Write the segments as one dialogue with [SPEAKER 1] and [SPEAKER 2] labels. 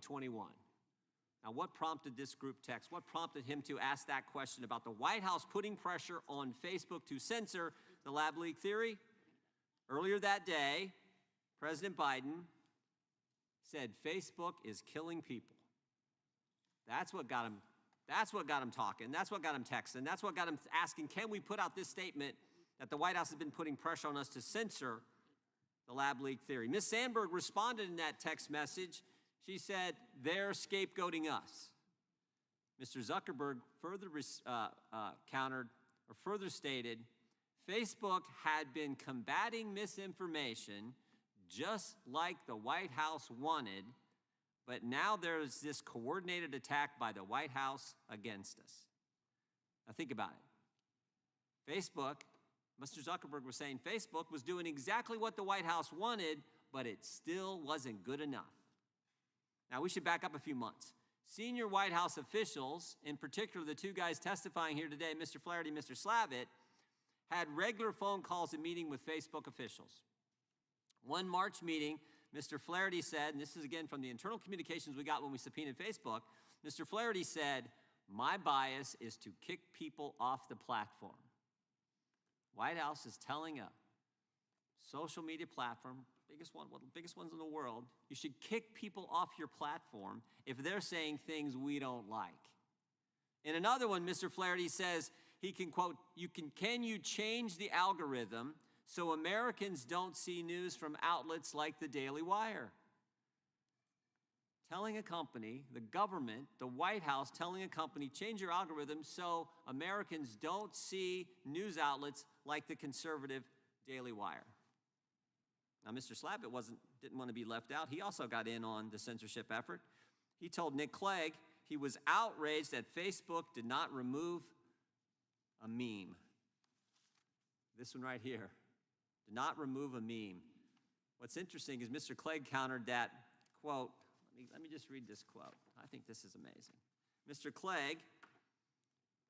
[SPEAKER 1] 2021. Now, what prompted this group text? What prompted him to ask that question about the White House putting pressure on Facebook to censor the lab leak theory? Earlier that day, President Biden said Facebook is killing people. That's what got him talking. That's what got him texting. That's what got him asking, can we put out this statement that the White House has been putting pressure on us to censor the lab leak theory? Ms. Sandberg responded in that text message. She said, they're scapegoating us. Mr. Zuckerberg further countered or further stated, Facebook had been combating misinformation just like the White House wanted, but now there's this coordinated attack by the White House against us. Now think about it. Facebook, Mr. Zuckerberg was saying Facebook was doing exactly what the White House wanted, but it still wasn't good enough. Now we should back up a few months. Senior White House officials, in particular the two guys testifying here today, Mr. Flaherty and Mr. Slavitt, had regular phone calls and meeting with Facebook officials. One March meeting, Mr. Flaherty said, and this is again from the internal communications we got when we subpoenaed Facebook, Mr. Flaherty said, my bias is to kick people off the platform. White House is telling a social media platform, one of the biggest ones in the world, you should kick people off your platform if they're saying things we don't like. In another one, Mr. Flaherty says he can, quote, can you change the algorithm so Americans don't see news from outlets like the Daily Wire? Telling a company, the government, the White House, telling a company, change your algorithm so Americans don't see news outlets like the conservative Daily Wire. Now, Mr. Slavitt didn't want to be left out. He also got in on the censorship effort. He told Nick Clegg he was outraged that Facebook did not remove a meme. This one right here. Did not remove a meme. What's interesting is Mr. Clegg countered that, quote, let me just read this quote. I think this is amazing. Mr. Clegg,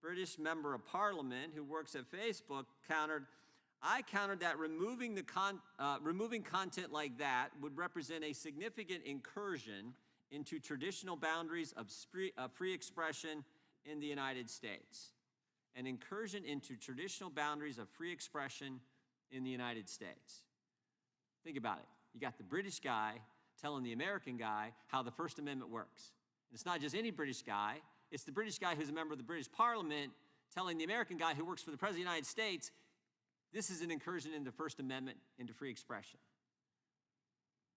[SPEAKER 1] British member of parliament who works at Facebook, countered, I countered that removing content like that would represent a significant incursion into traditional boundaries of free expression in the United States. An incursion into traditional boundaries of free expression in the United States. Think about it. You got the British guy telling the American guy how the First Amendment works. And it's not just any British guy. It's the British guy who's a member of the British Parliament telling the American guy who works for the President of the United States, this is an incursion into the First Amendment, into free expression.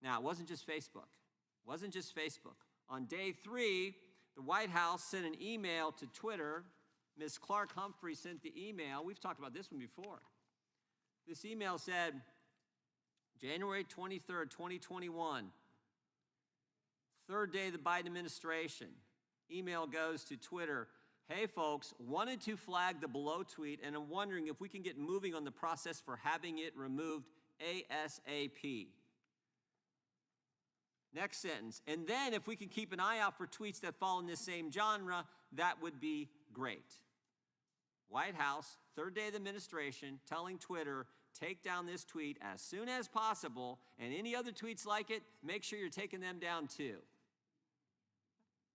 [SPEAKER 1] Now, it wasn't just Facebook. It wasn't just Facebook. On day 3, the White House sent an email to Twitter. Ms. Clark Humphrey sent the email. We've talked about this one before. This email said, January 23rd, 2021, third day of the Biden administration. Email goes to Twitter. Hey folks, wanted to flag the below tweet and I'm wondering if we can get moving on the process for having it removed ASAP. Next sentence, and then if we can keep an eye out for tweets that fall in this same genre, that would be great. White House, third day of the administration, telling Twitter, take down this tweet as soon as possible, and any other tweets like it, make sure you're taking them down too.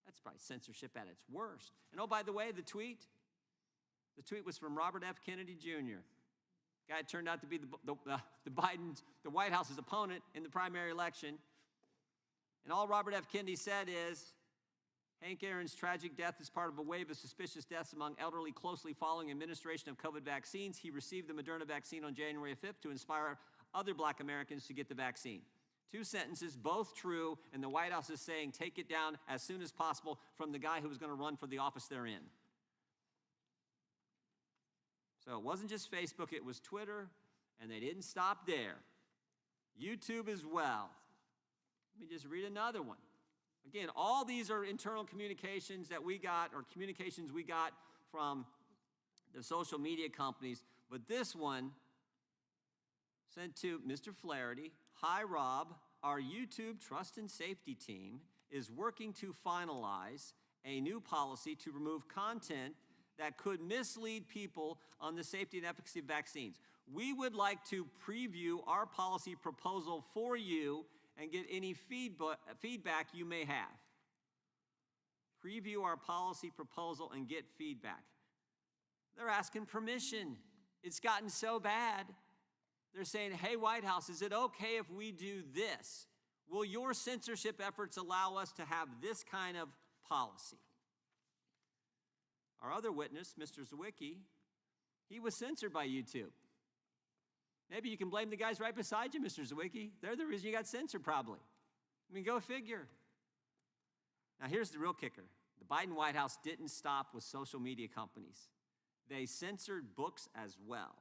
[SPEAKER 1] That's probably censorship at its worst. And oh, by the way, the tweet was from Robert F. Kennedy Jr. Guy turned out to be the White House's opponent in the primary election. And all Robert F. Kennedy said is, Hank Aaron's tragic death is part of a wave of suspicious deaths among elderly closely following administration of COVID vaccines. He received the Moderna vaccine on January 5th to inspire other Black Americans to get the vaccine. 2 sentences, both true, and the White House is saying take it down as soon as possible from the guy who was going to run for the office they're in. So it wasn't just Facebook, it was Twitter, and they didn't stop there. YouTube as well. Let me just read another one. Again, all these are internal communications that we got, or communications we got from the social media companies, but this one sent to Mr. Flaherty. Hi, Rob. Our YouTube trust and safety team is working to finalize a new policy to remove content that could mislead people on the safety and efficacy of vaccines. We would like to preview our policy proposal for you and get any feedback you may have. preview our policy proposal, and get feedback. They're asking permission. It's gotten so bad. They're saying, hey, White House, is it okay if we do this? Will your censorship efforts allow us to have this kind of policy? Our other witness, Mr. Zwicky, he was censored by YouTube. Maybe you can blame the guys right beside you, Mr. Zwicky. They're the reason you got censored, probably. I mean, go figure. Now, here's the real kicker. The Biden White House didn't stop with social media companies. They censored books as well.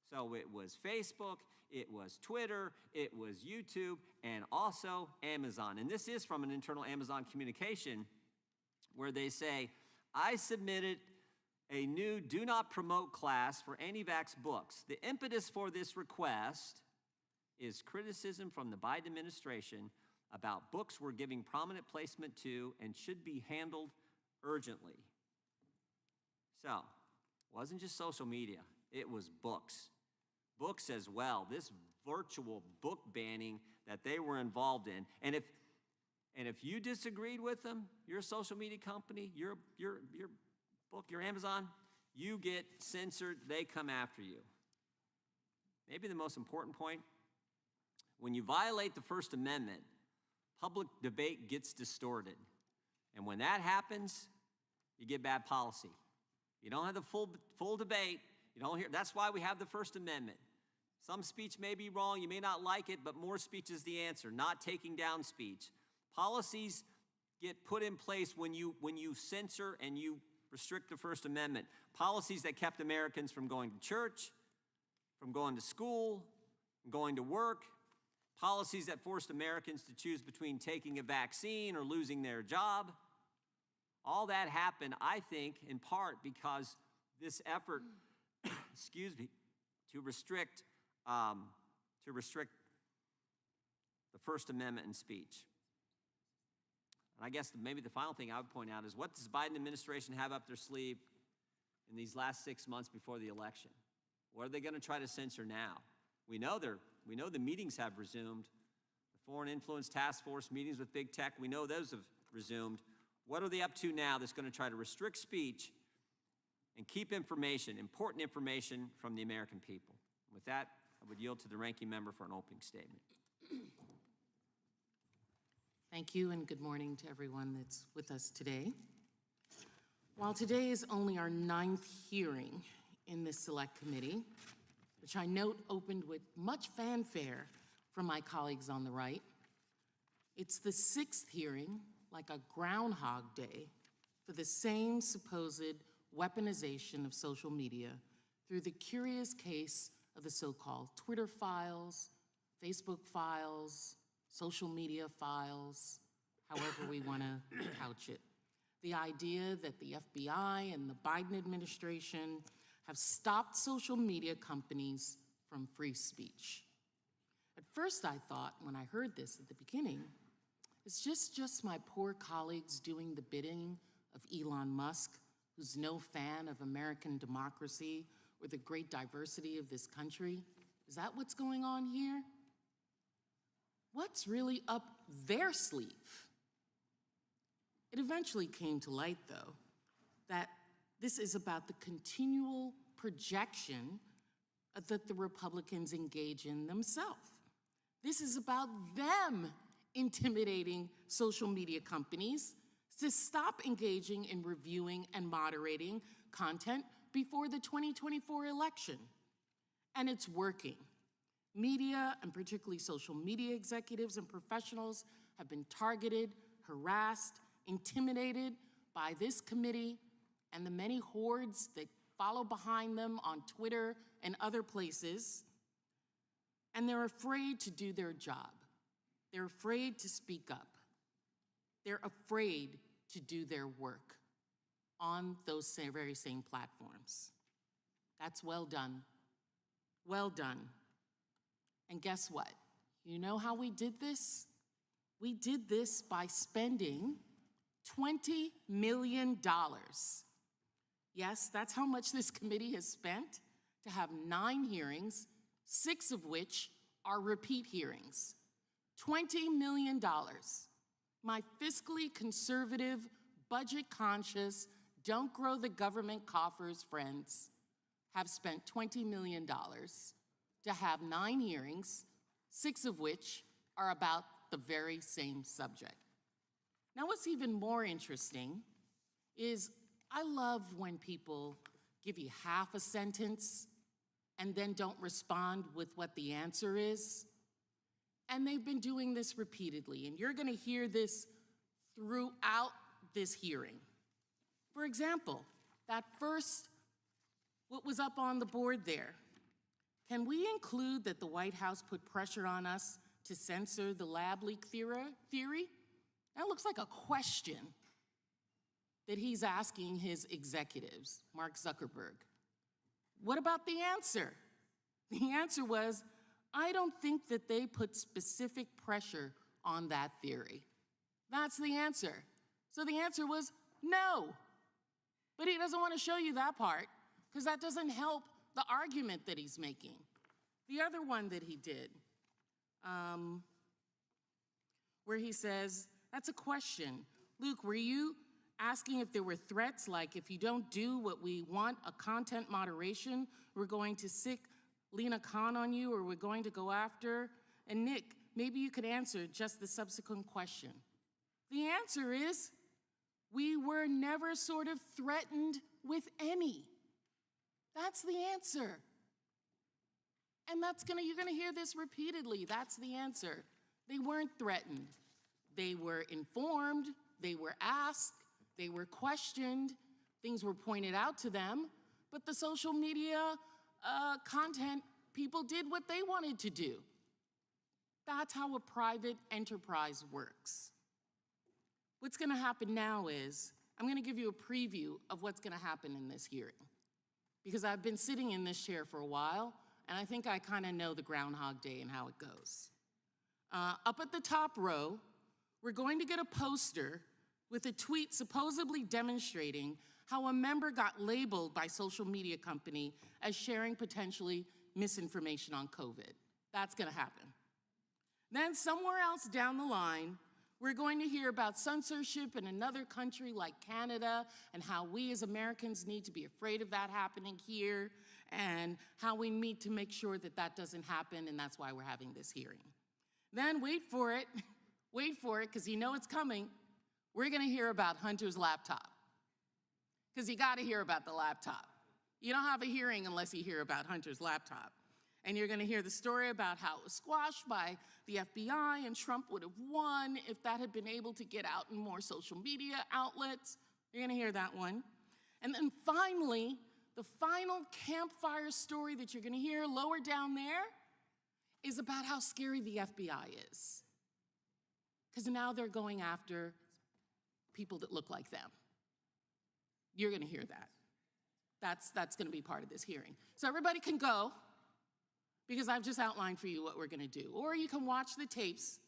[SPEAKER 1] So it was Facebook, it was Twitter, it was YouTube, and also Amazon. And this is from an internal Amazon communication where they say, I submitted a new do not promote class for anti-vax books. The impetus for this request is criticism from the Biden administration about books we're giving prominent placement to and should be handled urgently. So, it wasn't just social media, it was books. Books as well, this virtual book banning that they were involved in. And if you disagreed with them, your social media company, your book, your Amazon, you get censored, they come after you. Maybe the most important point, when you violate the First Amendment, public debate gets distorted. And when that happens, you get bad policy. You don't have the full debate. You don't hear. That's why we have the First Amendment. Some speech may be wrong, you may not like it, but more speech is the answer, not taking down speech. Policies get put in place when you censor and you restrict the First Amendment. Policies that kept Americans from going to church, from going to school, from going to work. Policies that forced Americans to choose between taking a vaccine or losing their job. All that happened, I think, in part because this effort, excuse me, to restrict the First Amendment and speech. And I guess maybe the final thing I would point out is, what does the Biden administration have up their sleeve in these last 6 months before the election? What are they going to try to censor now? We know the meetings have resumed. The Foreign Influence Task Force meetings with big tech, we know those have resumed. What are they up to now that's going to try to restrict speech and keep information, important information, from the American people? With that, I would yield to the ranking member for an opening statement.
[SPEAKER 2] Thank you, and good morning to everyone that's with us today. While today is only our 9th hearing in this select committee, which I note opened with much fanfare from my colleagues on the right, it's the 6th hearing, like a Groundhog Day, for the same supposed weaponization of social media through the curious case of the so-called Twitter files, Facebook files, social media files, however we want to couch it. The idea that the FBI and the Biden administration have stopped social media companies from free speech. At first I thought, when I heard this at the beginning, it's just my poor colleagues doing the bidding of Elon Musk, who's no fan of American democracy or the great diversity of this country. Is that what's going on here? What's really up their sleeve? It eventually came to light, though, that this is about the continual projection that the Republicans engage in themselves. This is about them intimidating social media companies to stop engaging in reviewing and moderating content before the 2024 election. And it's working. Media, and particularly social media executives and professionals, have been targeted, harassed, intimidated by this committee and the many hordes that follow behind them on Twitter and other places. And they're afraid to do their job. They're afraid to speak up. They're afraid to do their work on those very same platforms. That's well done. Well done. And guess what? You know how we did this? We did this by spending $20 million. Yes, that's how much this committee has spent to have 9 hearings, 6 of which are repeat hearings. $20 million. My fiscally conservative, budget-conscious, don't grow the government coffers friends have spent $20 million to have 9 hearings, 6 of which are about the very same subject. Now, what's even more interesting is I love when people give you half a sentence and then don't respond with what the answer is. And they've been doing this repeatedly, and you're gonna hear this throughout this hearing. For example, that first, what was up on the board there, can we include that the White House put pressure on us to censor the lab leak theory? That looks like a question that he's asking his executives, Mark Zuckerberg. What about the answer? The answer was, I don't think that they put specific pressure on that theory. That's the answer. So the answer was no. But he doesn't want to show you that part because that doesn't help the argument that he's making. The other one that he did, where he says, that's a question. Luke, were you asking if there were threats like if you don't do what we want, a content moderation, we're going to sick Lena Khan on you or we're going to go after? And Nick, maybe you could answer just the subsequent question. The answer is, we were never sort of threatened with any. That's the answer. And you're gonna hear this repeatedly. That's the answer. They weren't threatened. They were informed, they were asked, they were questioned, things were pointed out to them, but the social media content people did what they wanted to do. That's how a private enterprise works. What's gonna happen now is, I'm gonna give you a preview of what's gonna happen in this hearing. Because I've been sitting in this chair for a while, and I think I kinda know the Groundhog Day and how it goes. Up at the top row, we're going to get a poster with a tweet supposedly demonstrating how a member got labeled by social media company as sharing potentially misinformation on COVID. That's gonna happen. Then somewhere else down the line, we're going to hear about censorship in another country like Canada and how we as Americans need to be afraid of that happening here and how we need to make sure that that doesn't happen, and that's why we're having this hearing. Then wait for it, because you know it's coming. We're gonna hear about Hunter's laptop, because you gotta hear about the laptop. You don't have a hearing unless you hear about Hunter's laptop. And you're gonna hear the story about how it was squashed by the FBI and Trump would have won if that had been able to get out in more social media outlets. You're gonna hear that one. And then finally, the final campfire story that you're gonna hear lower down there is about how scary the FBI is. Because now they're going after people that look like them. You're gonna hear that. That's gonna be part of this hearing. So everybody can go, because I've just outlined for you what we're gonna do. Or you can watch the tapes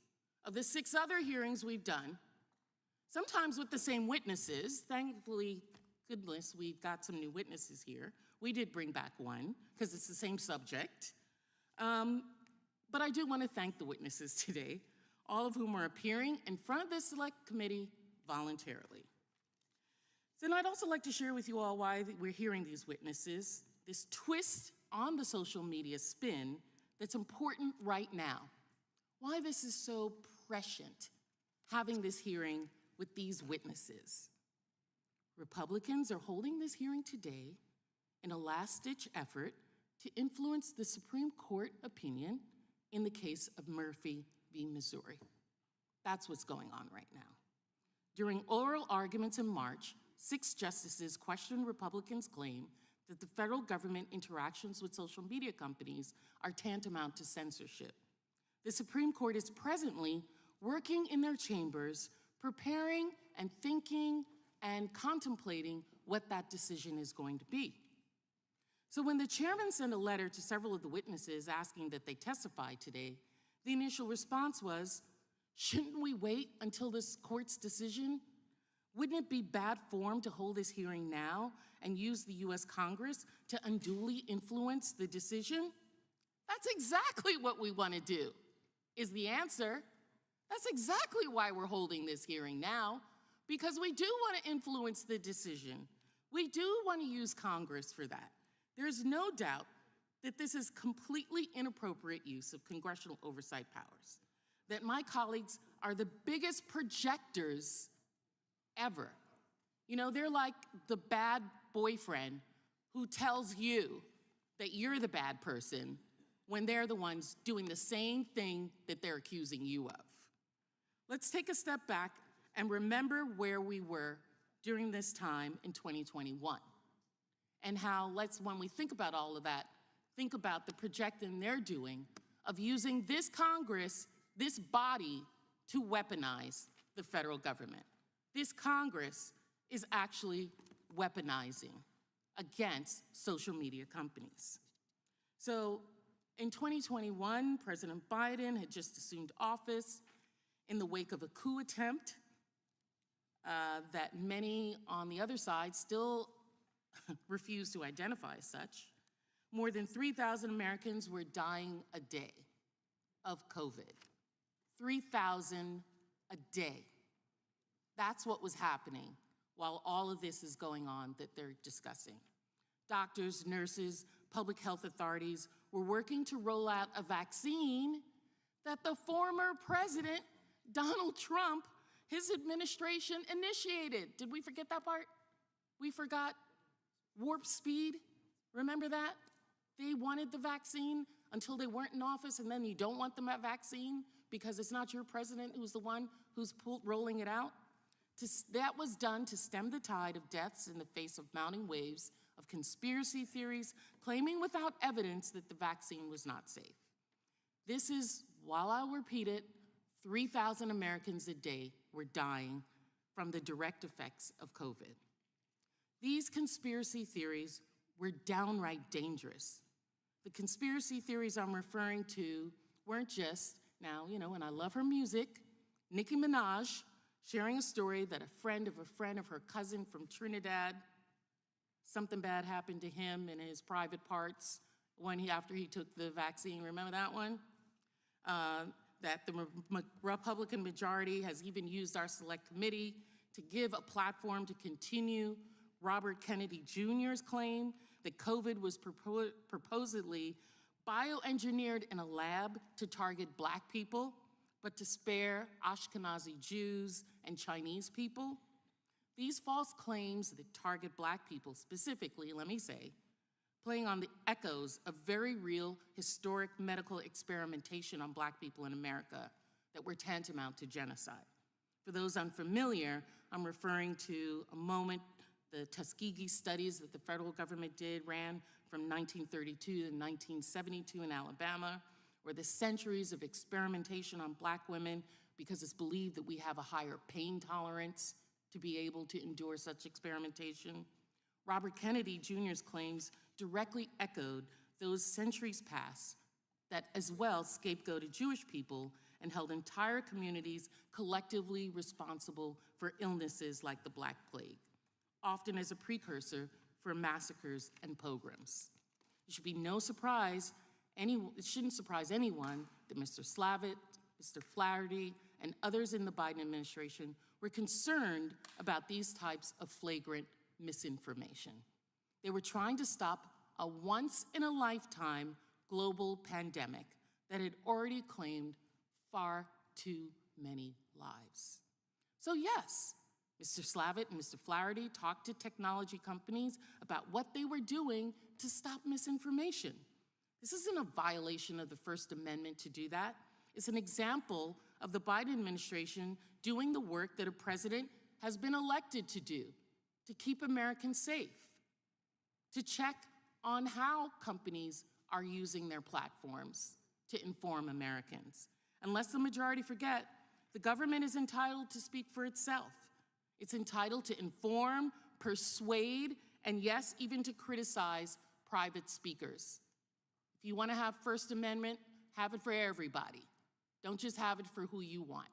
[SPEAKER 2] of the 6 other hearings we've done, sometimes with the same witnesses. Thankfully, goodness, we've got some new witnesses here. We did bring back one, because it's the same subject. But I do wanna thank the witnesses today, all of whom are appearing in front of the Select Committee voluntarily. Then I'd also like to share with you all why we're hearing these witnesses, this twist on the social media spin that's important right now. Why this is so prescient, having this hearing with these witnesses. Republicans are holding this hearing today in a last-ditch effort to influence the Supreme Court opinion in the case of Murphy v. Missouri. That's what's going on right now. During oral arguments in March, 6 justices questioned Republicans' claim that the federal government interactions with social media companies are tantamount to censorship. The Supreme Court is presently working in their chambers, preparing and thinking and contemplating what that decision is going to be. So when the chairman sent a letter to several of the witnesses asking that they testify today, the initial response was, shouldn't we wait until this court's decision? Wouldn't it be bad form to hold this hearing now and use the US Congress to unduly influence the decision? That's exactly what we want to do, is the answer. That's exactly why we're holding this hearing now, because we do want to influence the decision. We do want to use Congress for that. There's no doubt that this is completely inappropriate use of congressional oversight powers, that my colleagues are the biggest projectors ever. You know, they're like the bad boyfriend who tells you that you're the bad person when they're the ones doing the same thing that they're accusing you of. Let's take a step back and remember where we were during this time in 2021 and how, when we think about all of that, think about the projecting they're doing of using this Congress, this body, to weaponize the federal government. This Congress is actually weaponizing against social media companies. So in 2021, President Biden had just assumed office in the wake of a coup attempt that many on the other side still refuse to identify as such. More than 3,000 Americans were dying a day of COVID. 3,000 a day. That's what was happening while all of this is going on that they're discussing. Doctors, nurses, public health authorities were working to roll out a vaccine that the former president, Donald Trump, his administration initiated. Did we forget that part? We forgot warp speed. Remember that? They wanted the vaccine until they weren't in office, and then you don't want them at vaccine because it's not your president who's the one who's rolling it out. That was done to stem the tide of deaths in the face of mounting waves of conspiracy theories claiming without evidence that the vaccine was not safe. This is, while I'll repeat it, 3,000 Americans a day were dying from the direct effects of COVID. These conspiracy theories were downright dangerous. The conspiracy theories I'm referring to weren't just, now, you know, and I love her music, Nicki Minaj sharing a story that a friend of her cousin from Trinidad, something bad happened to him in his private parts after he took the vaccine. Remember that one? That the Republican majority has even used our Select Committee to give a platform to continue Robert Kennedy Jr.'s claim that COVID was purportedly bioengineered in a lab to target Black people, but to spare Ashkenazi Jews and Chinese people. These false claims that target Black people specifically, let me say, playing on the echoes of very real historic medical experimentation on Black people in America that were tantamount to genocide. For those unfamiliar, I'm referring to a moment the Tuskegee studies that the federal government ran from 1932 to 1972 in Alabama, or the centuries of experimentation on Black women because it's believed that we have a higher pain tolerance to be able to endure such experimentation. Robert Kennedy Jr.'s claims directly echoed those centuries past that as well scapegoated Jewish people and held entire communities collectively responsible for illnesses like the Black Plague, often as a precursor for massacres and pogroms. It should be no surprise, it shouldn't surprise anyone that Mr. Slavitt, Mr. Flaherty, and others in the Biden administration were concerned about these types of flagrant misinformation. They were trying to stop a once-in-a-lifetime global pandemic that had already claimed far too many lives. So yes, Mr. Slavitt and Mr. Flaherty talked to technology companies about what they were doing to stop misinformation. This isn't a violation of the First Amendment to do that. It's an example of the Biden administration doing the work that a president has been elected to do, to keep Americans safe, to check on how companies are using their platforms to inform Americans. Unless the majority forget, the government is entitled to speak for itself. It's entitled to inform, persuade, and yes, even to criticize private speakers. If you want to have First Amendment, have it for everybody. Don't just have it for who you want.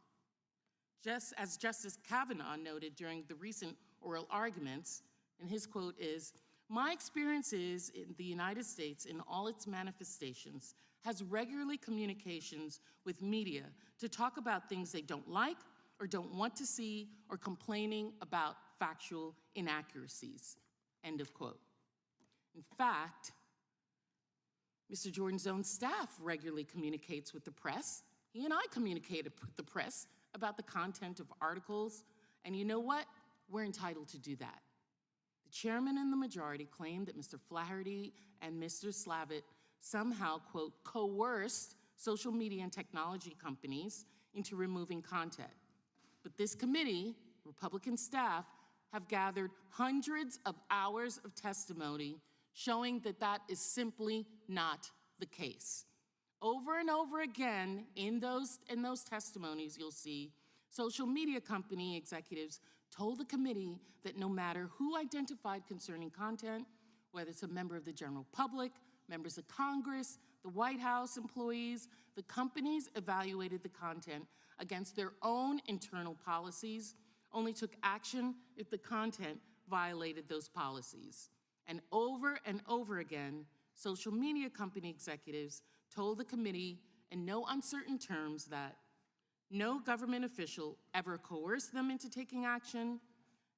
[SPEAKER 2] Just as Justice Kavanaugh noted during the recent oral arguments, and his quote is, "My experience is in the United States in all its manifestations has regularly communications with media to talk about things they don't like or don't want to see or complaining about factual inaccuracies, end of quote. In fact, Mr. Jordan's own staff regularly communicates with the press. He and I communicated with the press about the content of articles, and you know what? We're entitled to do that. The chairman and the majority claimed that Mr. Flaherty and Mr. Slavitt somehow, quote, coerced social media and technology companies into removing content. But this committee, Republican staff, have gathered hundreds of hours of testimony showing that that is simply not the case. Over and over again in those testimonies, you'll see social media company executives told the committee that no matter who identified concerning content, whether it's a member of the general public, members of Congress, the White House employees, the companies evaluated the content against their own internal policies, only took action if the content violated those policies. And over again, social media company executives told the committee in no uncertain terms that no government official ever coerced them into taking action,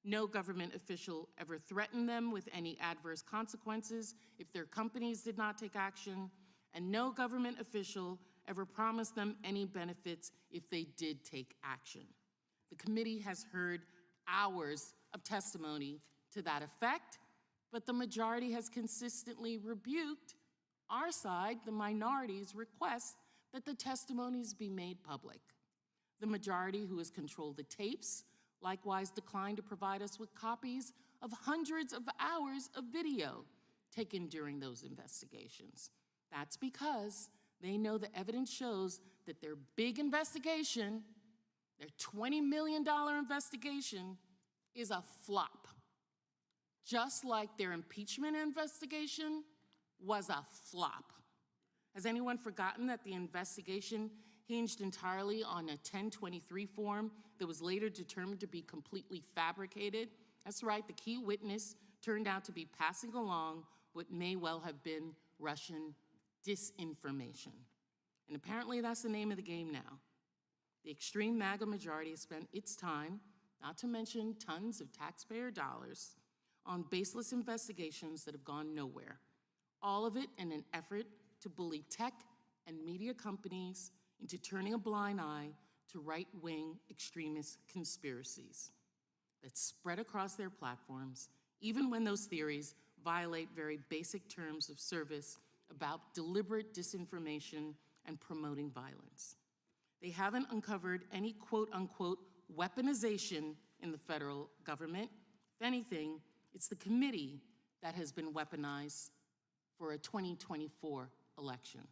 [SPEAKER 2] no government official ever threatened them with any adverse consequences if their companies did not take action, and no government official ever promised them any benefits if they did take action. The committee has heard hours of testimony to that effect, but the majority has consistently rebuked our side, the minority's request that the testimonies be made public. The majority, who has controlled the tapes, likewise declined to provide us with copies of hundreds of hours of video taken during those investigations. That's because they know the evidence shows that their big investigation, their $20 million investigation, is a flop. Just like their impeachment investigation was a flop. Has anyone forgotten that the investigation hinged entirely on a 1023 form that was later determined to be completely fabricated? That's right, the key witness turned out to be passing along what may well have been Russian disinformation. And apparently that's the name of the game now. The extreme MAGA majority has spent its time, not to mention tons of taxpayer dollars, on baseless investigations that have gone nowhere. All of it in an effort to bully tech and media companies into turning a blind eye to right-wing extremist conspiracies that spread across their platforms, even when those theories violate very basic terms of service about deliberate disinformation and promoting violence. They haven't uncovered any quote-unquote weaponization in the federal government. If anything, it's the committee that has been weaponized for a 2024 election.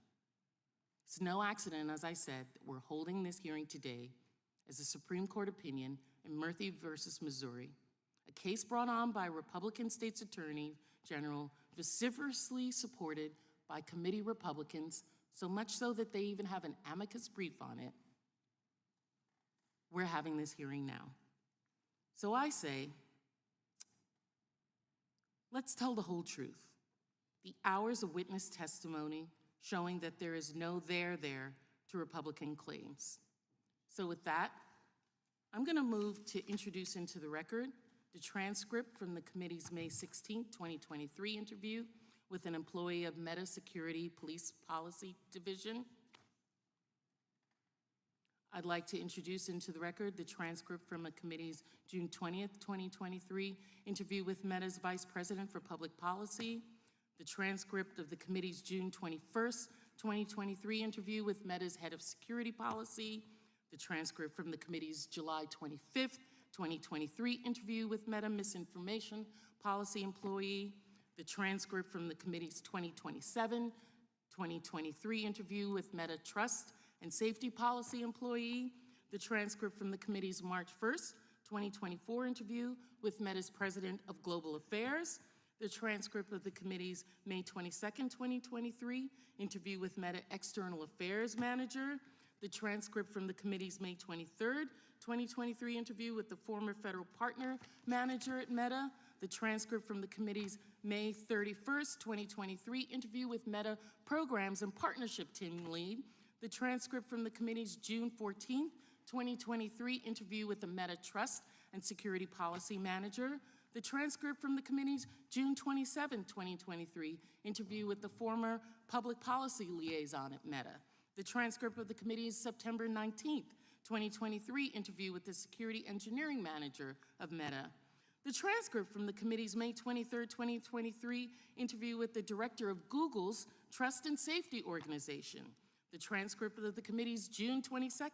[SPEAKER 2] It's no accident, as I said, that we're holding this hearing today as a Supreme Court opinion in Murphy versus Missouri, a case brought on by Republican State's Attorney General, vociferously supported by committee Republicans, so much so that they even have an amicus brief on it. We're having this hearing now. So I say, let's tell the whole truth. The hours of witness testimony showing that there is no there to Republican claims. So with that, I'm going to move to introduce into the record the transcript from the committee's May 16, 2023 interview with an employee of Meta Security Police Policy Division. I'd like to introduce into the record the transcript from a committee's June 20th, 2023 interview with Meta's Vice President for Public Policy, the transcript of the committee's June 21st, 2023 interview with Meta's Head of Security Policy, the transcript from the committee's July 25th, 2023 interview with Meta Misinformation Policy employee, the transcript from the committee's 2027, 2023 interview with Meta Trust and Safety Policy employee, the transcript from the committee's March 1st, 2024 interview with Meta's President of Global Affairs, the transcript of the committee's May 22nd, 2023 interview with Meta External Affairs Manager, the transcript from the committee's May 23rd, 2023 interview with the former federal partner manager at Meta, the transcript from the committee's May 31st, 2023 interview with Meta Programs and Partnership Team Lead, the transcript from the committee's June 14th, 2023 interview with the Meta Trust and Security Policy Manager. The transcript from the committee's June 27, 2023 interview with the former Public Policy Liaison at Meta. The transcript of the committee's September 19, 2023 interview with the Security Engineering Manager of Meta. The transcript from the committee's May 23, 2023 interview with the Director of Google's Trust and Safety Organization. The transcript of the committee's June 22,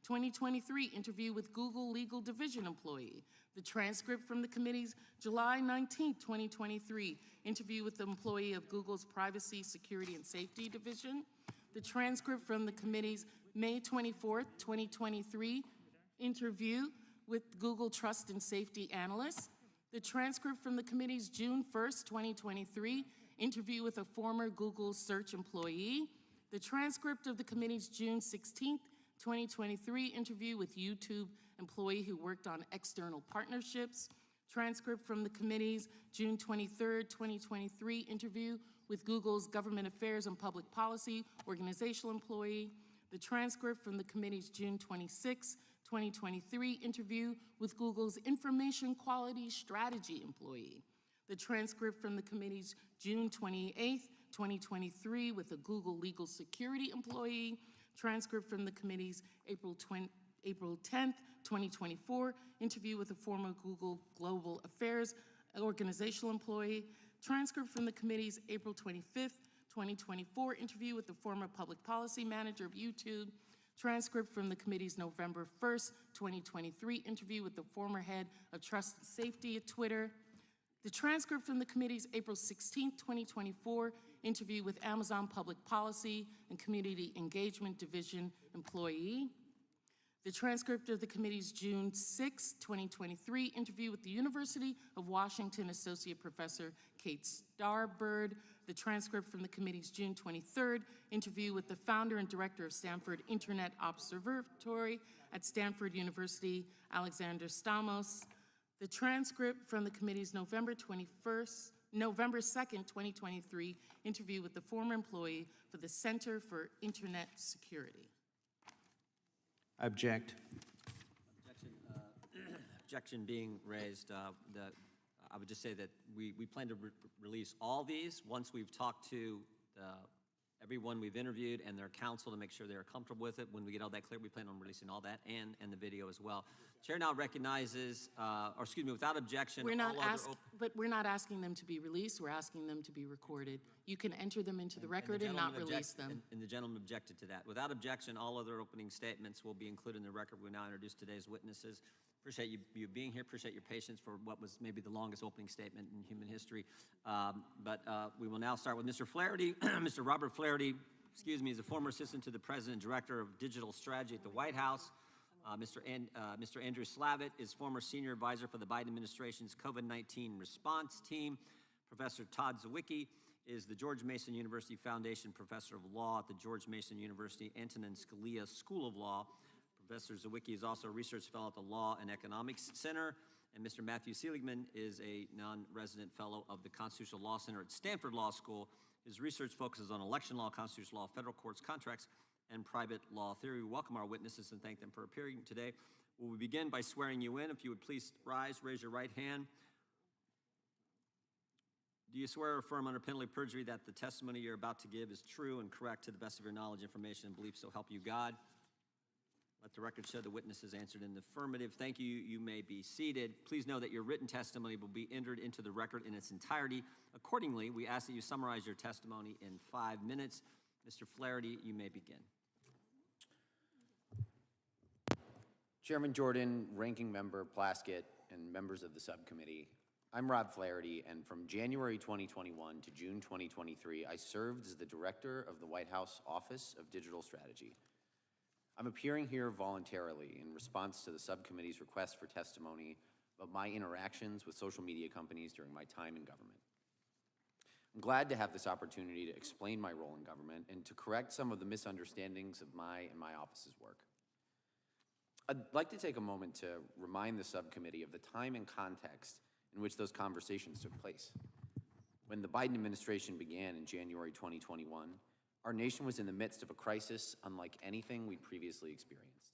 [SPEAKER 2] 2023 interview with Google Legal Division employee. The transcript from the committee's July 19, 2023 interview with the employee of Google's Privacy, Security, and Safety Division. The transcript from the committee's May 24, 2023 interview with Google Trust and Safety Analyst. The transcript from the committee's June 1, 2023 interview with a former Google search employee. The transcript of the committee's June 16, 2023 interview with YouTube employee who worked on external partnerships. Transcript from the committee's June 23, 2023 interview with Google's Government Affairs and Public Policy organizational employee. The transcript from the committee's June 26, 2023 interview with Google's Information Quality Strategy employee. The transcript from the committee's June 28, 2023 with a Google Legal Security employee. Transcript from the committee's April 10, 2024 interview with a former Google Global Affairs organizational employee. Transcript from the committee's April 25, 2024 interview with the former Public Policy Manager of YouTube. Transcript from the committee's November 1st, 2023 interview with the former head of Trust and Safety at Twitter. The transcript from the committee's April 16, 2024 interview with Amazon Public Policy and Community Engagement Division employee. The transcript of the committee's June 6, 2023 interview with the University of Washington Associate Professor Kate Starbird. The transcript from the committee's June 23rd interview with the founder and director of Stanford Internet Observatory at Stanford University, Alexander Stamos. The transcript from the committee's November 2nd, 2023 interview with the former employee for the Center for Internet Security.
[SPEAKER 3] Object.
[SPEAKER 1] Objection being raised. I would just say that we plan to release all these once we've talked to everyone we've interviewed and their counsel to make sure they're comfortable with it. When we get all that clear, we plan on releasing all that and the video as well. Chair now recognizes, without objection,
[SPEAKER 2] we're not asking them to be released. We're asking them to be recorded. You can enter them into the record and not release them.
[SPEAKER 1] And the gentleman objected to that. Without objection, all other opening statements will be included in the record. We now introduce today's witnesses. Appreciate you being here. Appreciate your patience for what was maybe the longest opening statement in human history. We will now start with Mr. Flaherty. Mr. Robert Flaherty, is a former assistant to the President and Director of Digital Strategy at the White House. Mr. Andrew Slavitt is former senior advisor for the Biden administration's COVID-19 response team. Professor Todd Zawicki is the George Mason University Foundation Professor of Law at the George Mason University Antonin Scalia School of Law. Professor Zawicki is also a research fellow at the Law and Economics Center. And Mr. Matthew Seligman is a non-resident fellow of the Constitutional Law Center at Stanford Law School. His research focuses on election law, constitutional law, federal courts, contracts, and private law theory. We welcome our witnesses and thank them for appearing today. We will begin by swearing you in. If you would please rise, raise your right hand. Do you swear or affirm under penalty of perjury that the testimony you're about to give is true and correct to the best of your knowledge, information, and belief, so help you God? Let the record show the witness has answered in the affirmative. Thank you. You may be seated. Please know that your written testimony will be entered into the record in its entirety. Accordingly, we ask that you summarize your testimony in 5 minutes. Mr. Flaherty, you may begin.
[SPEAKER 3] Chairman Jordan, Ranking Member Plaskett, and members of the subcommittee, I'm Rob Flaherty, and from January 2021 to June 2023, I served as the director of the White House Office of Digital Strategy. I'm appearing here voluntarily in response to the subcommittee's request for testimony about my interactions with social media companies during my time in government. I'm glad to have this opportunity to explain my role in government and to correct some of the misunderstandings of my and my office's work. I'd like to take a moment to remind the subcommittee of the time and context in which those conversations took place. When the Biden administration began in January 2021, our nation was in the midst of a crisis unlike anything we'd previously experienced.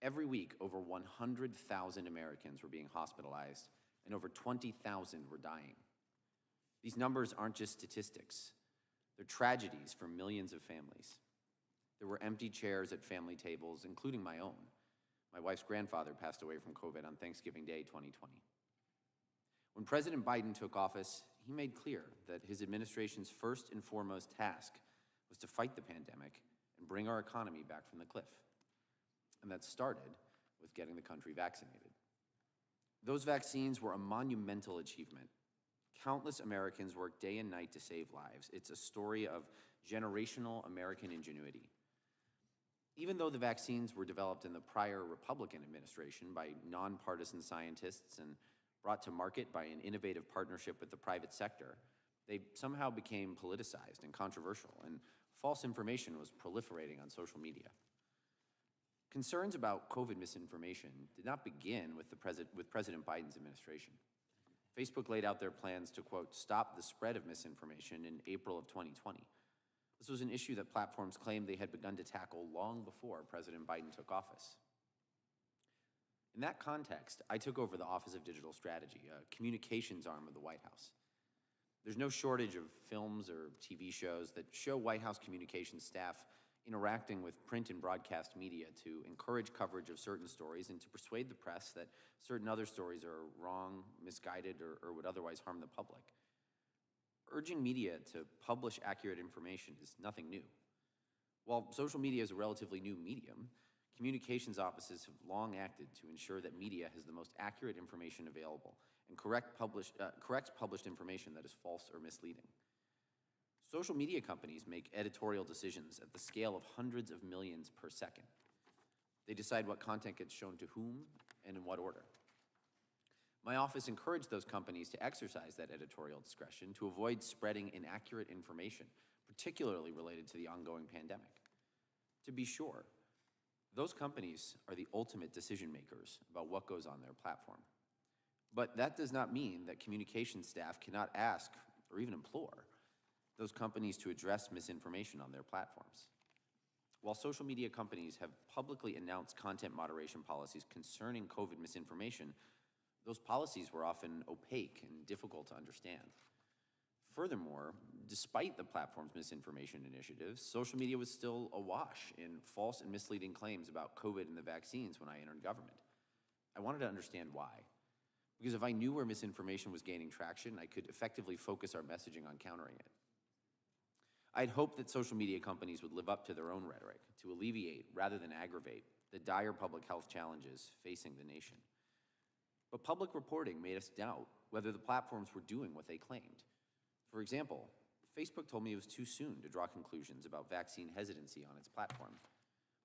[SPEAKER 3] Every week, over 100,000 Americans were being hospitalized and over 20,000 were dying. These numbers aren't just statistics. They're tragedies for millions of families. There were empty chairs at family tables, including my own. My wife's grandfather passed away from COVID on Thanksgiving Day 2020. When President Biden took office, he made clear that his administration's first and foremost task was to fight the pandemic and bring our economy back from the cliff. And that started with getting the country vaccinated. Those vaccines were a monumental achievement. Countless Americans worked day and night to save lives. It's a story of generational American ingenuity. Even though the vaccines were developed in the prior Republican administration by nonpartisan scientists and brought to market by an innovative partnership with the private sector, they somehow became politicized and controversial, and false information was proliferating on social media. Concerns about COVID misinformation did not begin with President Biden's administration. Facebook laid out their plans to, quote, stop the spread of misinformation in April of 2020. This was an issue that platforms claimed they had begun to tackle long before President Biden took office. In that context, I took over the Office of Digital Strategy, a communications arm of the White House. There's no shortage of films or TV shows that show White House communications staff interacting with print and broadcast media to encourage coverage of certain stories and to persuade the press that certain other stories are wrong, misguided, or would otherwise harm the public. Urging media to publish accurate information is nothing new. While social media is a relatively new medium, communications offices have long acted to ensure that media has the most accurate information available and corrects published information that is false or misleading. Social media companies make editorial decisions at the scale of hundreds of millions per second. They decide what content gets shown to whom and in what order. My office encouraged those companies to exercise that editorial discretion to avoid spreading inaccurate information, particularly related to the ongoing pandemic. To be sure, those companies are the ultimate decision makers about what goes on their platform. But that does not mean that communications staff cannot ask or even implore those companies to address misinformation on their platforms. While social media companies have publicly announced content moderation policies concerning COVID misinformation, those policies were often opaque and difficult to understand. Furthermore, despite the platform's misinformation initiatives, social media was still awash in false and misleading claims about COVID and the vaccines when I entered government. I wanted to understand why. Because if I knew where misinformation was gaining traction, I could effectively focus our messaging on countering it. I'd hoped that social media companies would live up to their own rhetoric to alleviate, rather than aggravate, the dire public health challenges facing the nation. But public reporting made us doubt whether the platforms were doing what they claimed. For example, Facebook told me it was too soon to draw conclusions about vaccine hesitancy on its platform.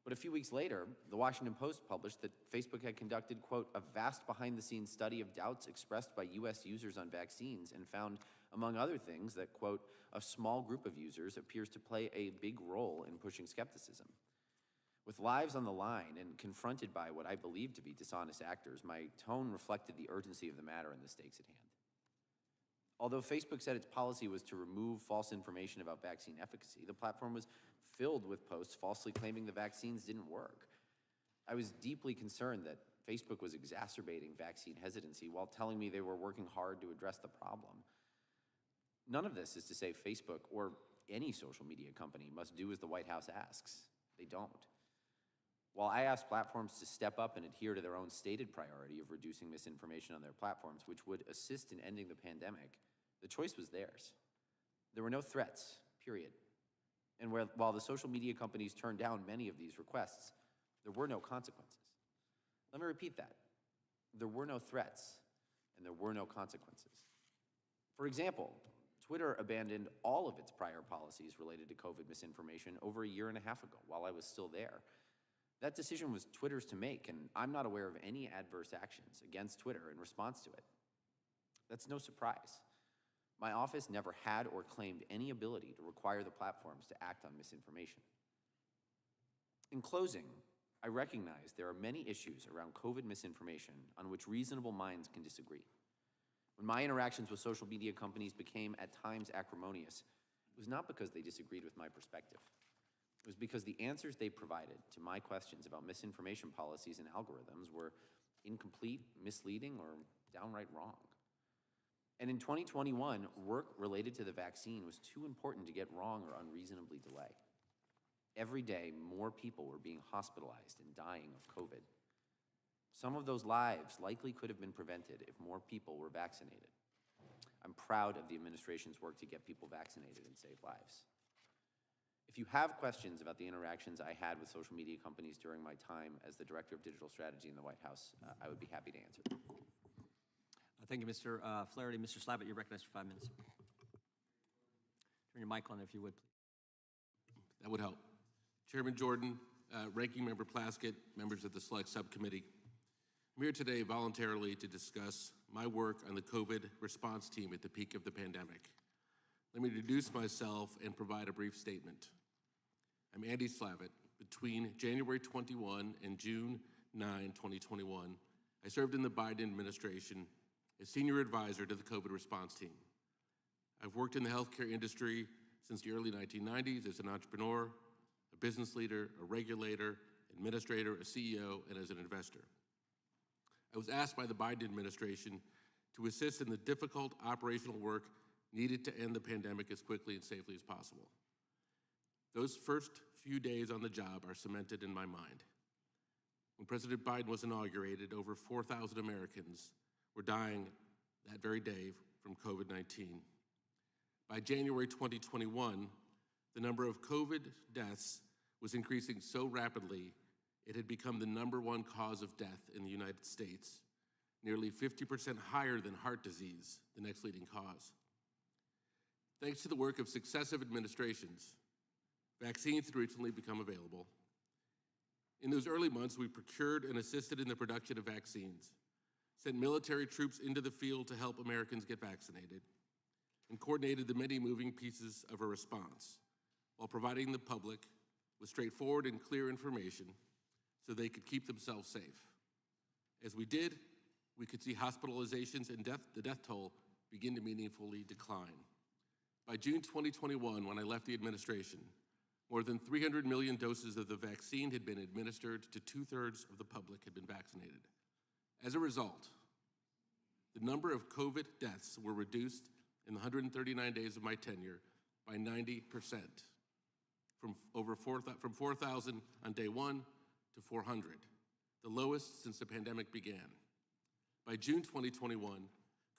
[SPEAKER 3] But a few weeks later, the Washington Post published that Facebook had conducted, quote, a vast behind-the-scenes study of doubts expressed by US users on vaccines and found, among other things, that, quote, a small group of users appears to play a big role in pushing skepticism. With lives on the line and confronted by what I believed to be dishonest actors, my tone reflected the urgency of the matter and the stakes at hand. Although Facebook said its policy was to remove false information about vaccine efficacy, the platform was filled with posts falsely claiming the vaccines didn't work. I was deeply concerned that Facebook was exacerbating vaccine hesitancy while telling me they were working hard to address the problem. None of this is to say Facebook or any social media company must do as the White House asks. They don't. While I asked platforms to step up and adhere to their own stated priority of reducing misinformation on their platforms, which would assist in ending the pandemic, the choice was theirs. There were no threats, period. And while the social media companies turned down many of these requests, there were no consequences. Let me repeat that. There were no threats, and there were no consequences. For example, Twitter abandoned all of its prior policies related to COVID misinformation over a year and a half ago while I was still there. That decision was Twitter's to make, and I'm not aware of any adverse actions against Twitter in response to it. That's no surprise. My office never had or claimed any ability to require the platforms to act on misinformation. In closing, I recognize there are many issues around COVID misinformation on which reasonable minds can disagree. When my interactions with social media companies became at times acrimonious, it was not because they disagreed with my perspective. was because the answers they provided to my questions about misinformation policies and algorithms were incomplete, misleading, or downright wrong. And in 2021, work related to the vaccine was too important to get wrong or unreasonably delay. Every day, more people were being hospitalized and dying of COVID. Some of those lives likely could have been prevented if more people were vaccinated. I'm proud of the administration's work to get people vaccinated and save lives. If you have questions about the interactions I had with social media companies during my time as the Director of Digital Strategy in the White House, I would be happy to answer them.
[SPEAKER 1] Thank you, Mr. Flaherty. Mr. Slavitt, you're recognized for 5 minutes. Turn your mic on if you would, please.
[SPEAKER 4] That would help. Chairman Jordan, Ranking Member Plaskett, members of the Select Subcommittee, I'm here today voluntarily to discuss my work on the COVID response team at the peak of the pandemic. Let me introduce myself and provide a brief statement. I'm Andy Slavitt. Between January 21 and June 9, 2021, I served in the Biden administration as senior advisor to the COVID response team. I've worked in the healthcare industry since the early 1990s as an entrepreneur, a business leader, a regulator, administrator, a CEO, and as an investor. I was asked by the Biden administration to assist in the difficult operational work needed to end the pandemic as quickly and safely as possible. Those first few days on the job are cemented in my mind. When President Biden was inaugurated, over 4,000 Americans were dying that very day from COVID-19. By January 2021, the number of COVID deaths was increasing so rapidly, it had become the #1 cause of death in the United States, nearly 50% higher than heart disease, the next leading cause. Thanks to the work of successive administrations, vaccines had recently become available. In those early months, we procured and assisted in the production of vaccines, sent military troops into the field to help Americans get vaccinated, and coordinated the many moving pieces of a response while providing the public with straightforward and clear information so they could keep themselves safe. As we did, we could see hospitalizations and the death toll begin to meaningfully decline. By June 2021, when I left the administration, more than 300 million doses of the vaccine had been administered to 2/3 of the public had been vaccinated. As a result, the number of COVID deaths were reduced in the 139 days of my tenure by 90%, from 4,000 on day 1 to 400, the lowest since the pandemic began. By June 2021,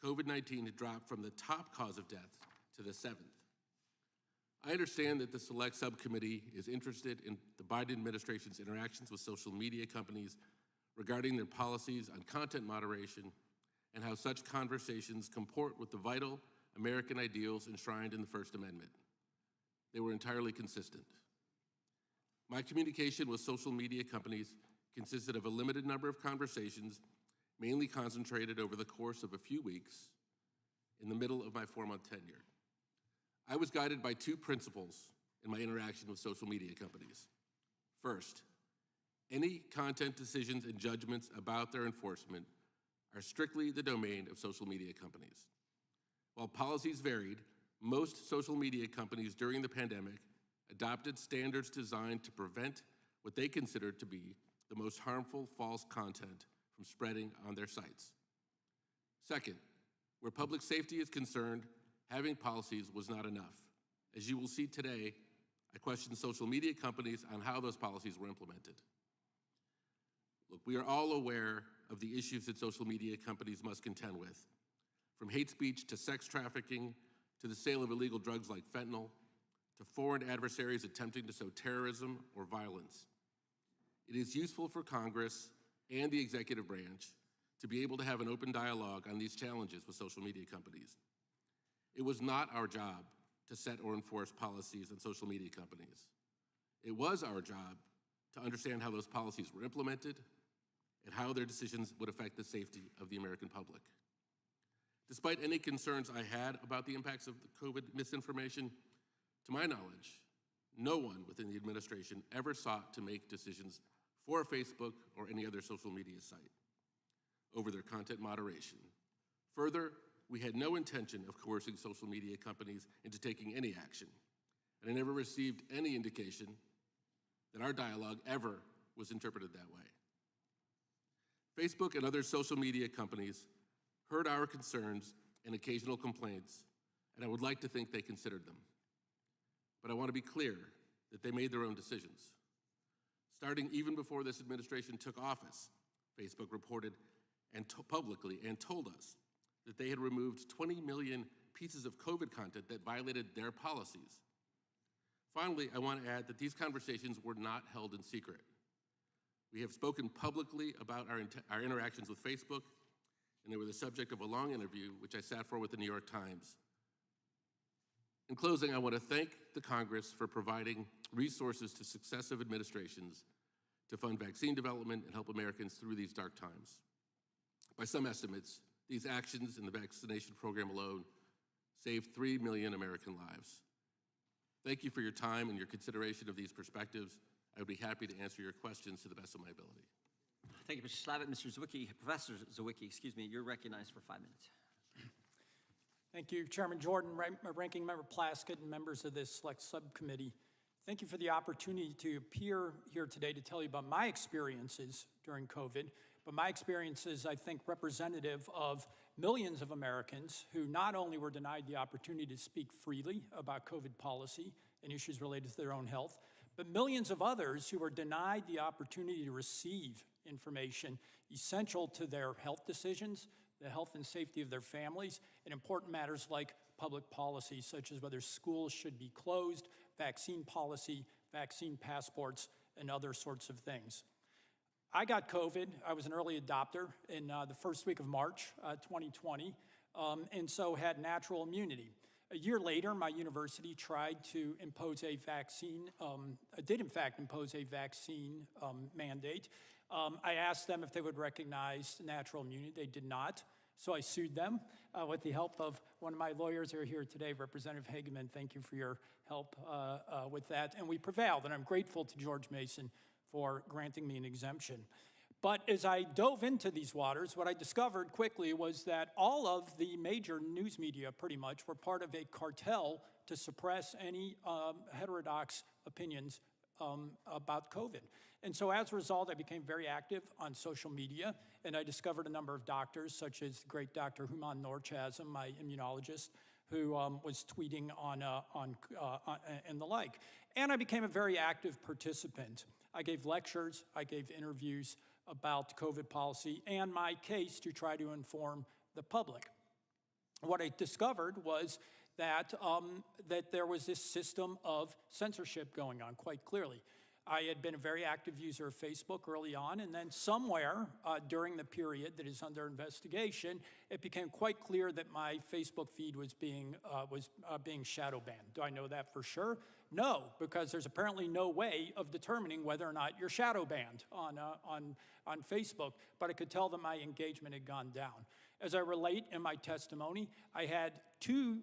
[SPEAKER 4] COVID-19 had dropped from the top cause of death to the 7th. I understand that the Select Subcommittee is interested in the Biden administration's interactions with social media companies regarding their policies on content moderation and how such conversations comport with the vital American ideals enshrined in the First Amendment. They were entirely consistent. My communication with social media companies consisted of a limited number of conversations, mainly concentrated over the course of a few weeks in the middle of my 4-month tenure. I was guided by 2 principles in my interaction with social media companies. First, any content decisions and judgments about their enforcement are strictly the domain of social media companies. While policies varied, most social media companies during the pandemic adopted standards designed to prevent what they considered to be the most harmful false content from spreading on their sites. Second, where public safety is concerned, having policies was not enough. As you will see today, I questioned social media companies on how those policies were implemented. Look, we are all aware of the issues that social media companies must contend with, from hate speech to sex trafficking, to the sale of illegal drugs like fentanyl, to foreign adversaries attempting to sow terrorism or violence. It is useful for Congress and the executive branch to be able to have an open dialogue on these challenges with social media companies. It was not our job to set or enforce policies on social media companies. It was our job to understand how those policies were implemented and how their decisions would affect the safety of the American public. Despite any concerns I had about the impacts of the COVID misinformation, to my knowledge, no one within the administration ever sought to make decisions for Facebook or any other social media site over their content moderation. Further, we had no intention of coercing social media companies into taking any action, and I never received any indication that our dialogue ever was interpreted that way. Facebook and other social media companies heard our concerns and occasional complaints, and I would like to think they considered them. But I want to be clear that they made their own decisions. Starting even before this administration took office, Facebook reported publicly and told us that they had removed 20 million pieces of COVID content that violated their policies. Finally, I want to add that these conversations were not held in secret. We have spoken publicly about our interactions with Facebook, and they were the subject of a long interview, which I sat for with the New York Times. In closing, I want to thank the Congress for providing resources to successive administrations to fund vaccine development and help Americans through these dark times. By some estimates, these actions in the vaccination program alone saved 3 million American lives. Thank you for your time and your consideration of these perspectives. I would be happy to answer your questions to the best of my ability.
[SPEAKER 1] Thank you, Mr. Slavitt. Mr. Zawicki, Professor Zawicki, you're recognized for 5 minutes.
[SPEAKER 5] Thank you, Chairman Jordan, Ranking Member Plaskett, and members of this Select Subcommittee. Thank you for the opportunity to appear here today to tell you about my experiences during COVID, but my experiences, I think, representative of millions of Americans who not only were denied the opportunity to speak freely about COVID policy and issues related to their own health, but millions of others who were denied the opportunity to receive information essential to their health decisions, the health and safety of their families, and important matters like public policy, such as whether schools should be closed, vaccine policy, vaccine passports, and other sorts of things. I got COVID. I was an early adopter in the first week of March 2020, and so had natural immunity. A year later, my university tried to impose a vaccine, did in fact impose a vaccine mandate. I asked them if they would recognize natural immunity. They did not. So I sued them with the help of one of my lawyers who are here today, Representative Hageman. Thank you for your help with that. And we prevailed, and I'm grateful to George Mason for granting me an exemption. But as I dove into these waters, what I discovered quickly was that all of the major news media, pretty much, were part of a cartel to suppress any heterodox opinions about COVID. And so as a result, I became very active on social media, and I discovered a number of doctors, such as the great Dr. Human Norchasm, my immunologist, who was tweeting and the like. And I became a very active participant. I gave lectures, I gave interviews about COVID policy and my case to try to inform the public. What I discovered was that there was this system of censorship going on quite clearly. I had been a very active user of Facebook early on, and then somewhere during the period that is under investigation, it became quite clear that my Facebook feed was being shadow banned. Do I know that for sure? No, because there's apparently no way of determining whether or not you're shadow banned on Facebook, but I could tell that my engagement had gone down. As I relate in my testimony, I had two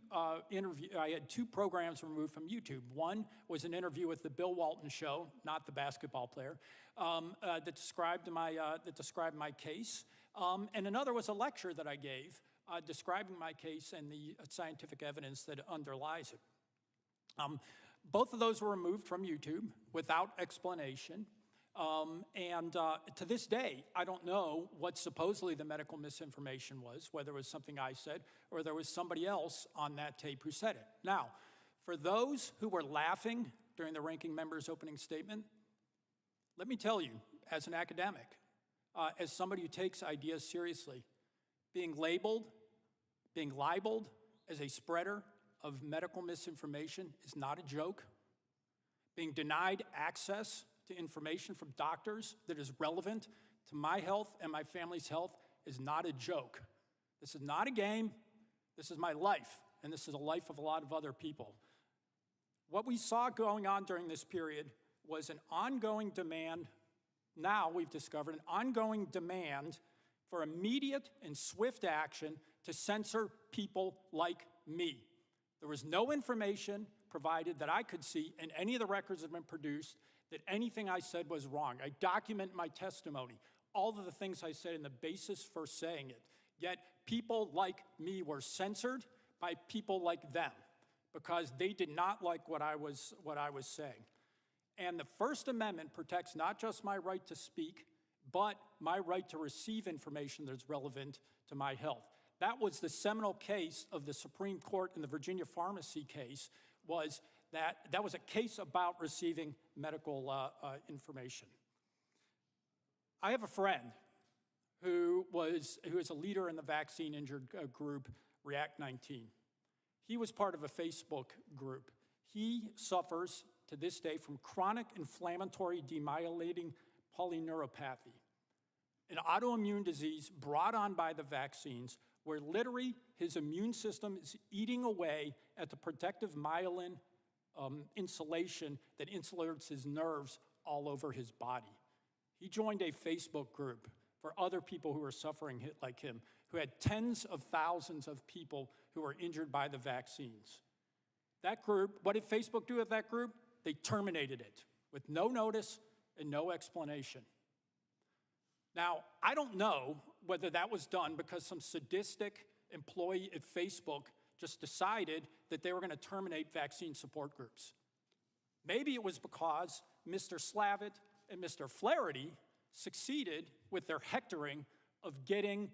[SPEAKER 5] programs removed from YouTube. One was an interview with the Bill Walton Show, not the basketball player, that described my case, and another was a lecture that I gave describing my case and the scientific evidence that underlies it. Both of those were removed from YouTube without explanation. To this day, I don't know what supposedly the medical misinformation was, whether it was something I said or there was somebody else on that tape who said it. Now, for those who were laughing during the ranking member's opening statement, let me tell you, as an academic, as somebody who takes ideas seriously, being libeled as a spreader of medical misinformation is not a joke. Being denied access to information from doctors that is relevant to my health and my family's health is not a joke. This is not a game. This is my life, and this is a life of a lot of other people. What we saw going on during this period was an ongoing demand, now we've discovered an ongoing demand for immediate and swift action to censor people like me. There was no information provided that I could see in any of the records that have been produced that anything I said was wrong. I document my testimony, all of the things I said and the basis for saying it. Yet people like me were censored by people like them because they did not like what I was saying. And the First Amendment protects not just my right to speak, but my right to receive information that's relevant to my health. That was the seminal case of the Supreme Court in the Virginia pharmacy case, was that was a case about receiving medical information. I have a friend who is a leader in the vaccine injured group, React 19. He was part of a Facebook group. He suffers to this day from chronic inflammatory demyelinating polyneuropathy, an autoimmune disease brought on by the vaccines, where literally his immune system is eating away at the protective myelin insulation that insulates his nerves all over his body. He joined a Facebook group for other people who are suffering like him, who had tens of thousands of people who were injured by the vaccines. That group, what did Facebook do with that group? They terminated it with no notice and no explanation. Now, I don't know whether that was done because some sadistic employee at Facebook just decided that they were going to terminate vaccine support groups. Maybe it was because Mr. Slavitt and Mr. Flaherty succeeded with their hectoring of getting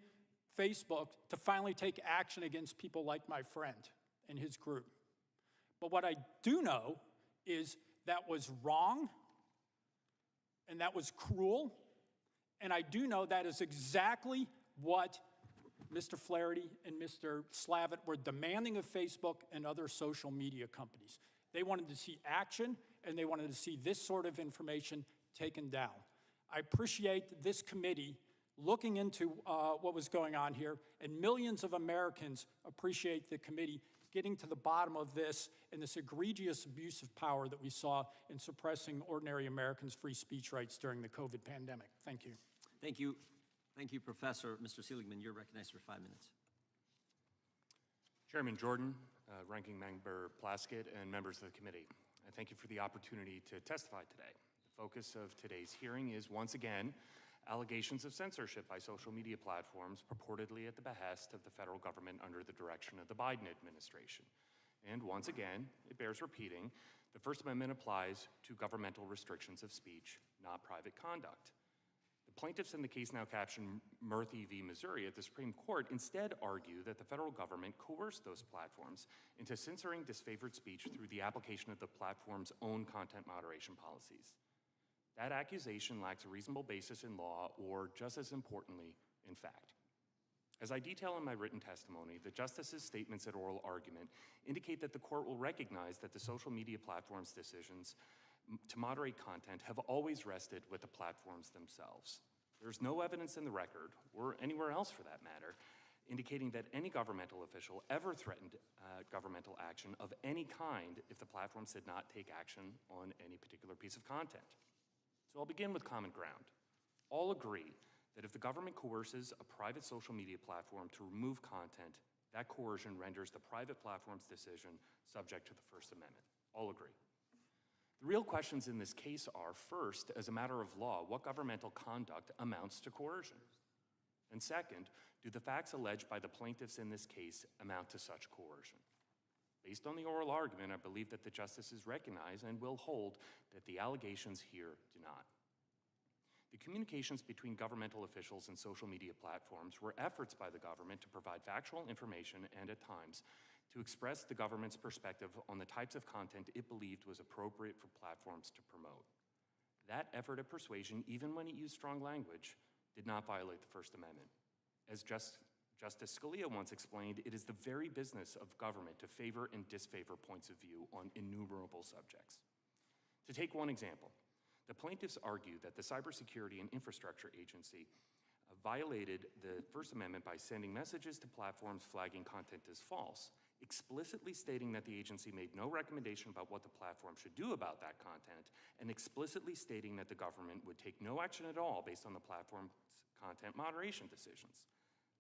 [SPEAKER 5] Facebook to finally take action against people like my friend and his group. But what I do know is that was wrong, and that was cruel, and I do know that is exactly what Mr. Flaherty and Mr. Slavitt were demanding of Facebook and other social media companies. They wanted to see action, and they wanted to see this sort of information taken down. I appreciate this committee looking into what was going on here, and millions of Americans appreciate the committee getting to the bottom of this and this egregious abuse of power that we saw in suppressing ordinary Americans' free speech rights during the COVID pandemic. Thank you.
[SPEAKER 1] Thank you. Thank you, Professor. Mr. Seligman, you're recognized for 5 minutes.
[SPEAKER 6] Chairman Jordan, Ranking Member Plaskett, and members of the committee, I thank you for the opportunity to testify today. The focus of today's hearing is, once again, allegations of censorship by social media platforms purportedly at the behest of the federal government under the direction of the Biden administration. And once again, it bears repeating, the First Amendment applies to governmental restrictions of speech, not private conduct. The plaintiffs in the case now captioned Murthy v. Missouri at the Supreme Court instead argue that the federal government coerced those platforms into censoring disfavored speech through the application of the platform's own content moderation policies. That accusation lacks a reasonable basis in law or, just as importantly, in fact. As I detail in my written testimony, the justices' statements at oral argument indicate that the court will recognize that the social media platforms' decisions to moderate content have always rested with the platforms themselves. There's no evidence in the record, or anywhere else for that matter, indicating that any governmental official ever threatened governmental action of any kind if the platforms did not take action on any particular piece of content. So I'll begin with common ground. All agree that if the government coerces a private social media platform to remove content, that coercion renders the private platform's decision subject to the First Amendment. All agree. The real questions in this case are, first, as a matter of law, what governmental conduct amounts to coercion? And second, do the facts alleged by the plaintiffs in this case amount to such coercion? Based on the oral argument, I believe that the justices recognize and will hold that the allegations here do not. The communications between governmental officials and social media platforms were efforts by the government to provide factual information and, at times, to express the government's perspective on the types of content it believed was appropriate for platforms to promote. That effort of persuasion, even when it used strong language, did not violate the First Amendment. As Justice Scalia once explained, it is the very business of government to favor and disfavor points of view on innumerable subjects. To take one example, the plaintiffs argue that the Cybersecurity and Infrastructure Agency violated the First Amendment by sending messages to platforms flagging content as false, explicitly stating that the agency made no recommendation about what the platform should do about that content, and explicitly stating that the government would take no action at all based on the platform's content moderation decisions.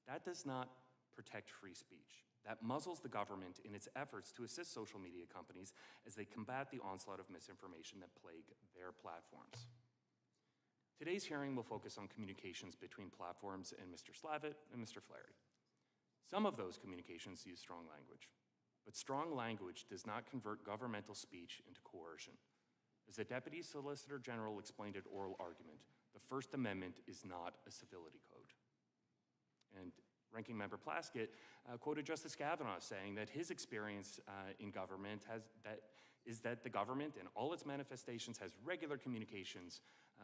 [SPEAKER 6] That does not protect free speech. That muzzles the government in its efforts to assist social media companies as they combat the onslaught of misinformation that plague their platforms. Today's hearing will focus on communications between platforms and Mr. Slavitt and Mr. Flaherty. Some of those communications use strong language, but strong language does not convert governmental speech into coercion. As the Deputy Solicitor General explained at oral argument, the First Amendment is not a civility code. And Ranking Member Plaskett quoted Justice Kavanaugh saying that his experience in government is that the government in all its manifestations has regular communications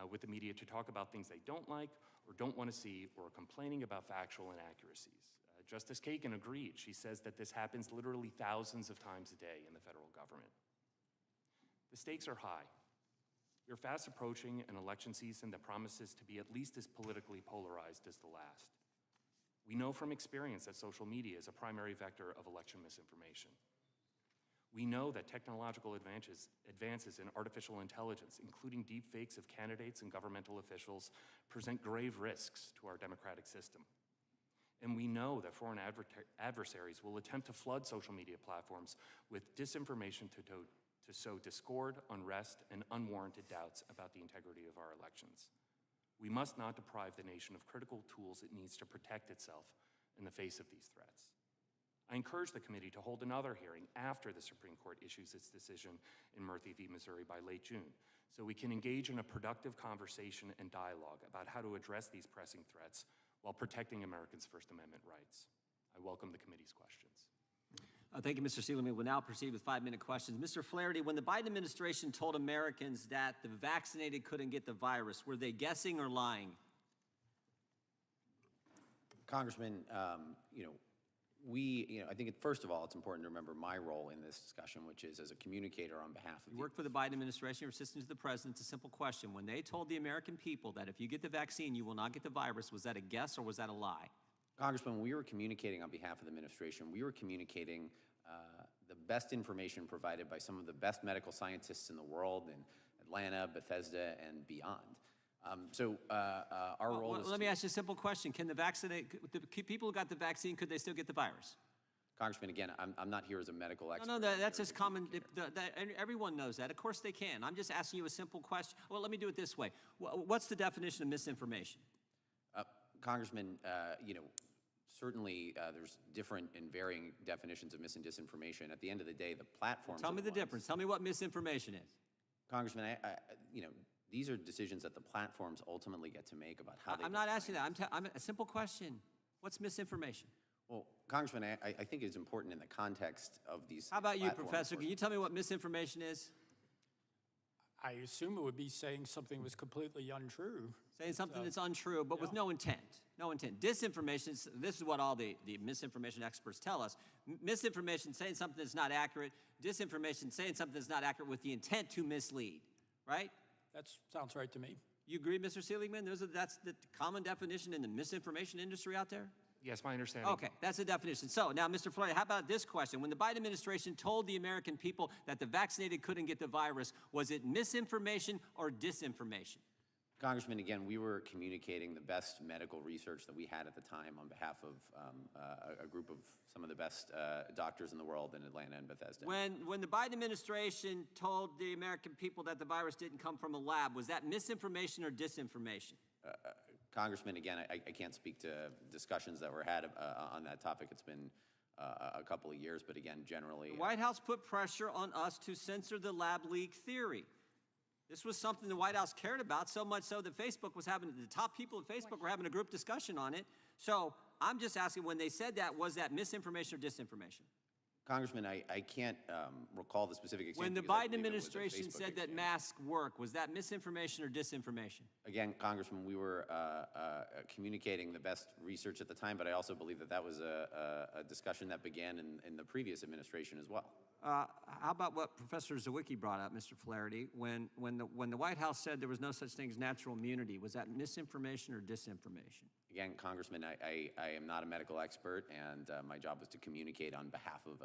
[SPEAKER 6] with the media to talk about things they don't like or don't want to see or are complaining about factual inaccuracies. Justice Kagan agreed. She says that this happens literally thousands of times a day in the federal government. The stakes are high. We're fast approaching an election season that promises to be at least as politically polarized as the last. We know from experience that social media is a primary vector of election misinformation. We know that technological advances in artificial intelligence, including deep fakes of candidates and governmental officials, present grave risks to our democratic system. And we know that foreign adversaries will attempt to flood social media platforms with disinformation to sow discord, unrest, and unwarranted doubts about the integrity of our elections. We must not deprive the nation of critical tools it needs to protect itself in the face of these threats. I encourage the committee to hold another hearing after the Supreme Court issues its decision in Murphy v. Missouri by late June, so we can engage in a productive conversation and dialogue about how to address these pressing threats while protecting Americans' First Amendment rights. I welcome the committee's questions.
[SPEAKER 1] Thank you, Mr. Seligman. We'll now proceed with 5-minute questions. Mr. Flaherty, when the Biden administration told Americans that the vaccinated couldn't get the virus, were they guessing or lying?
[SPEAKER 3] Congressman, I think first of all, it's important to remember my role in this discussion, which is as a communicator on behalf of
[SPEAKER 1] You work for the Biden administration, you're assistant to the president. It's a simple question. When they told the American people that if you get the vaccine, you will not get the virus, was that a guess or was that a lie?
[SPEAKER 3] Congressman, we were communicating on behalf of the administration. We were communicating the best information provided by some of the best medical scientists in the world in Atlanta, Bethesda, and beyond. Our role is
[SPEAKER 1] let me ask you a simple question. Can the people who got the vaccine, could they still get the virus?
[SPEAKER 3] Congressman, again, I'm not here as a medical expert.
[SPEAKER 1] No, that's just common. Everyone knows that. Of course they can. I'm just asking you a simple question. Well, let me do it this way. What's the definition of misinformation?
[SPEAKER 3] Congressman, certainly there's different and varying definitions of mis and disinformation. At the end of the day, the platforms.
[SPEAKER 1] Tell me the difference. Tell me what misinformation is.
[SPEAKER 3] Congressman, these are decisions that the platforms ultimately get to make about how they.
[SPEAKER 1] I'm not asking that. I'm a simple question. What's misinformation?
[SPEAKER 3] Well, Congressman, I think it's important in the context of these.
[SPEAKER 1] How about you, Professor? Can you tell me what misinformation is?
[SPEAKER 5] I assume it would be saying something was completely untrue.
[SPEAKER 1] Saying something that's untrue, but with no intent. No intent. Disinformation, this is what all the misinformation experts tell us. Misinformation, saying something that's not accurate. Disinformation, saying something that's not accurate with the intent to mislead, right?
[SPEAKER 5] That sounds right to me.
[SPEAKER 1] You agree, Mr. Seligman? That's the common definition in the misinformation industry out there?
[SPEAKER 6] Yes, my understanding.
[SPEAKER 1] Okay, that's the definition. So now, Mr. Flaherty, how about this question? When the Biden administration told the American people that the vaccinated couldn't get the virus, was it misinformation or disinformation?
[SPEAKER 3] Congressman, again, we were communicating the best medical research that we had at the time on behalf of a group of some of the best doctors in the world in Atlanta and Bethesda.
[SPEAKER 1] When the Biden administration told the American people that the virus didn't come from a lab, was that misinformation or disinformation?
[SPEAKER 3] Congressman, again, I can't speak to discussions that were had on that topic. It's been a couple of years, but again, generally.
[SPEAKER 1] The White House put pressure on us to censor the lab leak theory. This was something the White House cared about, so much so that Facebook was having, the top people at Facebook were having a group discussion on it. So I'm just asking, when they said that, was that misinformation or disinformation?
[SPEAKER 3] Congressman, I can't recall the specific example.
[SPEAKER 1] When the Biden administration said that masks work, was that misinformation or disinformation? Again,
[SPEAKER 3] Congressman, we were communicating the best research at the time, but I also believe that was a discussion that began in the previous administration as well.
[SPEAKER 1] How about what Professor Zawicki brought up, Mr. Flaherty? When the White House said there was no such thing as natural immunity, was that misinformation or disinformation?
[SPEAKER 3] Again, Congressman, I am not a medical expert, and my job was to communicate on behalf of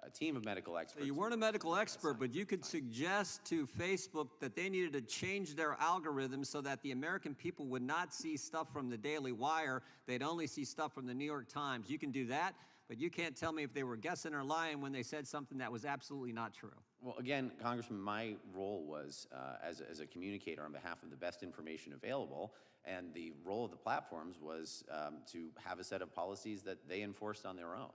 [SPEAKER 3] a team of medical experts.
[SPEAKER 1] So you weren't a medical expert, but you could suggest to Facebook that they needed to change their algorithm so that the American people would not see stuff from the Daily Wire. They'd only see stuff from the New York Times. You can do that, but you can't tell me if they were guessing or lying when they said something that was absolutely not true.
[SPEAKER 3] Well, again, Congressman, my role was as a communicator on behalf of the best information available, and the role of the platforms was to have a set of policies that they enforced on their own.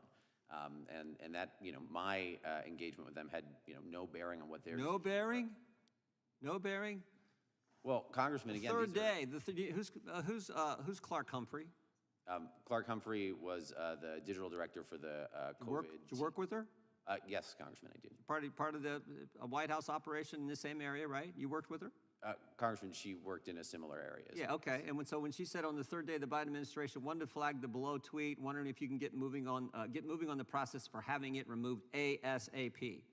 [SPEAKER 3] And that, my engagement with them had, no bearing on what they're.
[SPEAKER 1] No bearing? No bearing?
[SPEAKER 3] Well, Congressman,
[SPEAKER 1] The
[SPEAKER 3] again,
[SPEAKER 1] third
[SPEAKER 3] these are-
[SPEAKER 1] day, who's Clark Humphrey?
[SPEAKER 3] Clark Humphrey was the digital director for the COVID.
[SPEAKER 1] Did you work with her?
[SPEAKER 3] Yes, Congressman, I did.
[SPEAKER 1] Part of the White House operation in the same area, right? You worked with her?
[SPEAKER 3] Congressman, she worked in a similar area.
[SPEAKER 1] Yeah, okay. And so when she said on the third day of the Biden administration, wanted to flag the below tweet, wondering if you can get moving on the process for having it removed ASAP.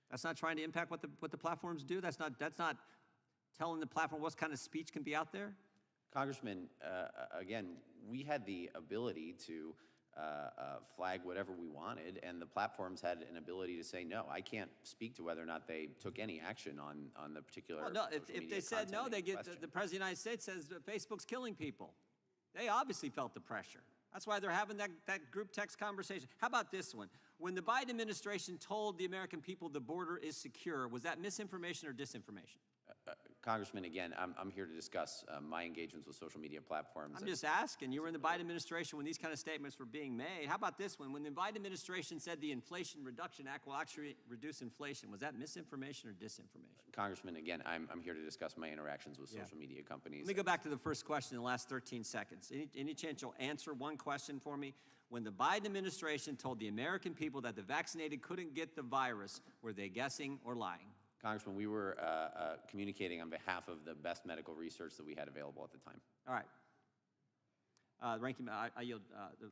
[SPEAKER 1] That's not trying to impact what the platforms do. That's not telling the platform what kind of speech can be out there.
[SPEAKER 3] Congressman, again, we had the ability to flag whatever we wanted, and the platforms had an ability to say, no, I can't speak to whether or not they took any action on the particular
[SPEAKER 1] Well, no,
[SPEAKER 3] social
[SPEAKER 1] if
[SPEAKER 3] media
[SPEAKER 1] they said no,
[SPEAKER 3] content
[SPEAKER 1] they
[SPEAKER 3] in
[SPEAKER 1] get
[SPEAKER 3] question.
[SPEAKER 1] the President of the United States says that Facebook's killing people. They obviously felt the pressure. That's why they're having that group text conversation. How about this one? When the Biden administration told the American people the border is secure, was that misinformation or disinformation?
[SPEAKER 3] Congressman, again, I'm here to discuss my engagements with social media platforms.
[SPEAKER 1] I'm just asking. You were in the Biden administration when these kind of statements were being made. How about this one? When the Biden administration said the Inflation Reduction Act will actually reduce inflation, was that misinformation or disinformation?
[SPEAKER 3] Congressman, again, I'm here to discuss my interactions with social media companies.
[SPEAKER 1] Let me go back to the first question in the last 13 seconds. Any chance you'll answer one question for me? When the Biden administration told the American people that the vaccinated couldn't get the virus, were they guessing or lying?
[SPEAKER 3] Congressman, we were communicating on behalf of the best medical research that we had available at the time.
[SPEAKER 1] All right. I yield.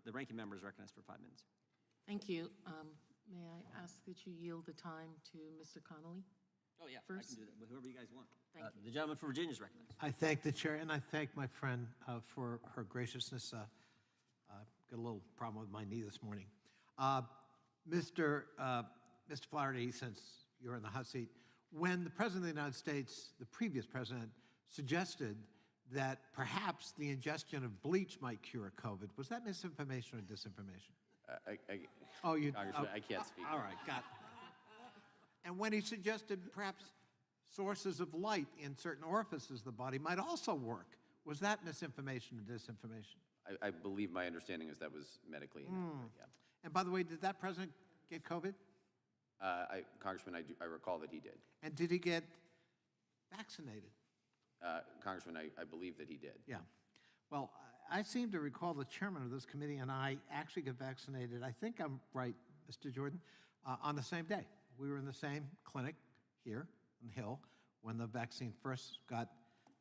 [SPEAKER 1] The ranking member is recognized for 5 minutes.
[SPEAKER 2] Thank you. May I ask that you yield the time to Mr. Connolly?
[SPEAKER 1] Oh, yeah.
[SPEAKER 2] First.
[SPEAKER 1] I can do that with whoever you guys want.
[SPEAKER 2] Thank you.
[SPEAKER 1] The gentleman from Virginia is recognized.
[SPEAKER 7] I thank the chair, and I thank my friend for her graciousness. Got a little problem with my knee this morning. Mr. Flaherty, since you're in the hot seat, when the President of the United States, the previous president, suggested that perhaps the ingestion of bleach might cure COVID, was that misinformation or disinformation?
[SPEAKER 3] Congressman, I can't speak.
[SPEAKER 7] All right, got it. And when he suggested perhaps sources of light in certain orifices of the body might also work, was that misinformation or disinformation?
[SPEAKER 3] I believe my understanding is that was medically inaccurate, yeah.
[SPEAKER 7] And by the way, did that president get COVID?
[SPEAKER 3] Congressman, I recall that he did.
[SPEAKER 7] And did he get vaccinated?
[SPEAKER 3] Congressman, I believe that he did.
[SPEAKER 7] Yeah. Well, I seem to recall the chairman of this committee and I actually got vaccinated, I think I'm right, Mr. Jordan, on the same day. We were in the same clinic here on the Hill when the vaccine first got...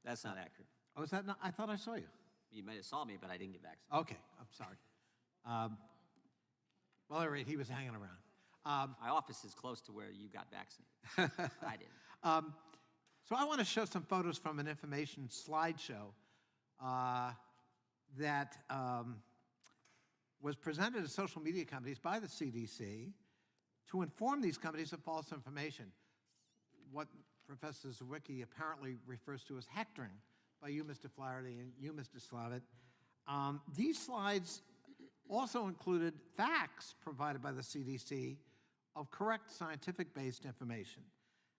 [SPEAKER 1] That's not accurate.
[SPEAKER 7] Oh, is that not? I thought I saw you.
[SPEAKER 1] You might have saw me, but I didn't get vaccinated.
[SPEAKER 7] Okay, I'm sorry. Well, at any rate, he was hanging around.
[SPEAKER 1] My office is close to where you got vaccinated. I didn't.
[SPEAKER 7] So I want to show some photos from an information slideshow that was presented to social media companies by the CDC to inform these companies of false information. What Professor Zawicki apparently refers to as hectoring by you, Mr. Flaherty, and you, Mr. Slavitt. These slides also included facts provided by the CDC of correct scientific-based information.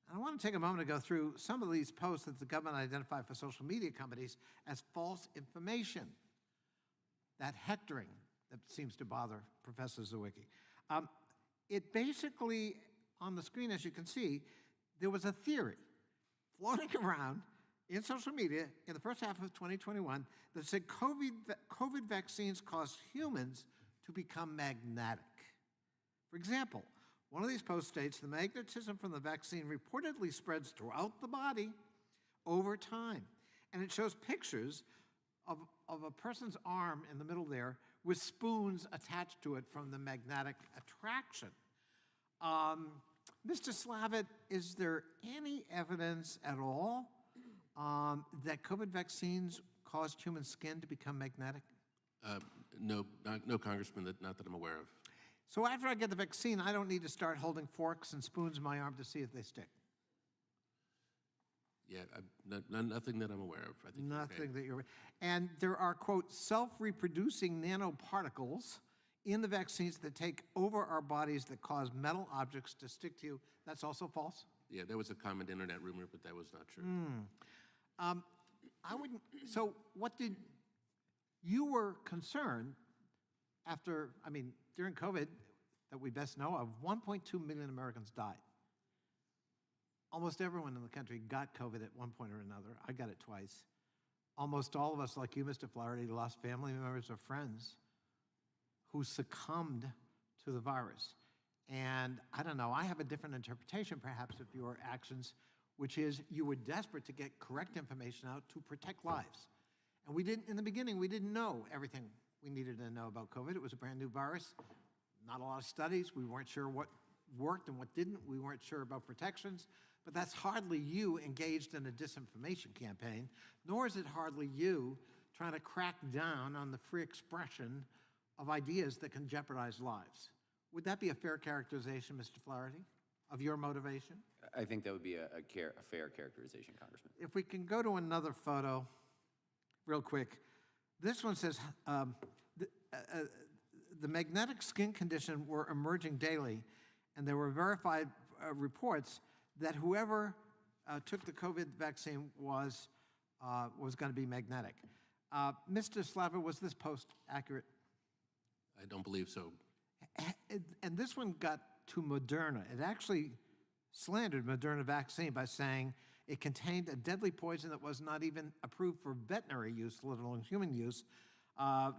[SPEAKER 7] And I want to take a moment to go through some of these posts that the government identified for social media companies as false information. That hectoring that seems to bother Professor Zawicki. It basically, on the screen, as you can see, there was a theory floating around in social media in the first half of 2021 that said COVID vaccines cause humans to become magnetic. For example, one of these posts states the magnetism from the vaccine reportedly spreads throughout the body over time. And it shows pictures of a person's arm in the middle there with spoons attached to it from the magnetic attraction. Mr. Slavitt, is there any evidence at all that COVID vaccines caused human skin to become magnetic?
[SPEAKER 4] No, Congressman, not that I'm aware of.
[SPEAKER 7] So after I get the vaccine, I don't need to start holding forks and spoons in my arm to see if they stick?
[SPEAKER 4] Yeah, nothing that I'm aware of. I think
[SPEAKER 7] Nothing that you're... And there are, quote, self-reproducing nanoparticles in the vaccines that take over our bodies that cause metal objects to stick to you. That's also false?
[SPEAKER 4] Yeah, there was a common internet rumor, but that was not true.
[SPEAKER 7] I wouldn't... So what did... You were concerned after, I mean, during COVID, that we best know of, 1.2 million Americans died. almost everyone in the country got COVID at one point or another. I got it twice. Almost all of us, like you, Mr. Flaherty, lost family members or friends who succumbed to the virus. And I don't know, I have a different interpretation perhaps of your actions, which is you were desperate to get correct information out to protect lives. And we didn't, in the beginning, we didn't know everything we needed to know about COVID. It was a brand new virus, not a lot of studies. We weren't sure what worked and what didn't. We weren't sure about protections. But that's hardly you engaged in a disinformation campaign, nor is it hardly you trying to crack down on the free expression of ideas that can jeopardize lives. Would that be a fair characterization, Mr. Flaherty, of your motivation?
[SPEAKER 3] I think that would be a fair characterization, Congressman.
[SPEAKER 7] If we can go to another photo real quick. This one says, the magnetic skin condition were emerging daily, and there were verified reports that whoever took the COVID vaccine was going to be magnetic. Mr. Slava, was this post accurate?
[SPEAKER 4] I don't believe so.
[SPEAKER 7] And this one got to Moderna. It actually slandered Moderna vaccine by saying it contained a deadly poison that was not even approved for veterinary use, let alone human use.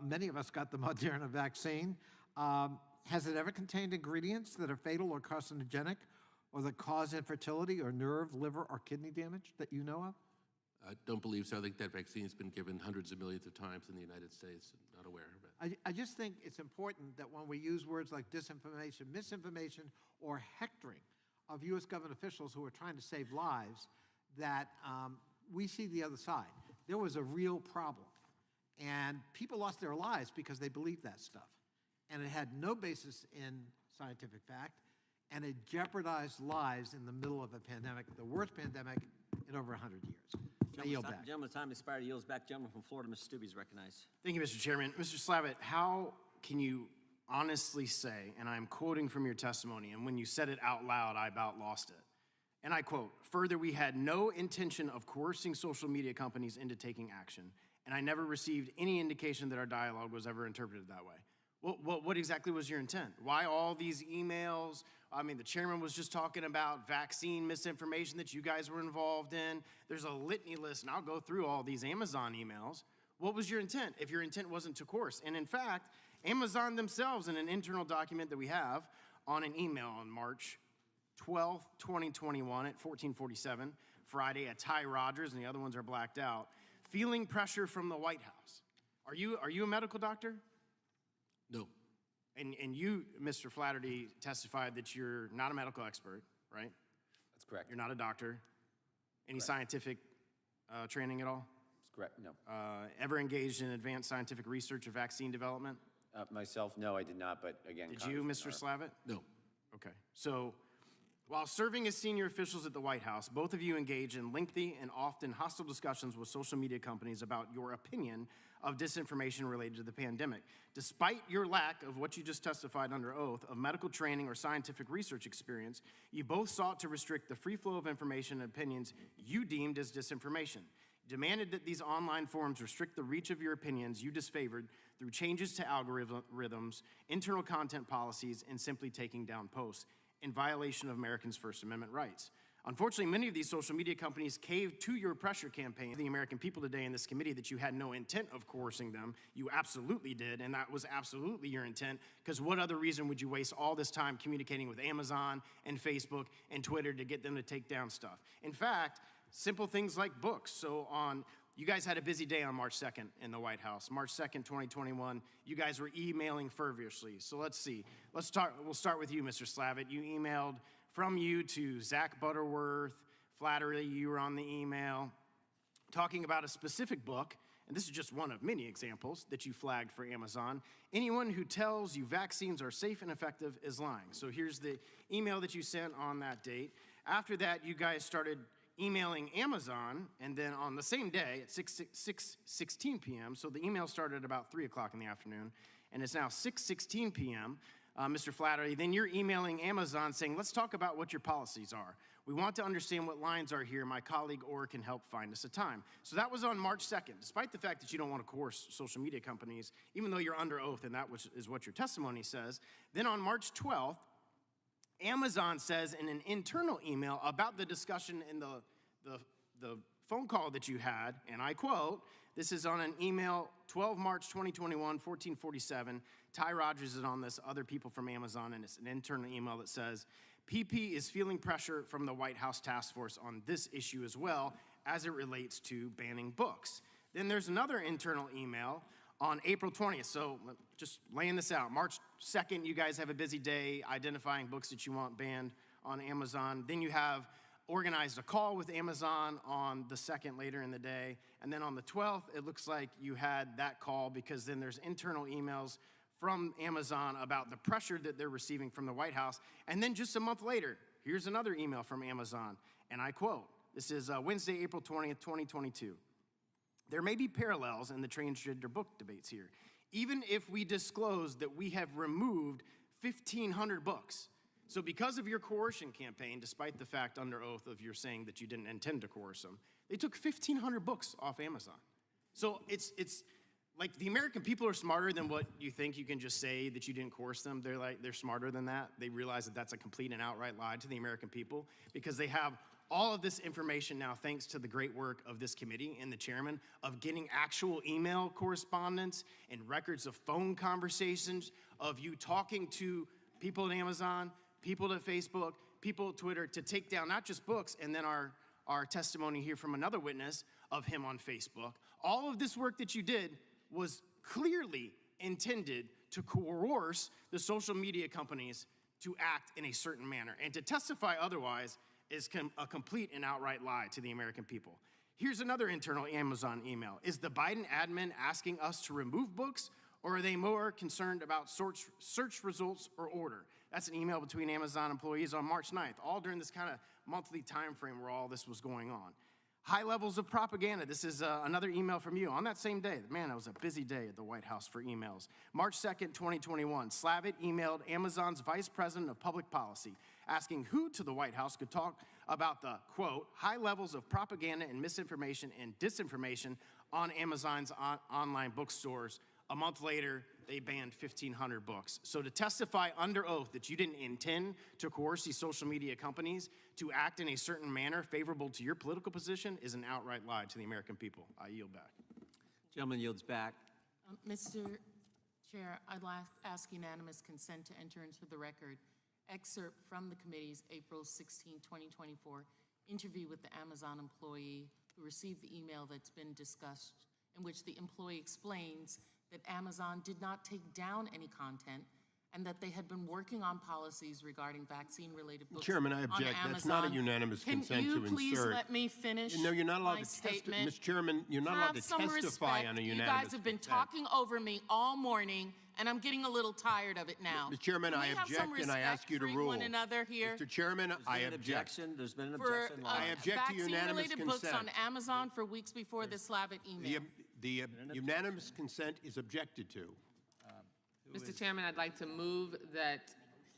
[SPEAKER 7] Many of us got the Moderna vaccine. Has it ever contained ingredients that are fatal or carcinogenic or that cause infertility or nerve, liver, or kidney damage that you know of?
[SPEAKER 4] I don't believe so. I think that vaccine has been given hundreds of millions of times in the United States. Not aware of it.
[SPEAKER 7] I just think it's important that when we use words like disinformation, misinformation, or hectoring of U.S. government officials who are trying to save lives, that we see the other side. There was a real problem. And people lost their lives because they believed that stuff. And it had no basis in scientific fact, and it jeopardized lives in the middle of a pandemic, the worst pandemic in over 100 years. I yield back.
[SPEAKER 1] Gentleman's time expired. He yields back. Gentleman from Florida, Mr. Stube, is recognized.
[SPEAKER 8] Thank you, Mr. Chairman. Mr. Slavitt, how can you honestly say, and I'm quoting from your testimony, and when you said it out loud, I about lost it. And I quote, "Further, we had no intention of coercing social media companies into taking action, and I never received any indication that our dialogue was ever interpreted that way." What exactly was your intent? Why all these emails? I mean, the chairman was just talking about vaccine misinformation that you guys were involved in. There's a litany list, and I'll go through all these Amazon emails. What was your intent if your intent wasn't to coerce? And in fact, Amazon themselves, in an internal document that we have on an email on March 12th, 2021 at 14:47, Friday at Ty Rogers, and the other ones are blacked out, feeling pressure from the White House. Are you a medical doctor?
[SPEAKER 4] No.
[SPEAKER 8] And you, Mr. Flaherty, testified that you're not a medical expert, right?
[SPEAKER 3] That's correct.
[SPEAKER 8] You're not a doctor. Any scientific training at all?
[SPEAKER 3] That's correct. No.
[SPEAKER 8] Ever engaged in advanced scientific research or vaccine development?
[SPEAKER 3] Myself, no, I did not, but again,
[SPEAKER 8] Did you, Mr. Slavitt?
[SPEAKER 4] No.
[SPEAKER 8] Okay. So, while serving as senior officials at the White House, both of you engage in lengthy and often hostile discussions with social media companies about your opinion of disinformation related to the pandemic. Despite your lack of what you just testified under oath of medical training or scientific research experience, you both sought to restrict the free flow of information and opinions you deemed as disinformation. Demanded that these online forums restrict the reach of your opinions you disfavored through changes to algorithms, internal content policies, and simply taking down posts in violation of Americans' First Amendment rights. Unfortunately, many of these social media companies caved to your pressure campaign. The American people today in this committee that you had no intent of coercing them. You absolutely did, and that was absolutely your intent, because what other reason would you waste all this time communicating with Amazon and Facebook and Twitter to get them to take down stuff? In fact, simple things like books. So you guys had a busy day on March 2nd in the White House. March 2nd, 2021, you guys were emailing fervently. So let's see. We'll start with you, Mr. Slavitt. You emailed from you to Zach Butterworth, Flattery, you were on the email, talking about a specific book, and this is just one of many examples that you flagged for Amazon. Anyone who tells you vaccines are safe and effective is lying. So here's the email that you sent on that date. After that, you guys started emailing Amazon, and then on the same day at 6:16 p.m., so the email started about 3 o'clock in the afternoon, and it's now 6:16 p.m., Mr. Flattery, then you're emailing Amazon saying, let's talk about what your policies are. We want to understand what lines are here. My colleague Orr can help find us a time. So that was on March 2nd, despite the fact that you don't want to coerce social media companies, even though you're under oath and that is what your testimony says. Then on March 12th, Amazon says in an internal email about the discussion in the phone call that you had, and I quote, this is on an email, 12 March 2021, 1447. Ty Rogers is on this, other people from Amazon, and it's an internal email that says, PP is feeling pressure from the White House task force on this issue as well as it relates to banning books. Then there's another internal email on April 20th. So just laying this out. March 2nd, you guys have a busy day identifying books that you want banned on Amazon. Then you have organized a call with Amazon on the 2nd later in the day. And then on the 12th, it looks like you had that call because then there's internal emails from Amazon about the pressure that they're receiving from the White House. And then just a month later, here's another email from Amazon, and I quote, this is Wednesday, April 20th, 2022. There may be parallels in the transgender book debates here. Even if we disclose that we have removed 1,500 books. So because of your coercion campaign, despite the fact under oath of your saying that you didn't intend to coerce them, they took 1,500 books off Amazon. So it's like the American people are smarter than what you think you can just say that you didn't coerce them. They're smarter than that. They realize that that's a complete and outright lie to the American people because they have all of this information now thanks to the great work of this committee and the chairman of getting actual email correspondence and records of phone conversations of you talking to people at Amazon, people at Facebook, people at Twitter to take down not just books and then our testimony here from another witness of him on Facebook. All of this work that you did was clearly intended to coerce the social media companies to act in a certain manner. And to testify otherwise is a complete and outright lie to the American people. Here's another internal Amazon email. Is the Biden admin asking us to remove books, or are they more concerned about search results or order? That's an email between Amazon employees on March 9th, all during this kind of monthly time frame where all this was going on. High levels of propaganda. This is another email from you on that same day. Man, it was a busy day at the White House for emails. March 2nd, 2021, Slavitt emailed Amazon's Vice President of Public Policy asking who to the White House could talk about the, quote, high levels of propaganda and misinformation and disinformation on Amazon's online bookstores. A month later, they banned 1,500 books. So to testify under oath that you didn't intend to coerce these social media companies to act in a certain manner favorable to your political position is an outright lie to the American people. I yield back.
[SPEAKER 1] Gentleman yields back.
[SPEAKER 2] Mr. Chair, I'd ask unanimous consent to enter into the record excerpt from the committee's April 16, 2024 interview with the Amazon employee who received the email that's been discussed, in which the employee explains that Amazon did not take down any content and that they had been working on policies regarding vaccine-related books.
[SPEAKER 9] Chairman, I object. That's not a unanimous consent to insert.
[SPEAKER 2] Can you please let me finish
[SPEAKER 9] No, you're not allowed
[SPEAKER 2] my
[SPEAKER 9] to
[SPEAKER 2] statement?
[SPEAKER 9] Mr. Chairman, you're not allowed to
[SPEAKER 2] Have some
[SPEAKER 9] testify
[SPEAKER 2] respect.
[SPEAKER 9] on a
[SPEAKER 2] You
[SPEAKER 9] unanimous
[SPEAKER 2] guys have been
[SPEAKER 9] consent.
[SPEAKER 2] talking over me all morning, and I'm getting a little tired of it now.
[SPEAKER 9] Mr. Chairman,
[SPEAKER 2] Can
[SPEAKER 9] I
[SPEAKER 2] we have some
[SPEAKER 9] object and I ask you to
[SPEAKER 2] respect for
[SPEAKER 9] rule.
[SPEAKER 2] one another here?
[SPEAKER 9] Mr. Chairman, I
[SPEAKER 1] An
[SPEAKER 9] object.
[SPEAKER 1] objection. There's been an
[SPEAKER 2] For
[SPEAKER 1] objection.
[SPEAKER 9] I object to unanimous
[SPEAKER 2] vaccine-related books on
[SPEAKER 9] consent.
[SPEAKER 2] Amazon for weeks before the Slavitt email.
[SPEAKER 9] The unanimous consent is objected to.
[SPEAKER 10] Mr. Chairman, I'd like to move that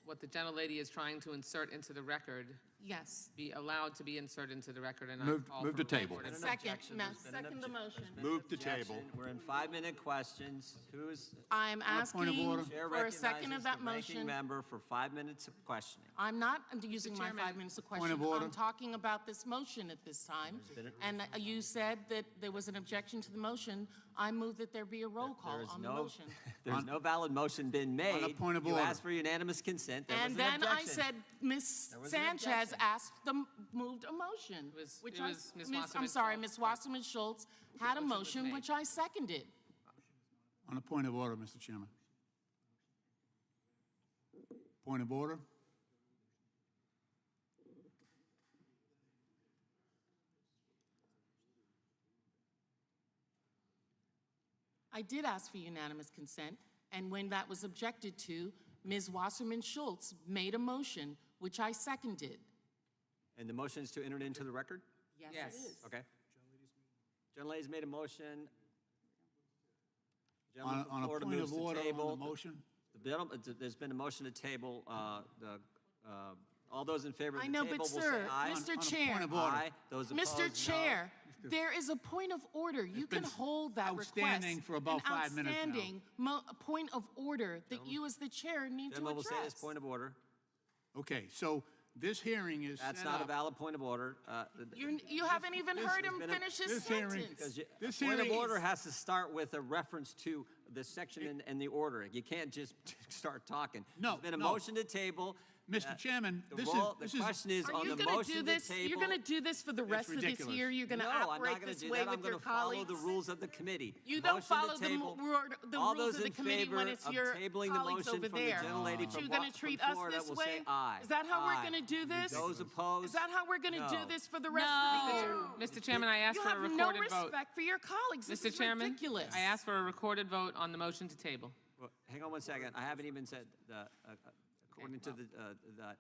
[SPEAKER 10] what the gentlelady is trying to insert into the record
[SPEAKER 2] Yes.
[SPEAKER 10] be allowed to be inserted into the record and
[SPEAKER 9] Move-
[SPEAKER 10] not call
[SPEAKER 9] move
[SPEAKER 10] for
[SPEAKER 9] to table.
[SPEAKER 10] recording.
[SPEAKER 2] Second,
[SPEAKER 1] objection.
[SPEAKER 2] no,
[SPEAKER 1] There's been an
[SPEAKER 2] second the motion.
[SPEAKER 9] Move the table.
[SPEAKER 1] We're in 5-minute questions. Who's
[SPEAKER 2] I'm asking
[SPEAKER 1] chair
[SPEAKER 2] for a second of
[SPEAKER 1] recognizes
[SPEAKER 2] that
[SPEAKER 1] the ranking
[SPEAKER 2] motion.
[SPEAKER 1] member for 5 minutes of questioning.
[SPEAKER 2] I'm not using my
[SPEAKER 10] Chairman.
[SPEAKER 2] 5 minutes of question. I'm talking about this motion at this time. And you said that there was an objection to the motion. I move that there be a roll call
[SPEAKER 1] There is
[SPEAKER 2] on the
[SPEAKER 1] no,
[SPEAKER 2] motion.
[SPEAKER 1] there's no valid motion been made.
[SPEAKER 7] point of
[SPEAKER 1] You
[SPEAKER 7] order.
[SPEAKER 1] asked for unanimous consent. There
[SPEAKER 2] And
[SPEAKER 1] was an
[SPEAKER 2] then I
[SPEAKER 1] objection.
[SPEAKER 2] said, Ms.
[SPEAKER 1] was an
[SPEAKER 2] Sanchez
[SPEAKER 1] objection.
[SPEAKER 2] moved a motion.
[SPEAKER 10] was-
[SPEAKER 2] which
[SPEAKER 10] it
[SPEAKER 2] I-
[SPEAKER 10] was Ms.
[SPEAKER 2] I'm
[SPEAKER 10] Wasserman
[SPEAKER 2] sorry,
[SPEAKER 10] Schultz.
[SPEAKER 2] Ms. Wasserman Schultz had a
[SPEAKER 10] motion was
[SPEAKER 2] motion
[SPEAKER 10] made.
[SPEAKER 2] which I seconded.
[SPEAKER 11] On a point of order, Mr. Chairman. Point of order.
[SPEAKER 2] I did ask for unanimous consent, and when that was objected to, Ms. Wasserman Schultz made a motion, which I seconded.
[SPEAKER 1] And the motion is to enter it into the record?
[SPEAKER 2] Yes,
[SPEAKER 10] Yes.
[SPEAKER 2] it is.
[SPEAKER 1] Okay. Gentlelady's made a motion.
[SPEAKER 11] On
[SPEAKER 1] Gentleman from
[SPEAKER 11] on a
[SPEAKER 1] Florida
[SPEAKER 11] point
[SPEAKER 1] moves
[SPEAKER 11] of
[SPEAKER 1] to
[SPEAKER 11] order on
[SPEAKER 1] table.
[SPEAKER 11] the motion.
[SPEAKER 1] There's been a motion to table. All those in favor of
[SPEAKER 2] I
[SPEAKER 1] the
[SPEAKER 2] know,
[SPEAKER 1] table
[SPEAKER 2] but
[SPEAKER 1] will
[SPEAKER 2] sir,
[SPEAKER 1] say aye.
[SPEAKER 2] Mr.
[SPEAKER 11] On a
[SPEAKER 2] Chair,
[SPEAKER 11] point of order.
[SPEAKER 1] Aye. Those opposed,
[SPEAKER 2] Mr.
[SPEAKER 1] no.
[SPEAKER 2] Chair, there is a point of order. You can
[SPEAKER 11] been
[SPEAKER 2] hold that request.
[SPEAKER 11] outstanding for about 5 minutes now.
[SPEAKER 2] An outstanding point of order that you as the chair need to
[SPEAKER 1] Gentleman will say his
[SPEAKER 2] address.
[SPEAKER 1] point of order.
[SPEAKER 11] Okay, so this hearing is
[SPEAKER 1] That's
[SPEAKER 11] set
[SPEAKER 1] not a
[SPEAKER 11] up-
[SPEAKER 1] valid point of order.
[SPEAKER 2] You haven't even heard him finish his
[SPEAKER 11] this hearing-
[SPEAKER 2] sentence.
[SPEAKER 11] This
[SPEAKER 1] Point of
[SPEAKER 11] hearing
[SPEAKER 1] order
[SPEAKER 11] is-
[SPEAKER 1] has to start with a reference to the section and the order. You can't just start talking.
[SPEAKER 11] No,
[SPEAKER 1] There's been a
[SPEAKER 11] no.
[SPEAKER 1] motion to table.
[SPEAKER 11] Mr. Chairman,
[SPEAKER 1] The
[SPEAKER 11] this
[SPEAKER 1] question is
[SPEAKER 2] Are
[SPEAKER 1] on
[SPEAKER 2] you
[SPEAKER 1] the
[SPEAKER 2] going to
[SPEAKER 1] motion
[SPEAKER 2] do
[SPEAKER 1] to
[SPEAKER 2] this?
[SPEAKER 1] table.
[SPEAKER 2] You're going to do this for the rest of this
[SPEAKER 11] ridiculous.
[SPEAKER 2] year? You're going to
[SPEAKER 1] No, I'm not
[SPEAKER 2] operate
[SPEAKER 1] going to
[SPEAKER 2] this
[SPEAKER 1] do
[SPEAKER 2] way
[SPEAKER 1] that. I'm
[SPEAKER 2] with
[SPEAKER 1] going
[SPEAKER 2] your
[SPEAKER 1] to follow
[SPEAKER 2] colleagues?
[SPEAKER 1] the rules of the committee.
[SPEAKER 2] You don't
[SPEAKER 1] Motion to
[SPEAKER 2] follow the
[SPEAKER 1] table.
[SPEAKER 2] the
[SPEAKER 1] All
[SPEAKER 2] rules
[SPEAKER 1] those
[SPEAKER 2] of the
[SPEAKER 1] in
[SPEAKER 2] committee when
[SPEAKER 1] favor
[SPEAKER 2] it's
[SPEAKER 1] of
[SPEAKER 2] your
[SPEAKER 1] tabling the
[SPEAKER 2] colleagues
[SPEAKER 1] motion
[SPEAKER 2] over
[SPEAKER 1] from the
[SPEAKER 2] there.
[SPEAKER 1] gentlelady
[SPEAKER 2] So
[SPEAKER 1] from
[SPEAKER 2] you're going to
[SPEAKER 1] from
[SPEAKER 2] treat us
[SPEAKER 1] Florida
[SPEAKER 2] this
[SPEAKER 1] will say
[SPEAKER 2] way?
[SPEAKER 1] aye.
[SPEAKER 2] Is that how we're
[SPEAKER 1] Aye.
[SPEAKER 2] going to do this?
[SPEAKER 1] Those opposed?
[SPEAKER 2] Is that how we're going to do
[SPEAKER 1] No.
[SPEAKER 2] this for the rest of the year?
[SPEAKER 10] Mr. Chairman, I ask
[SPEAKER 2] You
[SPEAKER 10] for a
[SPEAKER 2] have no
[SPEAKER 10] recorded vote.
[SPEAKER 2] respect for your colleagues. This
[SPEAKER 10] Mr.
[SPEAKER 2] is
[SPEAKER 10] Chairman,
[SPEAKER 2] ridiculous.
[SPEAKER 10] I ask for a recorded vote on the motion to table.
[SPEAKER 1] Well, hang on one second. I haven't even said, according to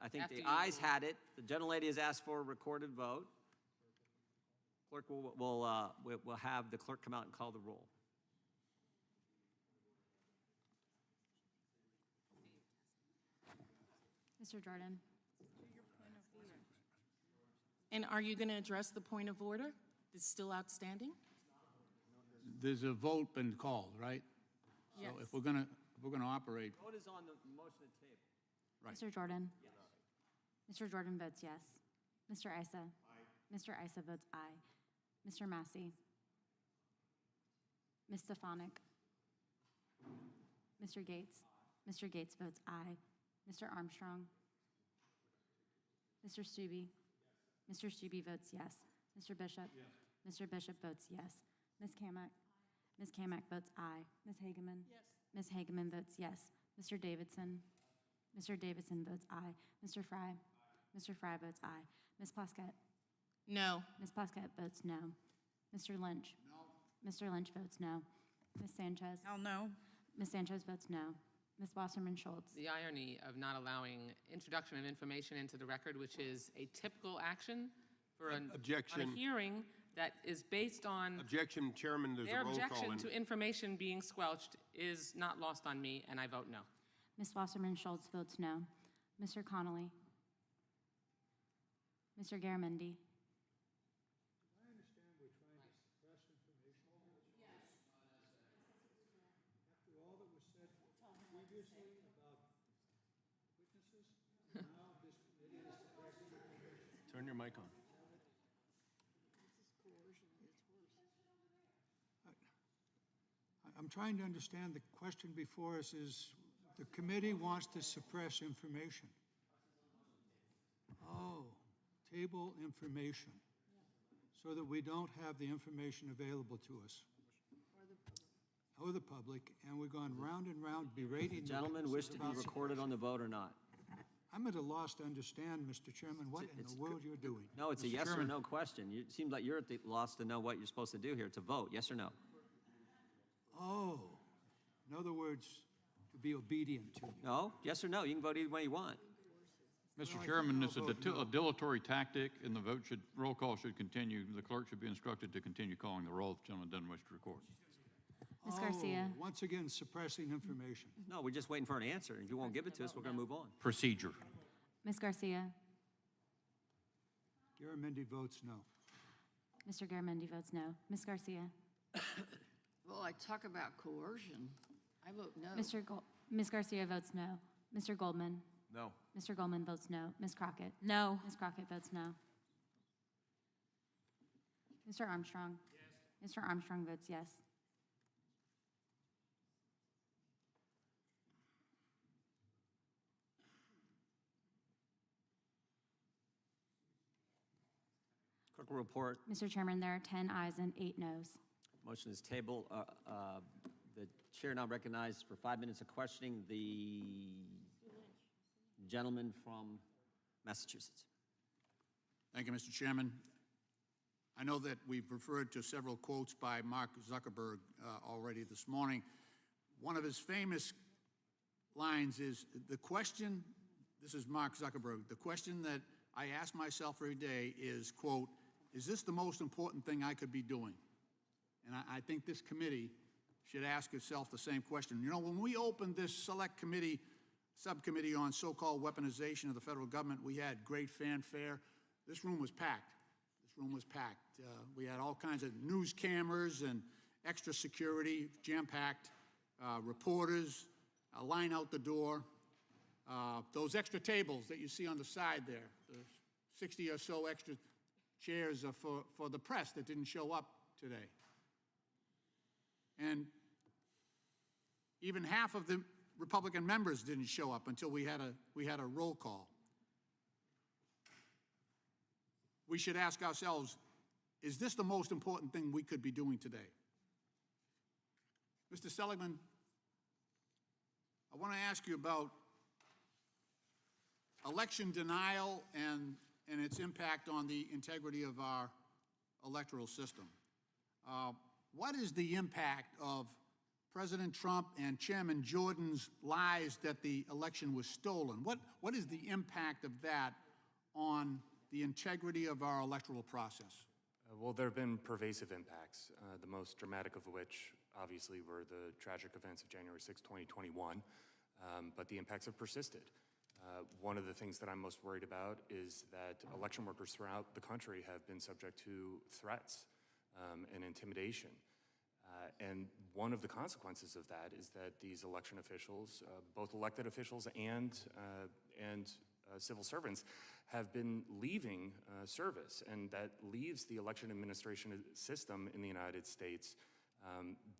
[SPEAKER 1] I think
[SPEAKER 10] After
[SPEAKER 1] the
[SPEAKER 10] you-
[SPEAKER 1] ayes had it. The gentlelady has asked for a recorded vote. Clerk will have the clerk come out and call the roll.
[SPEAKER 12] Mr. Jordan.
[SPEAKER 2] And are you going to address the point of order that's still outstanding?
[SPEAKER 11] There's a vote been called, right?
[SPEAKER 2] Yes.
[SPEAKER 11] So if we're gonna operate,
[SPEAKER 1] Vote is on the motion to table.
[SPEAKER 11] Right.
[SPEAKER 12] Mr. Jordan. Mr. Jordan votes yes. Mr. Issa. Mr. Issa votes aye. Mr. Massey. Ms. Stefanik. Mr. Gates. Mr. Gates votes aye. Mr. Armstrong. Mr. Stube. Mr. Stube votes yes. Mr. Bishop. Mr. Bishop votes yes. Ms. Kamak. Ms. Kamak votes aye. Ms. Hageman. Ms. Hageman votes yes. Mr. Davidson. Mr. Davidson votes aye. Mr. Fry. Mr. Fry votes aye. Ms. Plaskett.
[SPEAKER 2] No.
[SPEAKER 12] Ms. Plaskett votes no. Mr. Lynch. No. Mr. Lynch votes no. Ms. Sanchez.
[SPEAKER 2] Hell no.
[SPEAKER 12] Ms. Sanchez votes no. Ms. Wasserman Schultz.
[SPEAKER 10] The irony of not allowing introduction of information into the record, which is a typical action for on
[SPEAKER 9] Objection.
[SPEAKER 10] a hearing that is based on
[SPEAKER 9] Objection, Chairman, there's
[SPEAKER 10] their
[SPEAKER 9] a roll call.
[SPEAKER 10] objection
[SPEAKER 9] in.
[SPEAKER 10] to information being squelched is not lost on me, and I vote no.
[SPEAKER 12] Ms. Wasserman Schultz votes no. Mr. Connolly. Mr. Garamendi.
[SPEAKER 9] Turn your mic on.
[SPEAKER 13] I'm trying to understand, the question before us is, the committee wants to suppress information. Oh, table information, so that we don't have the information available to us. Or the public, and we've gone round and round berating. the
[SPEAKER 1] Gentlemen, wish to be
[SPEAKER 13] about
[SPEAKER 1] recorded on the vote or not?
[SPEAKER 13] I'm at a loss to understand, Mr. Chairman, what in the world you're doing.
[SPEAKER 1] No, it's a
[SPEAKER 11] Mr.
[SPEAKER 1] yes or
[SPEAKER 11] Chairman.
[SPEAKER 1] no question. It seems like you're at the loss to know what you're supposed to do here. It's a vote, yes or no?
[SPEAKER 13] Oh, in other words, to be obedient to you.
[SPEAKER 1] No, yes or no? You can vote either way you want.
[SPEAKER 11] Mr.
[SPEAKER 13] Well, I
[SPEAKER 11] Chairman,
[SPEAKER 13] think
[SPEAKER 11] it's
[SPEAKER 13] I'll vote no.
[SPEAKER 11] a dilatory tactic, and the roll call should continue. The clerk should be instructed to continue calling the roll if the gentleman doesn't wish to record.
[SPEAKER 12] Ms. Garcia.
[SPEAKER 13] Oh, once again, suppressing information.
[SPEAKER 1] No, we're just waiting for an answer. If you won't give it to us, we're going to move on.
[SPEAKER 11] Procedure.
[SPEAKER 12] Ms. Garcia.
[SPEAKER 13] Garamendi votes no.
[SPEAKER 12] Mr. Garamendi votes no. Ms. Garcia.
[SPEAKER 14] Well, I talk about coercion. I vote no.
[SPEAKER 12] Ms. Garcia votes no. Mr. Goldman.
[SPEAKER 9] No.
[SPEAKER 12] Mr. Goldman votes no. Ms. Crockett.
[SPEAKER 2] No.
[SPEAKER 12] Ms. Crockett votes no. Mr. Armstrong. Yes. Mr. Armstrong votes yes.
[SPEAKER 1] Clerk will report.
[SPEAKER 12] Mr. Chairman, there are 10 ayes and 8 noes.
[SPEAKER 1] Motion is table. The chair now recognizes for 5 minutes of questioning the gentleman from Massachusetts.
[SPEAKER 11] Thank you, Mr. Chairman. I know that we've referred to several quotes by Mark Zuckerberg already this morning. One of his famous lines is, the question, this is Mark Zuckerberg, the question that I ask myself every day is, quote, is this the most important thing I could be doing? And I think this committee should ask itself the same question. You know, when we opened this select subcommittee on so-called weaponization of the federal government, we had great fanfare. This room was packed. This room was packed. We had all kinds of news cameras and extra security, jam-packed, reporters, a line out the door. Those extra tables that you see on the side there, the 60 or so extra chairs are for the press that didn't show up today. And even half of the Republican members didn't show up until we had a roll call. We should ask ourselves, is this the most important thing we could be doing today? Mr. Seligman, I want to ask you about election denial and its impact on the integrity of our electoral system. What is the impact of President Trump and Chairman Jordan's lies that the election was stolen? What is the impact of that on the integrity of our electoral process?
[SPEAKER 6] Well, there have been pervasive impacts, the most dramatic of which, obviously, were the tragic events of January 6, 2021, but the impacts have persisted. One of the things that I'm most worried about is that election workers throughout the country have been subject to threats and intimidation. And one of the consequences of that is that these election officials, both elected officials and civil servants, have been leaving service, and that leaves the election administration system in the United States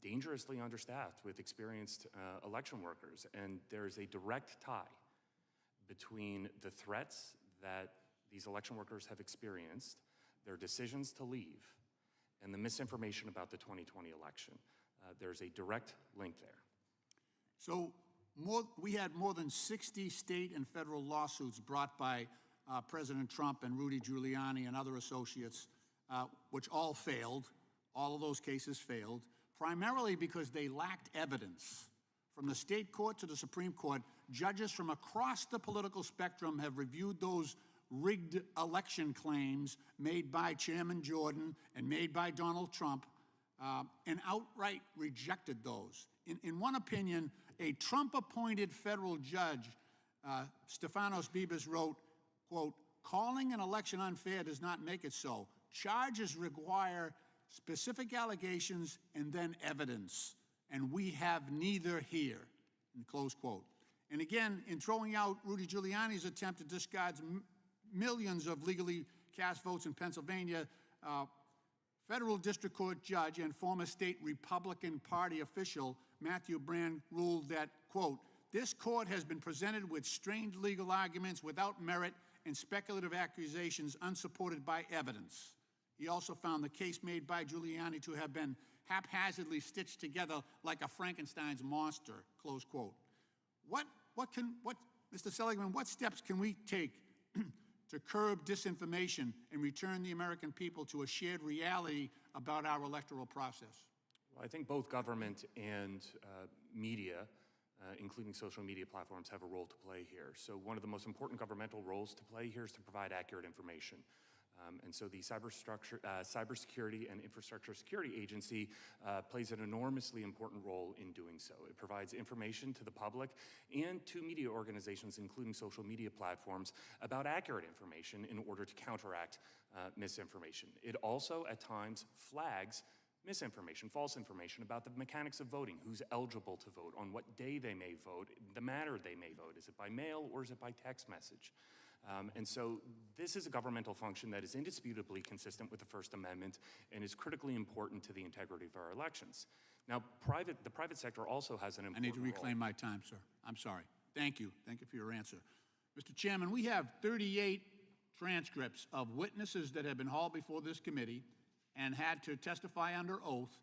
[SPEAKER 6] dangerously understaffed with experienced election workers. And there's a direct tie between the threats that these election workers have experienced, their decisions to leave, and the misinformation about the 2020 election. There's a direct link there.
[SPEAKER 11] So we had more than 60 state and federal lawsuits brought by President Trump and Rudy Giuliani and other associates, which all failed. All of those cases failed, primarily because they lacked evidence. From the state court to the Supreme Court, judges from across the political spectrum have reviewed those rigged election claims made by Chairman Jordan and made by Donald Trump and outright rejected those. In one opinion, a Trump-appointed federal judge, Stefanos Bibas, wrote, quote, "Calling an election unfair does not make it so. Charges require specific allegations and then evidence, and we have neither here," and close quote. And again, in throwing out Rudy Giuliani's attempt to discard millions of legally cast votes in Pennsylvania, federal district court judge and former state Republican Party official Matthew Brand ruled that, quote, "This court has been presented with strained legal arguments without merit and speculative accusations unsupported by evidence." He also found the case made by Giuliani to have been haphazardly stitched together like a Frankenstein's monster, close quote. Mr. Seligman, what steps can we take to curb disinformation and return the American people to a shared reality about our electoral process?
[SPEAKER 6] Well, I think both government and media, including social media platforms, have a role to play here. So one of the most important governmental roles to play here is to provide accurate information. And so the Cybersecurity and Infrastructure Security Agency plays an enormously important role in doing so. It provides information to the public and to media organizations, including social media platforms, about accurate information in order to counteract misinformation. It also, at times, flags misinformation, false information about the mechanics of voting, who's eligible to vote, on what day they may vote, the manner they may vote. Is it by mail or is it by text message? And so this is a governmental function that is indisputably consistent with the First Amendment and is critically important to the integrity of our elections. Now, the private sector also has an important
[SPEAKER 11] I need to reclaim my time, sir. I'm sorry. Thank you. Thank you for your answer. Mr. Chairman, we have 38 transcripts of witnesses that have been hauled before this committee and had to testify under oath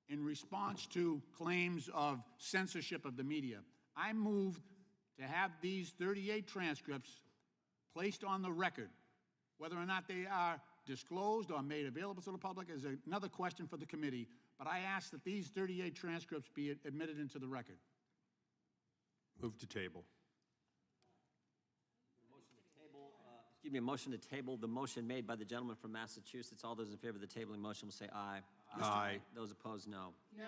[SPEAKER 11] in response to claims of censorship of the media. I moved to have these 38 transcripts placed on the record. Whether or not they are disclosed or made available to the public is another question for the committee, but I ask that these 38 transcripts be admitted into the record.
[SPEAKER 9] Move to table.
[SPEAKER 1] A motion to table the motion made by the gentleman from Massachusetts. All those in favor of the tabling motion will say aye.
[SPEAKER 9] Aye.
[SPEAKER 1] Those opposed, no. No.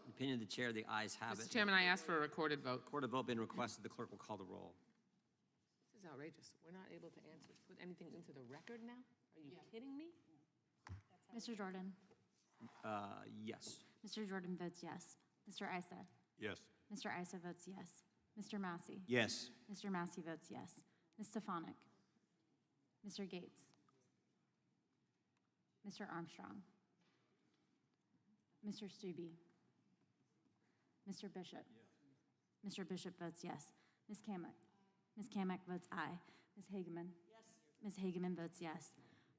[SPEAKER 1] In opinion of the chair, the ayes have it.
[SPEAKER 10] Mr. Chairman, I ask for a recorded vote.
[SPEAKER 1] Recorded vote being requested. The clerk will call the roll.
[SPEAKER 10] This is outrageous. We're not able to put anything into the record now? Are you kidding me?
[SPEAKER 12] Mr. Jordan?
[SPEAKER 1] Yes.
[SPEAKER 12] Mr. Jordan votes yes. Mr. Issa?
[SPEAKER 9] Yes.
[SPEAKER 12] Mr. Issa votes yes. Mr. Massey?
[SPEAKER 3] Yes.
[SPEAKER 12] Mr. Massey votes yes. Ms. Stefanik? Mr. Gates? Mr. Armstrong? Mr. Stube? Mr. Bishop? Mr. Bishop votes yes. Ms. Kamick? Ms. Kamick votes aye. Ms. Hageman? Yes. Ms. Hageman votes yes.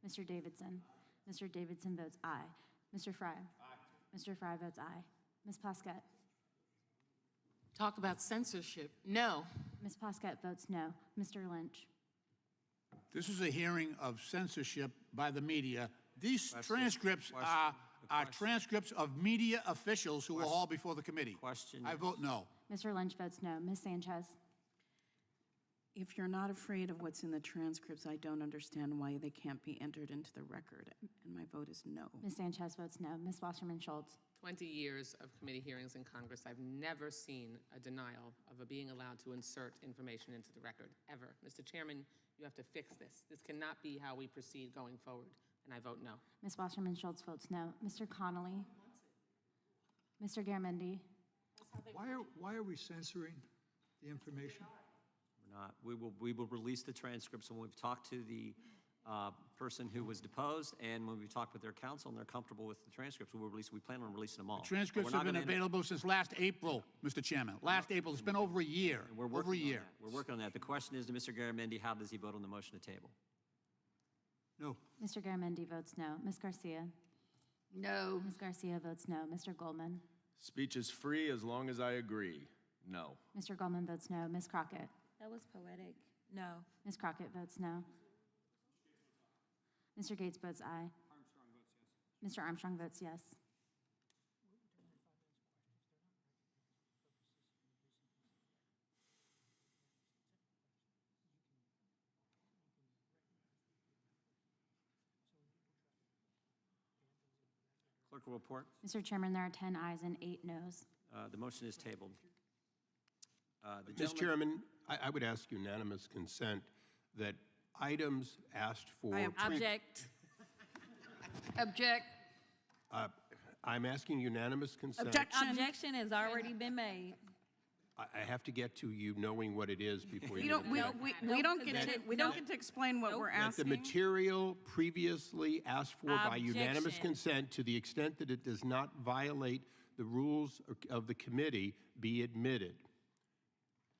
[SPEAKER 12] Mr. Davidson? Mr. Davidson votes aye. Mr. Fry? Aye. Mr. Fry votes aye. Ms. Plaskett?
[SPEAKER 2] Talk about censorship. No.
[SPEAKER 12] Ms. Plaskett votes no. Mr. Lynch?
[SPEAKER 11] This is a hearing of censorship by the media. These transcripts are transcripts of media officials who will haul before the committee.
[SPEAKER 1] Question.
[SPEAKER 11] I vote no.
[SPEAKER 12] Mr. Lynch votes no. Ms. Sanchez?
[SPEAKER 15] If you're not afraid of what's in the transcripts, I don't understand why they can't be entered into the record, and my vote is no.
[SPEAKER 12] Ms. Sanchez votes no. Ms. Wasserman Schultz?
[SPEAKER 10] 20 years of committee hearings in Congress, I've never seen a denial of being allowed to insert information into the record, ever. Mr. Chairman, you have to fix this. This cannot be how we proceed going forward, and I vote no.
[SPEAKER 12] Ms. Wasserman Schultz votes no. Mr. Connolly? Mr. Garamendi?
[SPEAKER 13] Why are we censoring the information?
[SPEAKER 1] We're not. We will release the transcripts when we've talked to the person who was deposed, and when we've talked with their counsel and they're comfortable with the transcripts, we plan on releasing them all.
[SPEAKER 11] The transcripts have been available since last April, Mr. Chairman. Last April. It's been over a year.
[SPEAKER 1] We're working on that. The question is to Mr. Garamendi, how does he vote on the motion to table?
[SPEAKER 13] No.
[SPEAKER 12] Mr. Garamendi votes no. Ms. Garcia?
[SPEAKER 14] No.
[SPEAKER 12] Ms. Garcia votes no. Mr. Goldman?
[SPEAKER 9] Speech is free as long as I agree. No.
[SPEAKER 12] Mr. Goldman votes no. Ms. Crockett?
[SPEAKER 15] That was poetic. No.
[SPEAKER 12] Ms. Crockett votes no. Mr. Gates votes aye. Mr. Armstrong votes yes.
[SPEAKER 1] Clerk will report.
[SPEAKER 12] Mr. Chairman, there are 10 ayes and 8 noes.
[SPEAKER 1] The motion is tabled.
[SPEAKER 9] Mr. Chairman, I would ask unanimous consent that items asked for...
[SPEAKER 15] Object.
[SPEAKER 14] Object.
[SPEAKER 9] I'm asking unanimous consent.
[SPEAKER 15] Objection has already been made.
[SPEAKER 9] I have to get to you knowing what it is before you...
[SPEAKER 15] We don't get to explain what we're
[SPEAKER 9] That the
[SPEAKER 15] asking.
[SPEAKER 9] material previously asked for by unanimous consent, to the extent that it does not violate the rules of the committee, be admitted.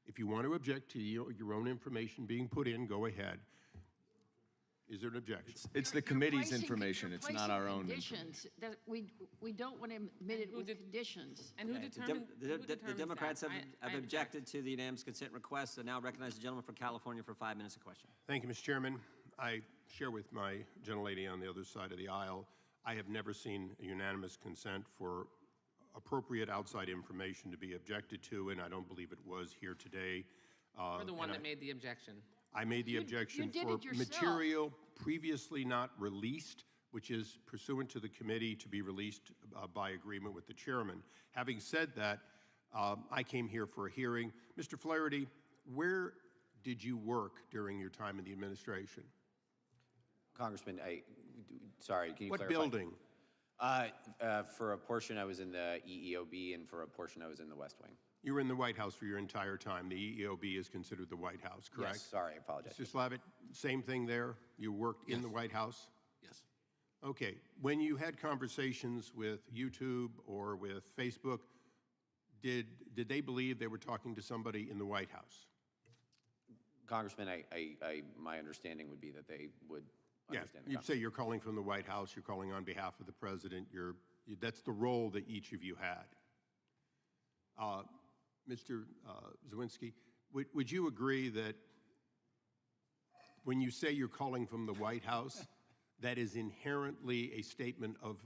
[SPEAKER 9] If you want to object to your own information being put in, go ahead. Is there an objection?
[SPEAKER 16] It's the committee's information, it's not our own.
[SPEAKER 14] Conditions. We don't want to admit it with conditions.
[SPEAKER 10] And who determines
[SPEAKER 1] The Democrats
[SPEAKER 10] that?
[SPEAKER 1] have objected to the unanimous consent request, so now recognize the gentleman from California for 5 minutes of question.
[SPEAKER 9] Thank you, Mr. Chairman. I share with my gentlelady on the other side of the aisle. I have never seen a unanimous consent for appropriate outside information to be objected to, and I don't believe it was here today.
[SPEAKER 10] You're the one that made the objection.
[SPEAKER 9] I made the objection
[SPEAKER 14] did
[SPEAKER 9] for
[SPEAKER 14] it yourself.
[SPEAKER 9] material previously not released, which is pursuant to the committee to be released by agreement with the chairman. Having said that, I came here for a hearing. Mr. Flaherty, where did you work during your time in the administration?
[SPEAKER 3] Congressman, sorry, can you
[SPEAKER 9] What
[SPEAKER 3] clarify?
[SPEAKER 9] building?
[SPEAKER 3] For a portion, I was in the EEOB, and for a portion, I was in the West Wing.
[SPEAKER 9] You were in the White House for your entire time. The EEOB is considered the White House, correct?
[SPEAKER 3] Yes, sorry, I apologize.
[SPEAKER 9] Mr. Slavitt, same thing there? You worked in the White House?
[SPEAKER 4] Yes.
[SPEAKER 9] Okay. When you had conversations with YouTube or with Facebook, did they believe they were talking to somebody in the White House?
[SPEAKER 3] Congressman, my understanding would be that they would understand the
[SPEAKER 9] You'd say you're calling from the White House, you're calling on behalf of the president, that's the role that each of you had. Mr. Zawinski, would you agree that when you say you're calling from the White House, that is inherently a statement of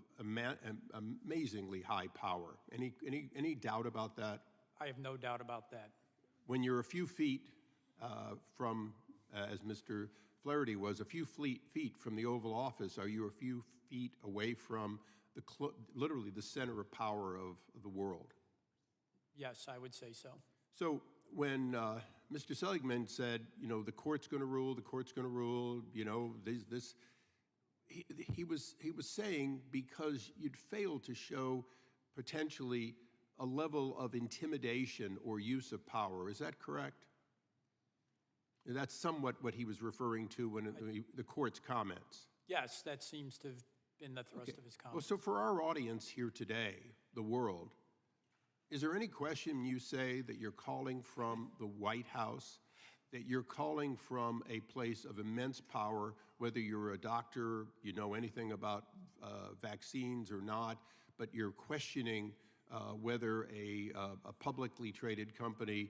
[SPEAKER 9] amazingly high power? Any doubt about that?
[SPEAKER 5] I have no doubt about that.
[SPEAKER 9] When you're a few feet from, as Mr. Flaherty was, a few feet from the Oval Office, are you a few feet away from literally the center of power of the world?
[SPEAKER 5] Yes, I would say so.
[SPEAKER 9] So when Mr. Seligman said, the court's going to rule, he was saying because you'd failed to show potentially a level of intimidation or use of power. Is that correct? That's somewhat what he was referring to when the court's comments.
[SPEAKER 5] Yes, that seems to have been the thrust of his
[SPEAKER 9] Well,
[SPEAKER 5] comments.
[SPEAKER 9] so for our audience here today, the world, is there any question you say that you're calling from the White House, that you're calling from a place of immense power, whether you're a doctor, you know anything about vaccines or not, but you're questioning whether a publicly traded company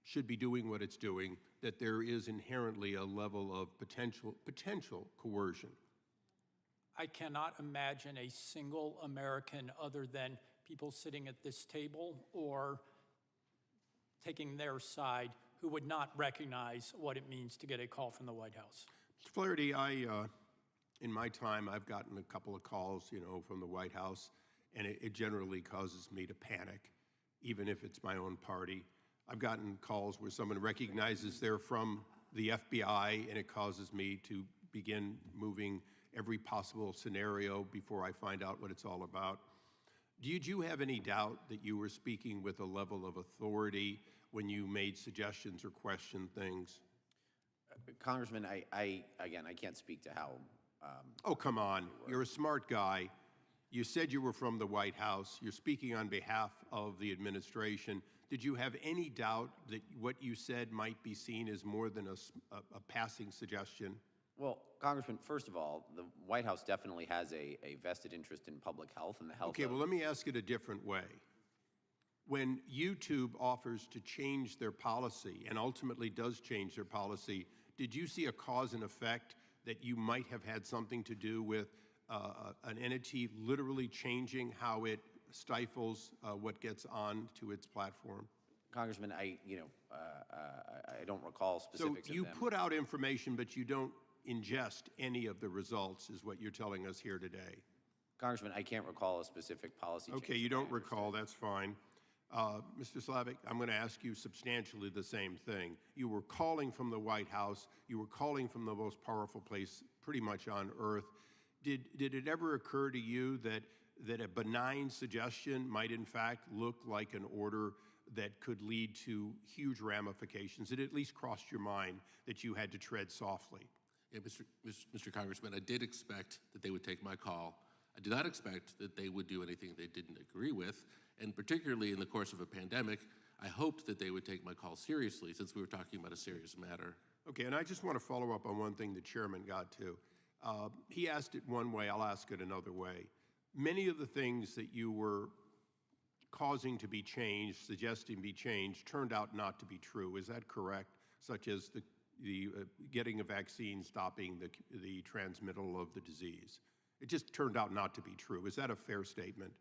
[SPEAKER 9] should be doing what it's doing, that there is inherently a level of potential coercion?
[SPEAKER 5] I cannot imagine a single American other than people sitting at this table or taking their side who would not recognize what it means to get a call from the White House.
[SPEAKER 9] Mr. Flaherty, in my time, I've gotten a couple of calls, from the White House, and it generally causes me to panic, even if it's my own party. I've gotten calls where someone recognizes they're from the FBI, and it causes me to begin moving every possible scenario before I find out what it's all about. Did you have any doubt that you were speaking with a level of authority when you made suggestions or questioned things?
[SPEAKER 3] Congressman, I can't speak to how.
[SPEAKER 9] Oh, come on. You're a smart guy. You said you were from the White House. You're speaking on behalf of the administration. Did you have any doubt that what you said might be seen as more than a passing suggestion?
[SPEAKER 3] Well, Congressman, first of all, the White House definitely has a vested interest in public health and the health
[SPEAKER 9] Okay, well, let me ask it a different way. When YouTube offers to change their policy and ultimately does change their policy, did you see a cause and effect that you might have had something to do with an entity literally changing how it stifles what gets on to its platform?
[SPEAKER 3] Congressman, I don't recall specifics
[SPEAKER 9] So you
[SPEAKER 3] of them.
[SPEAKER 9] put out information, but you don't ingest any of the results, is what you're telling us here today.
[SPEAKER 3] Congressman, I can't recall a specific policy change.
[SPEAKER 9] Okay, you don't recall, that's fine. Mr. Slavic, I'm going to ask you substantially the same thing. You were calling from the White House. You were calling from the most powerful place pretty much on earth. Did it ever occur to you that a benign suggestion might in fact look like an order that could lead to huge ramifications? It at least crossed your mind that you had to tread softly?
[SPEAKER 4] Yeah, Mr. Congressman, I did expect that they would take my call. I did not expect that they would do anything they didn't agree with, and particularly in the course of a pandemic, I hoped that they would take my call seriously since we were talking about a serious matter.
[SPEAKER 9] Okay, and I just want to follow up on one thing the chairman got to. He asked it one way, I'll ask it another way. Many of the things that you were causing to be changed, suggesting be changed, turned out not to be true. Is that correct? Such as the getting a vaccine stopping the transmittal of the disease. It just turned out not to be true. Is that a fair statement?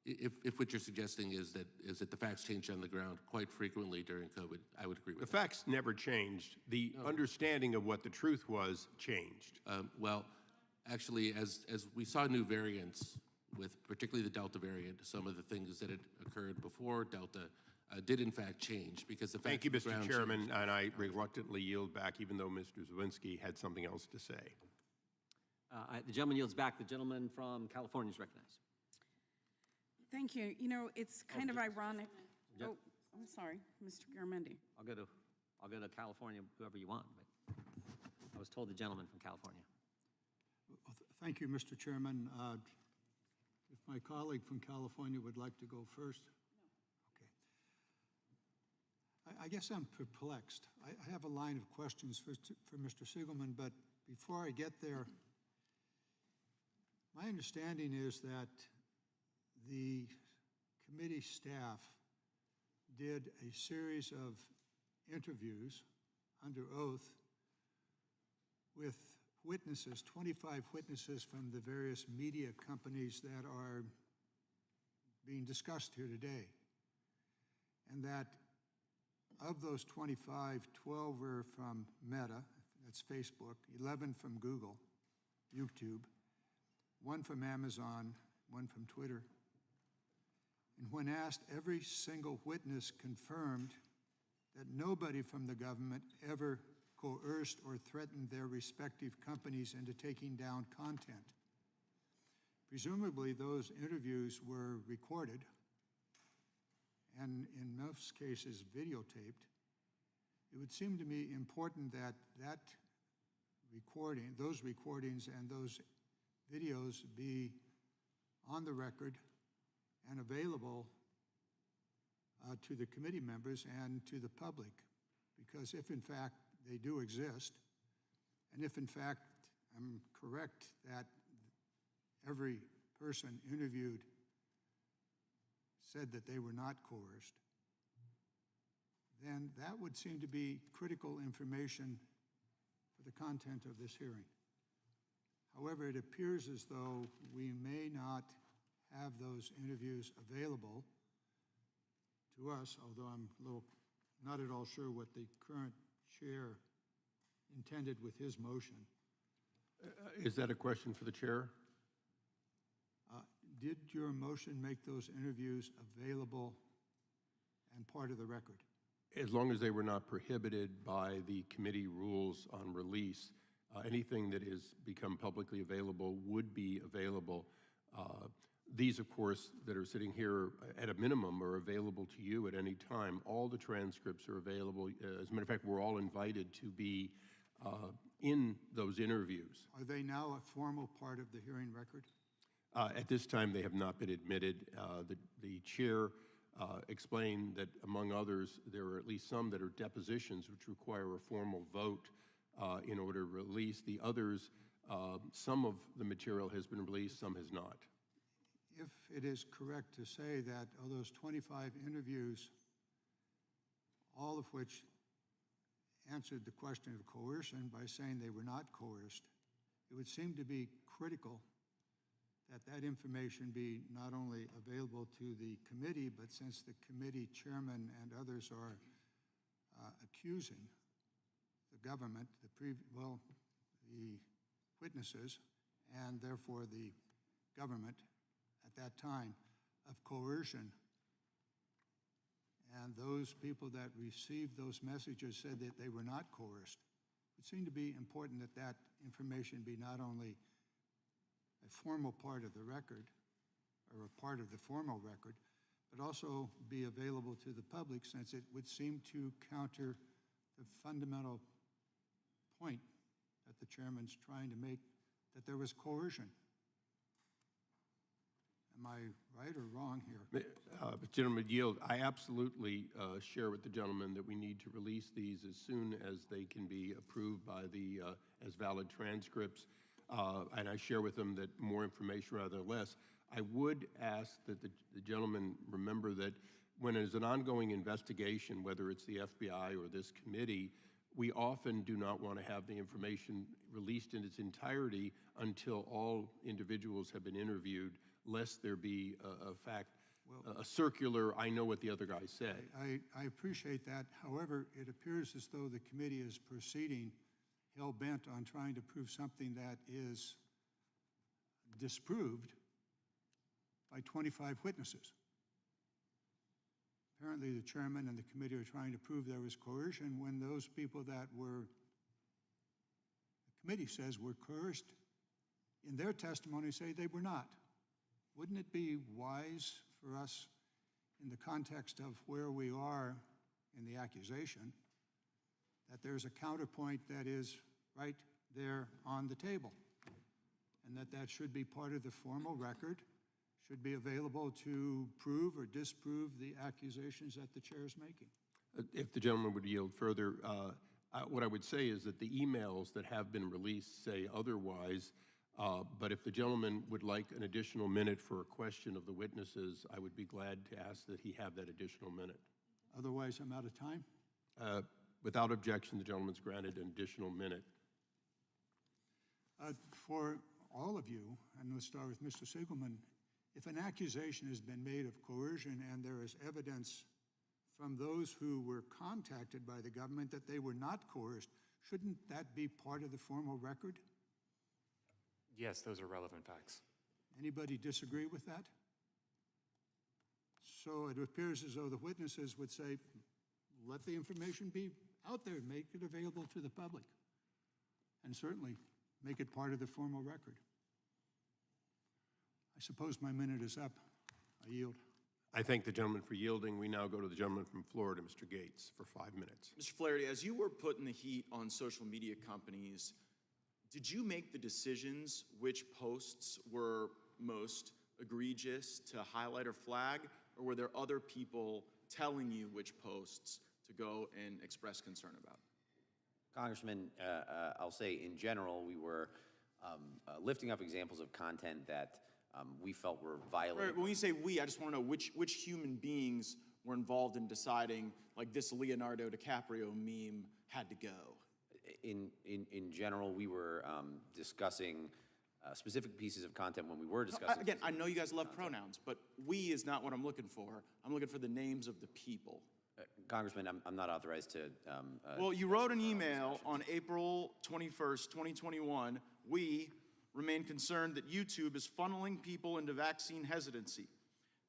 [SPEAKER 4] If what you're suggesting is that the facts changed on the ground quite frequently during COVID, I would agree with that.
[SPEAKER 9] The facts never changed. The understanding of what the truth was changed.
[SPEAKER 4] Well, actually, as we saw new variants, with particularly the Delta variant, some of the things that had occurred before Delta did in fact change because the
[SPEAKER 9] Thank you,
[SPEAKER 4] facts on the
[SPEAKER 9] Mr.
[SPEAKER 4] ground
[SPEAKER 9] Chairman,
[SPEAKER 4] changed.
[SPEAKER 9] and I reluctantly yield back, even though Mr. Zawinski had something else to say.
[SPEAKER 1] The gentleman yields back. The gentleman from California is recognized.
[SPEAKER 15] Thank you. You know, it's kind of ironic. Oh, I'm sorry, Mr. Garamendi.
[SPEAKER 1] I'll go to California, whoever you want, but I was told the gentleman from California.
[SPEAKER 13] Thank you, Mr. Chairman. If my colleague from California would like to go first. Okay. I guess I'm perplexed. I have a line of questions for Mr. Siegelman, but before I get there, my understanding is that the committee staff did a series of interviews under oath with witnesses, 25 witnesses from the various media companies that are being discussed here today. And that of those 25, 12 were from Meta, that's Facebook, 11 from Google, YouTube, 1 from Amazon, 1 from Twitter. And when asked, every single witness confirmed that nobody from the government ever coerced or threatened their respective companies into taking down content. Presumably, those interviews were recorded and in most cases videotaped, it would seem to me important that those recordings and those videos be on the record and available to the committee members and to the public. Because if in fact they do exist, and if in fact I'm correct that every person interviewed said that they were not coerced, then that would seem to be critical information for the content of this hearing. However, it appears as though we may not have those interviews available to us, although I'm not at all sure what the current chair intended with his motion.
[SPEAKER 9] Is that a question for the chair?
[SPEAKER 13] Did your motion make those interviews available and part of the record?
[SPEAKER 9] As long as they were not prohibited by the committee rules on release, anything that is become publicly available would be available. These, of course, that are sitting here at a minimum are available to you at any time. All the transcripts are available. As a matter of fact, we're all invited to be in those interviews.
[SPEAKER 13] Are they now a formal part of the hearing record?
[SPEAKER 9] At this time, they have not been admitted. The chair explained that, among others, there are at least some that are depositions which require a formal vote in order to release. The others, some of the material has been released, some has not.
[SPEAKER 13] If it is correct to say that of those 25 interviews, all of which answered the question of coercion by saying they were not coerced, it would seem to be critical that that information be not only available to the committee, but since the committee chairman and others are accusing the government, the witnesses, and therefore the government at that time of coercion, and those people that received those messages said that they were not coerced, it would seem to be important that that information be not only a formal part of the record, or a part of the formal record, but also be available to the public, since it would seem to counter the fundamental point that the chairman's trying to make, that there was coercion. Am I right or wrong here?
[SPEAKER 9] Gentleman yield. I absolutely share with the gentleman that we need to release these as soon as they can be approved by the as valid transcripts. And I share with them that more information rather than less. I would ask that the gentleman remember that when there's an ongoing investigation, whether it's the FBI or this committee, we often do not want to have the information released in its entirety until all individuals have been interviewed, lest there be a circular, I know what the other guy said.
[SPEAKER 13] I appreciate that. However, it appears as though the committee is proceeding hell-bent on trying to prove something that is disproved by 25 witnesses. Apparently, the chairman and the committee are trying to prove there was coercion when those people that the committee says were coerced, in their testimony say they were not. Wouldn't it be wise for us, in the context of where we are in the accusation, that there's a counterpoint that is right there on the table, and that should be part of the formal record, should be available to prove or disprove the accusations that the chair is making?
[SPEAKER 9] If the gentleman would yield further, what I would say is that the emails that have been released say otherwise, but if the gentleman would like an additional minute for a question of the witnesses, I would be glad to ask that he have that additional minute.
[SPEAKER 13] Otherwise, I'm out of time.
[SPEAKER 9] Without objection, the gentleman's granted an additional minute.
[SPEAKER 13] For all of you, and let's start with Mr. Siegelman, if an accusation has been made of coercion and there is evidence from those who were contacted by the government that they were not coerced, shouldn't that be part of the formal record?
[SPEAKER 6] Yes, those are relevant facts.
[SPEAKER 13] Anybody disagree with that? So it appears as though the witnesses would say, let the information be out there, make it available to the public, and certainly make it part of the formal record. I suppose my minute is up. I yield.
[SPEAKER 9] I thank the gentleman for yielding. We now go to the gentleman from Florida, Mr. Gates, for 5 minutes.
[SPEAKER 17] Mr. Flaherty, as you were putting the heat on social media companies, did you make the decisions which posts were most egregious to highlight or flag, or were there other people telling you which posts to go and express concern about?
[SPEAKER 3] Congressman, I'll say in general, we were lifting up examples of content that we felt were violating.
[SPEAKER 17] Right, when you say we, I just want to know which human beings were involved in deciding, like, this Leonardo DiCaprio meme had to go.
[SPEAKER 3] In general, we were discussing specific pieces of content when we were discussing.
[SPEAKER 17] Again, I know you guys love pronouns, but we is not what I'm looking for. I'm looking for the names of the people.
[SPEAKER 3] Congressman, I'm not authorized to.
[SPEAKER 17] Well, you wrote an email on April 21st, 2021. We remain concerned that YouTube is funneling people into vaccine hesitancy.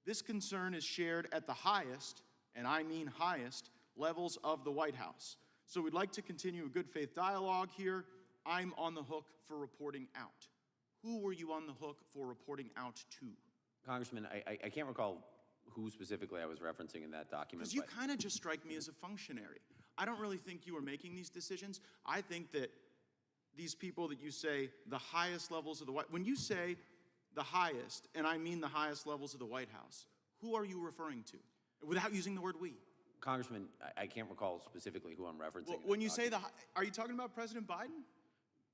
[SPEAKER 17] This concern is shared at the highest, and I mean highest, levels of the White House. So we'd like to continue a good faith dialogue here. I'm on the hook for reporting out. Who were you on the hook for reporting out to?
[SPEAKER 3] Congressman, I can't recall who specifically I was referencing in that document.
[SPEAKER 17] Because you kind of just strike me as a functionary. I don't really think you were making these decisions. I think that these people that you say the highest levels of the White, when you say the highest, and I mean the highest levels of the White House, who are you referring to? Without using the word we.
[SPEAKER 3] Congressman, I can't recall specifically who I'm referencing.
[SPEAKER 17] Well, when you say are you talking about President Biden?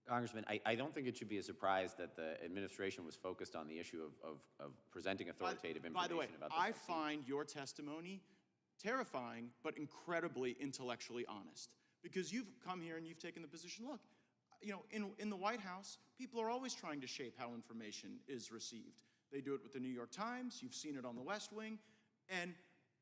[SPEAKER 3] Congressman, I don't think it should be a surprise that the administration was focused on the issue of presenting authoritative information
[SPEAKER 17] by the way,
[SPEAKER 3] about the
[SPEAKER 17] I
[SPEAKER 3] vaccine.
[SPEAKER 17] find your testimony terrifying, but incredibly intellectually honest. Because you've come here and you've taken the position, look, you know, in the White House, people are always trying to shape how information is received. They do it with the New York Times, you've seen it on the West Wing, and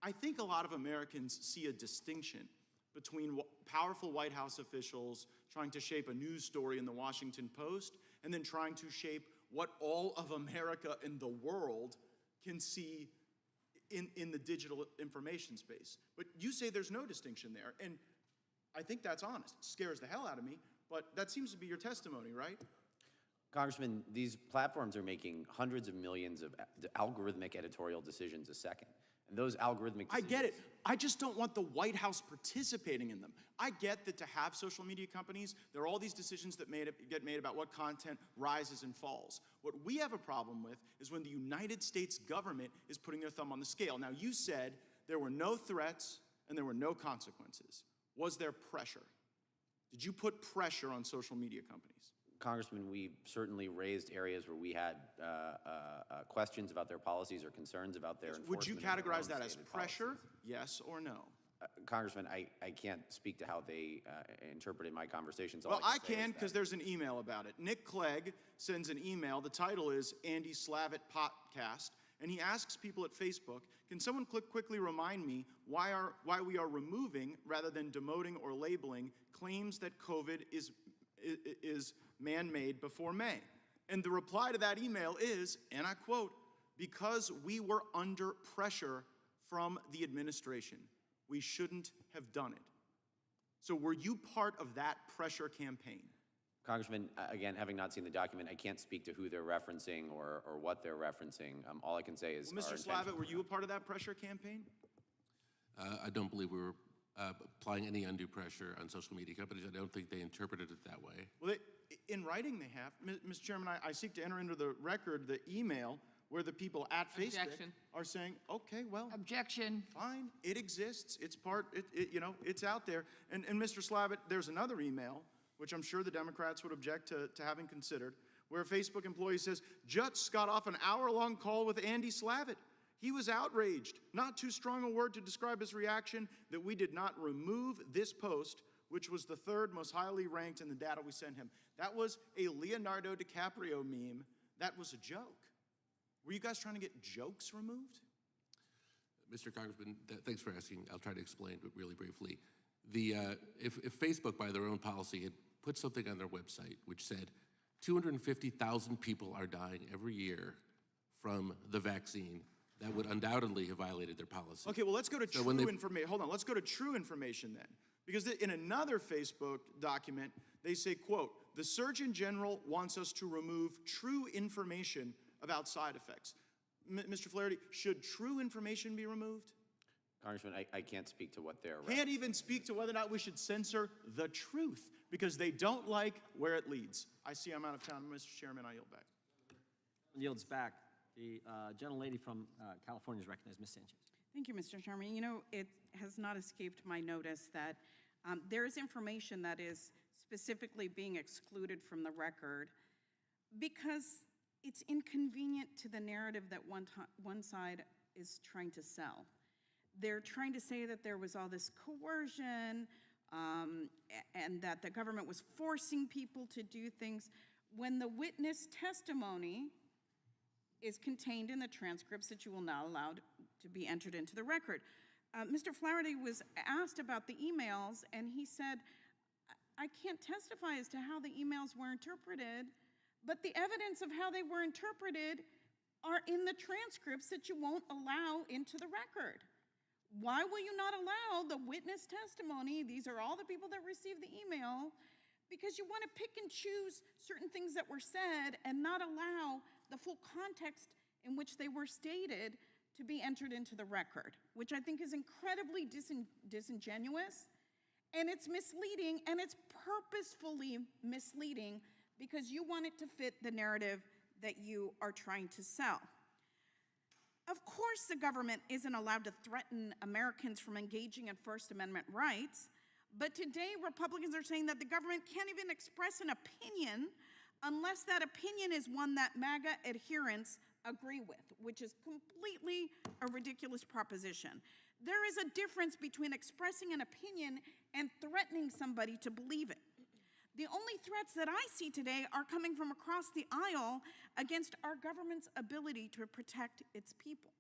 [SPEAKER 17] I think a lot of Americans see a distinction between powerful White House officials trying to shape a news story in the Washington Post and then trying to shape what all of America and the world can see in the digital information space. But you say there's no distinction there, and I think that's honest. It scares the hell out of me, but that seems to be your testimony, right?
[SPEAKER 3] Congressman, these platforms are making hundreds of millions of algorithmic editorial decisions a second. And those algorithmic decisions—
[SPEAKER 17] I get it. I just don't want the White House participating in them. I get that to have social media companies, there are all these decisions that get made about what content rises and falls. What we have a problem with is when the United States government is putting their thumb on the scale. Now, you said there were no threats and there were no consequences. Was there pressure? Did you put pressure on social media companies?
[SPEAKER 3] Congressman, we certainly raised areas where we had questions about their policies or concerns about their enforcement.
[SPEAKER 17] Would you categorize that as pressure, yes or no?
[SPEAKER 3] Congressman, I can't speak to how they interpreted my conversations.
[SPEAKER 17] Well, I can, because there's an email about it. Nick Clegg sends an email. The title is Andy Slavitt Podcast, and he asks people at Facebook, can someone quickly remind me why we are removing, rather than demoting or labeling, claims that COVID is man-made before May? And the reply to that email is, and I quote, because we were under pressure from the administration. We shouldn't have done it. So were you part of that pressure campaign?
[SPEAKER 3] Congressman, again, having not seen the document, I can't speak to who they're referencing or what they're referencing. All I can say is—
[SPEAKER 17] Well, Mr. Slavitt, were you a part of that pressure campaign?
[SPEAKER 4] I don't believe we were applying any undue pressure on social media companies. I don't think they interpreted it that way.
[SPEAKER 17] Well, in writing they have. Mr. Chairman, I seek to enter into the record the email where the people at Facebook are saying, okay, well—
[SPEAKER 14] Objection.
[SPEAKER 17] Fine, it exists, it's part, you know, it's out there. And Mr. Slavitt, there's another email, which I'm sure the Democrats would object to having considered, where a Facebook employee says, just got off an hour-long call with Andy Slavitt. He was outraged, not too strong a word to describe his reaction, that we did not remove this post, which was the third most highly ranked in the data we sent him. That was a Leonardo DiCaprio meme. That was a joke. Were you guys trying to get jokes removed?
[SPEAKER 4] Mr. Congressman, thanks for asking. I'll try to explain it really briefly. If Facebook, by their own policy, had put something on their website which said 250,000 people are dying every year from the vaccine, that would undoubtedly have violated their policy.
[SPEAKER 17] Okay, well, let's go to true information. Hold on, let's go to true information then. Because in another Facebook document, they say, quote, the Surgeon General wants us to remove true information about side effects. Mr. Flaherty, should true information be removed?
[SPEAKER 3] Congressman, I can't speak to what they're.
[SPEAKER 17] Can't even speak to whether or not we should censor the truth because they don't like where it leads. I see I'm out of time, Mr. Chairman. I yield back.
[SPEAKER 1] Yields back. The gentlelady from California is recognized, Ms. Sanchez.
[SPEAKER 15] Thank you, Mr. Chairman. You know, it has not escaped my notice that there is information that is specifically being excluded from the record because it's inconvenient to the narrative that one side is trying to sell. They're trying to say that there was all this coercion and that the government was forcing people to do things when the witness testimony is contained in the transcripts that you will not allow to be entered into the record. Mr. Flaherty was asked about the emails, and he said, I can't testify as to how the emails were interpreted, but the evidence of how they were interpreted are in the transcripts that you won't allow into the record. Why will you not allow the witness testimony? These are all the people that received the email, because you want to pick and choose certain things that were said and not allow the full context in which they were stated to be entered into the record, which I think is incredibly disingenuous, and it's misleading, and it's purposefully misleading because you want it to fit the narrative that you are trying to sell. Of course, the government isn't allowed to threaten Americans from engaging in First Amendment rights, but today Republicans are saying that the government can't even express an opinion unless that opinion is one that MAGA adherents agree with, which is completely a ridiculous proposition. There is a difference between expressing an opinion and threatening somebody to believe it. The only threats that I see today are coming from across the aisle against our government's ability to protect its people.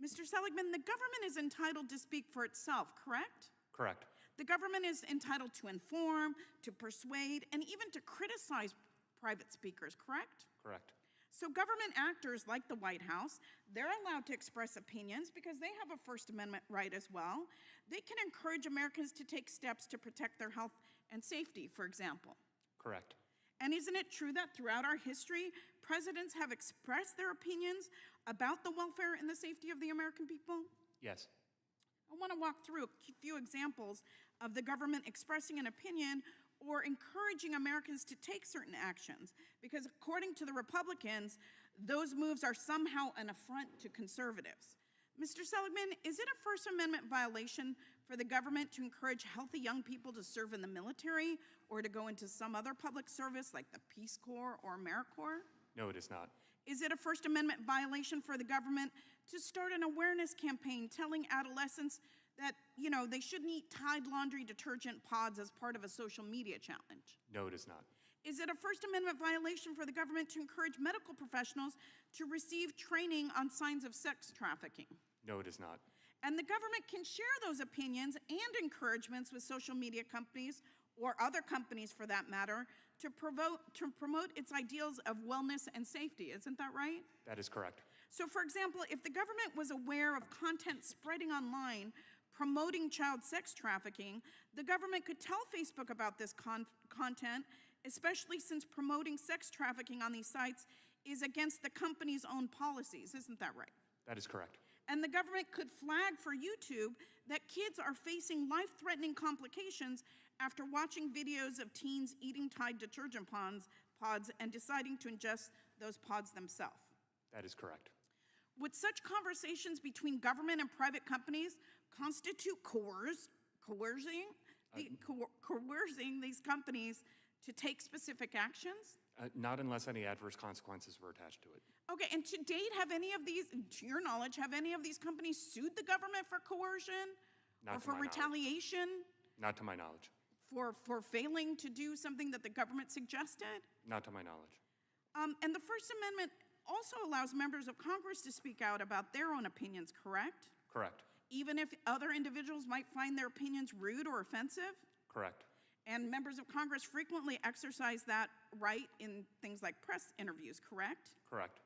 [SPEAKER 15] Mr. Seligman, the government is entitled to speak for itself, correct?
[SPEAKER 6] Correct.
[SPEAKER 15] The government is entitled to inform, to persuade, and even to criticize private speakers, correct?
[SPEAKER 6] Correct.
[SPEAKER 15] So government actors like the White House, they're allowed to express opinions because they have a First Amendment right as well. They can encourage Americans to take steps to protect their health and safety, for example.
[SPEAKER 6] Correct.
[SPEAKER 15] And isn't it true that throughout our history, presidents have expressed their opinions about the welfare and the safety of the American people?
[SPEAKER 6] Yes.
[SPEAKER 15] I want to walk through a few examples of the government expressing an opinion or encouraging Americans to take certain actions, because according to the Republicans, those moves are somehow an affront to conservatives. Mr. Seligman, is it a First Amendment violation for the government to encourage healthy young people to serve in the military or to go into some other public service like the Peace Corps or AmeriCorps?
[SPEAKER 6] No, it is not.
[SPEAKER 15] Is it a First Amendment violation for the government to start an awareness campaign telling adolescents that, you know, they shouldn't eat Tide laundry detergent pods as part of a social media challenge?
[SPEAKER 6] No, it is not.
[SPEAKER 15] Is it a First Amendment violation for the government to encourage medical professionals to receive training on signs of sex trafficking?
[SPEAKER 6] No, it is not.
[SPEAKER 15] And the government can share those opinions and encouragements with social media companies, or other companies for that matter, to promote its ideals of wellness and safety. Isn't that right?
[SPEAKER 6] That is correct.
[SPEAKER 15] So, for example, if the government was aware of content spreading online promoting child sex trafficking, the government could tell Facebook about this content, especially since promoting sex trafficking on these sites is against the company's own policies. Isn't that right?
[SPEAKER 6] That is correct.
[SPEAKER 15] And the government could flag for YouTube that kids are facing life-threatening complications after watching videos of teens eating Tide detergent pods and deciding to ingest those pods themselves.
[SPEAKER 6] That is correct.
[SPEAKER 15] Would such conversations between government and private companies constitute coercing these companies to take specific actions?
[SPEAKER 6] Not unless any adverse consequences were attached to it.
[SPEAKER 15] Okay, and to date, have any of these, to your knowledge, have any of these companies sued the government for coercion?
[SPEAKER 6] Not
[SPEAKER 15] or
[SPEAKER 6] to
[SPEAKER 15] for
[SPEAKER 6] my
[SPEAKER 15] retaliation?
[SPEAKER 6] Not to my knowledge.
[SPEAKER 15] For failing to do something that the government suggested?
[SPEAKER 6] Not to my knowledge.
[SPEAKER 15] And the First Amendment also allows members of Congress to speak out about their own opinions, correct?
[SPEAKER 6] Correct.
[SPEAKER 15] Even if other individuals might find their opinions rude or offensive?
[SPEAKER 6] Correct.
[SPEAKER 15] And members of Congress frequently exercise that right in things like press interviews, correct?
[SPEAKER 6] Correct.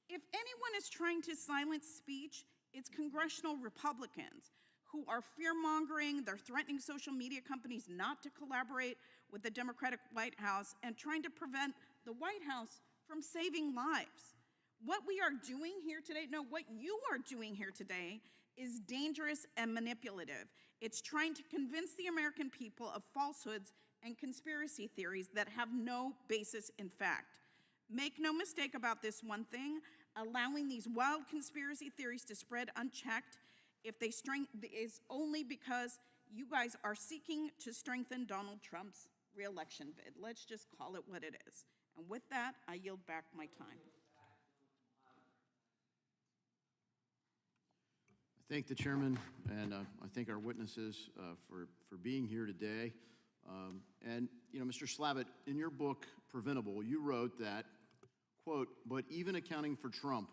[SPEAKER 15] If anyone is trying to silence speech, it's congressional Republicans who are fear-mongering, they're threatening social media companies not to collaborate with the Democratic White House and trying to prevent the White House from saving lives. What we are doing here today, no, what you are doing here today is dangerous and manipulative. It's trying to convince the American people of falsehoods and conspiracy theories that have no basis in fact. Make no mistake about this one thing, allowing these wild conspiracy theories to spread unchecked is only because you guys are seeking to strengthen Donald Trump's re-election bid. Let's just call it what it is. And with that, I yield back my time.
[SPEAKER 8] I thank the chairman, and I thank our witnesses for being here today. And, you know, Mr. Slavitt, in your book, Preventable, you wrote that, quote, "But even accounting for Trump,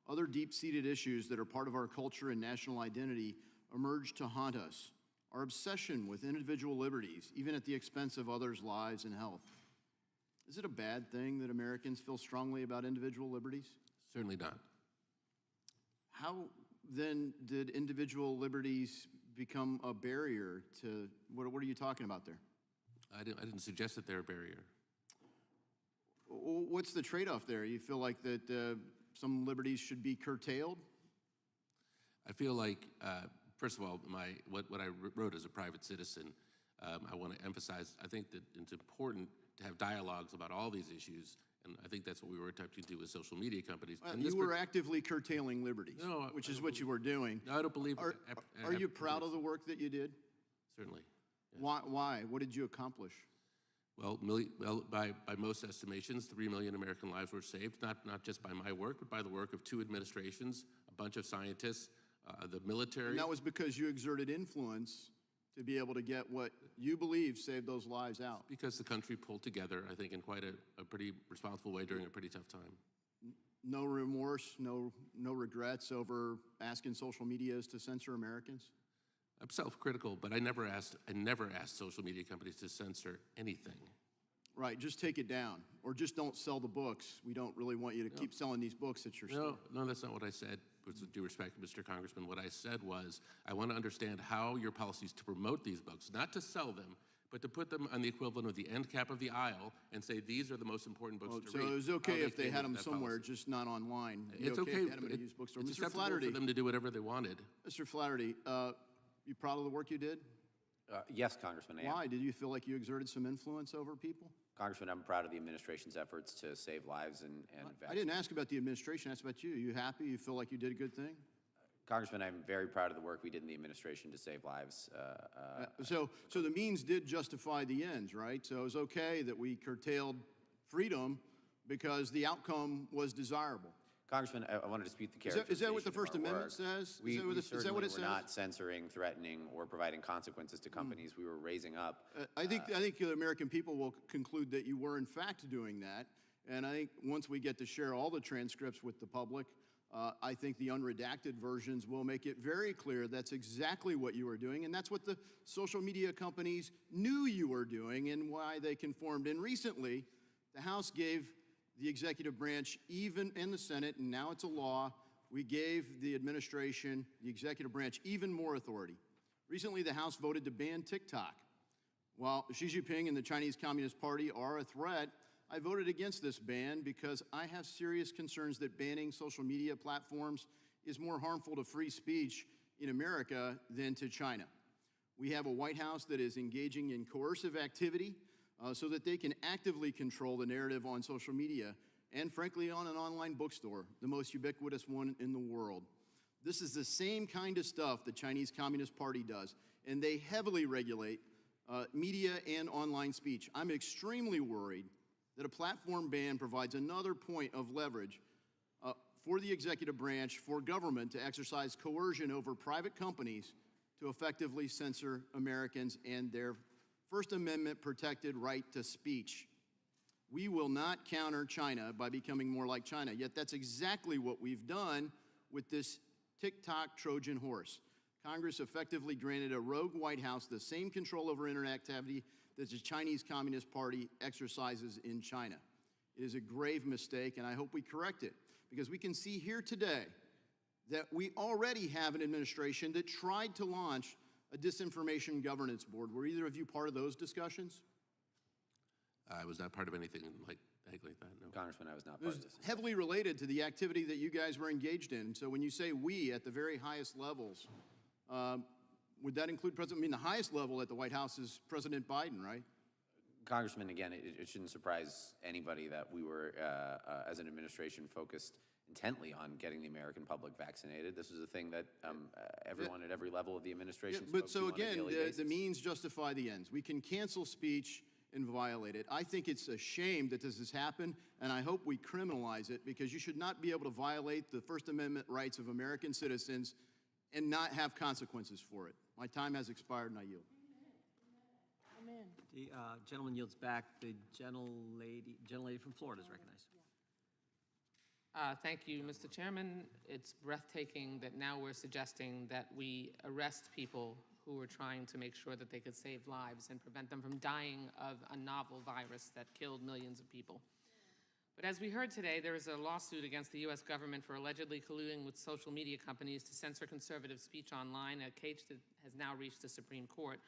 [SPEAKER 8] other deep-seated issues that are part of our culture and national identity emerge to haunt us. Our obsession with individual liberties, even at the expense of others' lives and health." Is it a bad thing that Americans feel strongly about individual liberties?
[SPEAKER 4] Certainly not.
[SPEAKER 8] How then did individual liberties become a barrier to, what are you talking about there?
[SPEAKER 4] I didn't suggest that they're a barrier.
[SPEAKER 8] What's the trade-off there? You feel like that some liberties should be curtailed?
[SPEAKER 4] I feel like, first of all, what I wrote as a private citizen, I want to emphasize, I think that it's important to have dialogues about all these issues, and I think that's what we were attempting to do with social media companies.
[SPEAKER 8] You were actively curtailing liberties,
[SPEAKER 4] No,
[SPEAKER 8] which is what you were doing.
[SPEAKER 4] No, I don't believe
[SPEAKER 8] Are you proud of the work that you did?
[SPEAKER 4] Certainly. Yes.
[SPEAKER 8] Why? What did you accomplish?
[SPEAKER 4] Well, by most estimations, 3 million American lives were saved, not just by my work, but by the work of 2 administrations, a bunch of scientists, the military.
[SPEAKER 8] And that was because you exerted influence to be able to get what you believe saved those lives out.
[SPEAKER 4] Because the country pulled together, I think, in quite a pretty responsible way during a pretty tough time.
[SPEAKER 8] No remorse, no regrets over asking social medias to censor Americans?
[SPEAKER 4] I'm self-critical, but I never asked social media companies to censor anything.
[SPEAKER 8] Right, just take it down, or just don't sell the books. We don't really want you to keep selling these books at your store.
[SPEAKER 4] No, that's not what I said. With due respect, Mr. Congressman, what I said was, I want to understand how your policies to promote these books, not to sell them, but to put them on the equivalent of the end cap of the aisle and say these are the most important books to
[SPEAKER 8] So
[SPEAKER 4] read.
[SPEAKER 8] it was okay if they
[SPEAKER 4] came
[SPEAKER 8] had
[SPEAKER 4] up
[SPEAKER 8] them
[SPEAKER 4] with that
[SPEAKER 8] somewhere,
[SPEAKER 4] policy.
[SPEAKER 8] just not online.
[SPEAKER 4] It's okay.
[SPEAKER 8] If they had them in a used bookstore.
[SPEAKER 4] It's
[SPEAKER 8] Mr.
[SPEAKER 4] acceptable
[SPEAKER 8] Flaherty,
[SPEAKER 4] for them to do whatever they wanted.
[SPEAKER 8] Mr. Flaherty, you proud of the work you did?
[SPEAKER 3] Yes, Congressman, I am.
[SPEAKER 8] Why? Did you feel like you exerted some influence over people?
[SPEAKER 3] Congressman, I'm proud of the administration's efforts to save lives and
[SPEAKER 8] I didn't ask about the administration, I asked about you. You happy? You feel like you did a good thing?
[SPEAKER 3] Congressman, I'm very proud of the work we did in the administration to save lives.
[SPEAKER 8] So the means did justify the ends, right? So it was okay that we curtailed freedom because the outcome was desirable.
[SPEAKER 3] Congressman, I want to dispute the
[SPEAKER 8] Is
[SPEAKER 3] characterization
[SPEAKER 8] that what the
[SPEAKER 3] of
[SPEAKER 8] First
[SPEAKER 3] our
[SPEAKER 8] Amendment
[SPEAKER 3] work.
[SPEAKER 8] says?
[SPEAKER 3] We
[SPEAKER 8] Is that what it
[SPEAKER 3] were
[SPEAKER 8] says?
[SPEAKER 3] not censoring, threatening, or providing consequences to companies. We were raising up.
[SPEAKER 8] I think the American people will conclude that you were in fact doing that. And I think once we get to share all the transcripts with the public, I think the unredacted versions will make it very clear that's exactly what you were doing. And that's what the social media companies knew you were doing and why they conformed. And recently, the House gave the executive branch, even in the Senate, and now it's a law, we gave the administration, the executive branch, even more authority. Recently, the House voted to ban TikTok. While Xi Jinping and the Chinese Communist Party are a threat, I voted against this ban because I have serious concerns that banning social media platforms is more harmful to free speech in America than to China. We have a White House that is engaging in coercive activity so that they can actively control the narrative on social media and, frankly, on an online bookstore, the most ubiquitous one in the world. This is the same kind of stuff the Chinese Communist Party does, and they heavily regulate media and online speech. I'm extremely worried that a platform ban provides another point of leverage for the executive branch, for government to exercise coercion over private companies to effectively censor Americans and their First Amendment protected right to speech. We will not counter China by becoming more like China, yet that's exactly what we've done with this TikTok Trojan horse. Congress effectively granted a rogue White House the same control over internet activity that the Chinese Communist Party exercises in China. It is a grave mistake, and I hope we correct it, because we can see here today that we already have an administration that tried to launch a disinformation governance board. Were either of you part of those discussions?
[SPEAKER 4] I was not part of anything like that, no.
[SPEAKER 3] Congressman, I was not
[SPEAKER 18] It
[SPEAKER 3] part
[SPEAKER 18] was
[SPEAKER 3] of this.
[SPEAKER 18] heavily related to the activity that you guys were engaged in. So when you say "we" at the very highest levels, would that include President? I mean, the highest level at the White House is President Biden, right?
[SPEAKER 3] Congressman, again, it shouldn't surprise anybody that we were, as an administration, focused intently on getting the American public vaccinated. This is a thing that everyone at every level of the administration spoke
[SPEAKER 18] But
[SPEAKER 3] to
[SPEAKER 18] so
[SPEAKER 3] on a
[SPEAKER 18] again,
[SPEAKER 3] daily
[SPEAKER 18] the
[SPEAKER 3] basis.
[SPEAKER 18] means justify the ends. We can cancel speech and violate it. I think it's a shame that this has happened, and I hope we criminalize it, because you should not be able to violate the First Amendment rights of American citizens and not have consequences for it. My time has expired, and I yield.
[SPEAKER 1] The gentleman yields back. The gentlelady from Florida is recognized.
[SPEAKER 10] Thank you, Mr. Chairman. It's breathtaking that now we're suggesting that we arrest people who are trying to make sure that they could save lives and prevent them from dying of a novel virus that killed millions of people. But as we heard today, there is a lawsuit against the U.S. government for allegedly colluding with social media companies to censor conservative speech online, a case that has now reached the Supreme Court.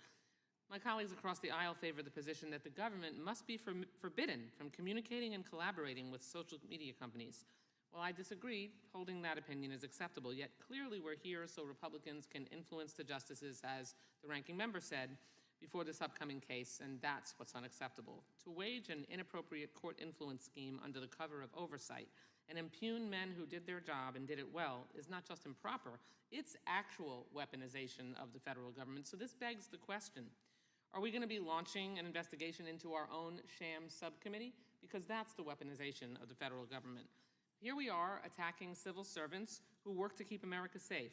[SPEAKER 10] My colleagues across the aisle favor the position that the government must be forbidden from communicating and collaborating with social media companies. Well, I disagree. Holding that opinion is acceptable, yet clearly we're here so Republicans can influence the justices, as the ranking member said, before this upcoming case, and that's what's unacceptable. To wage an inappropriate court influence scheme under the cover of oversight and impugn men who did their job and did it well is not just improper, it's actual weaponization of the federal government. So this begs the question, are we going to be launching an investigation into our own sham subcommittee? Because that's the weaponization of the federal government. Here we are attacking civil servants who work to keep America safe.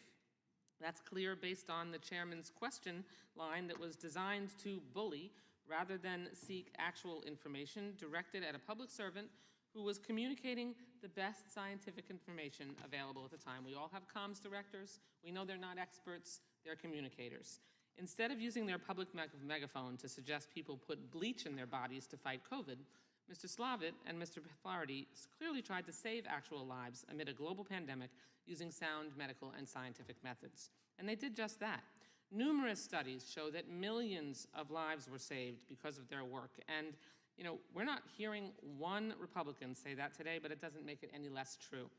[SPEAKER 10] That's clear based on the chairman's question line that was designed to bully rather than seek actual information directed at a public servant who was communicating the best scientific information available at the time. We all have comms directors. We know they're not experts, they're communicators. Instead of using their public megaphone to suggest people put bleach in their bodies to fight COVID, Mr. Slavitt and Mr. Flaherty clearly tried to save actual lives amid a global pandemic using sound medical and scientific methods. And they did just that. Numerous studies show that millions of lives were saved because of their work. And, you know, we're not hearing one Republican say that today, but it doesn't make it any less true.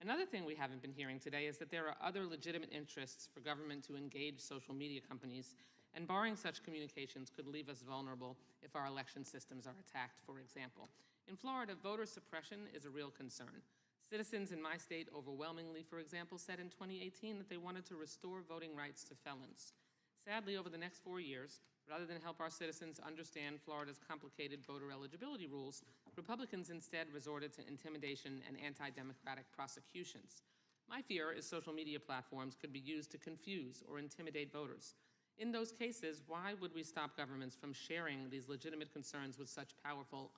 [SPEAKER 10] Another thing we haven't been hearing today is that there are other legitimate interests for government to engage social media companies, and barring such communications could leave us vulnerable if our election systems are attacked, for example. In Florida, voter suppression is a real concern. Citizens in my state overwhelmingly, for example, said in 2018 that they wanted to restore voting rights to felons. Sadly, over the next 4 years, rather than help our citizens understand Florida's complicated voter eligibility rules, Republicans instead resorted to intimidation and anti-democratic prosecutions. My fear is social media platforms could be used to confuse or intimidate voters. In those cases, why would we stop governments from sharing these legitimate concerns with such powerful,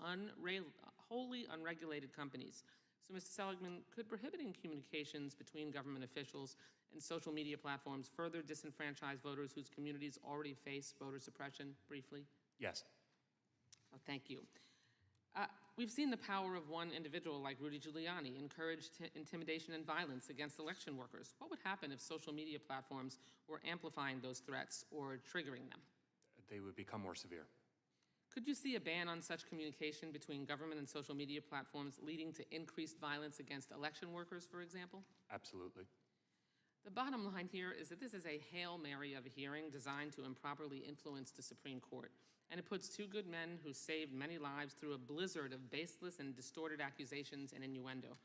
[SPEAKER 10] wholly unregulated companies? So, Mr. Seligman, could prohibiting communications between government officials and social media platforms further disenfranchise voters whose communities already face voter suppression? Briefly.
[SPEAKER 6] Yes.
[SPEAKER 10] Oh, thank you. We've seen the power of one individual like Rudy Giuliani encourage intimidation and violence against election workers. What would happen if social media platforms were amplifying those threats or triggering them?
[SPEAKER 6] They would become more severe.
[SPEAKER 10] Could you see a ban on such communication between government and social media platforms leading to increased violence against election workers, for example?
[SPEAKER 6] Absolutely.
[SPEAKER 10] The bottom line here is that this is a Hail Mary of a hearing designed to improperly influence the Supreme Court. And it puts two good men who saved many lives through a blizzard of baseless and distorted accusations and innuendo.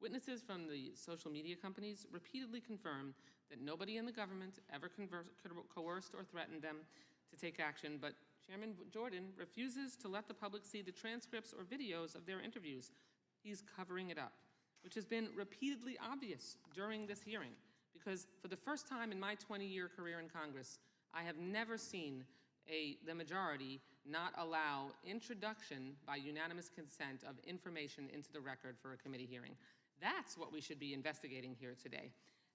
[SPEAKER 10] Witnesses from the social media companies repeatedly confirm that nobody in the government ever coerced or threatened them to take action, but Chairman Jordan refuses to let the public see the transcripts or videos of their interviews. He's covering it up, which has been repeatedly obvious during this hearing, because for the first time in my 20-year career in Congress, I have never seen the majority not allow introduction by unanimous consent of information into the record for a committee hearing. That's what we should be investigating here today.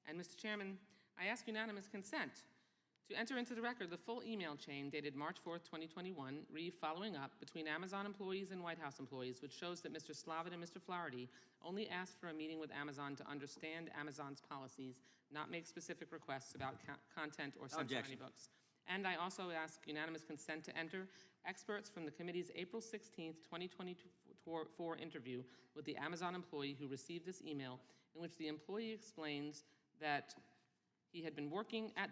[SPEAKER 10] And Mr. Chairman, I ask unanimous consent to enter into the record the full email chain dated March 4th, 2021, following up between Amazon employees and White House employees, which shows that Mr. Slavitt and Mr. Flaherty only asked for a meeting with Amazon to understand Amazon's policies, not make specific requests about content or censor any books. And I also ask unanimous consent to enter experts from the committee's April 16th, 2024 interview with the Amazon employee who received this email, in which the employee explains that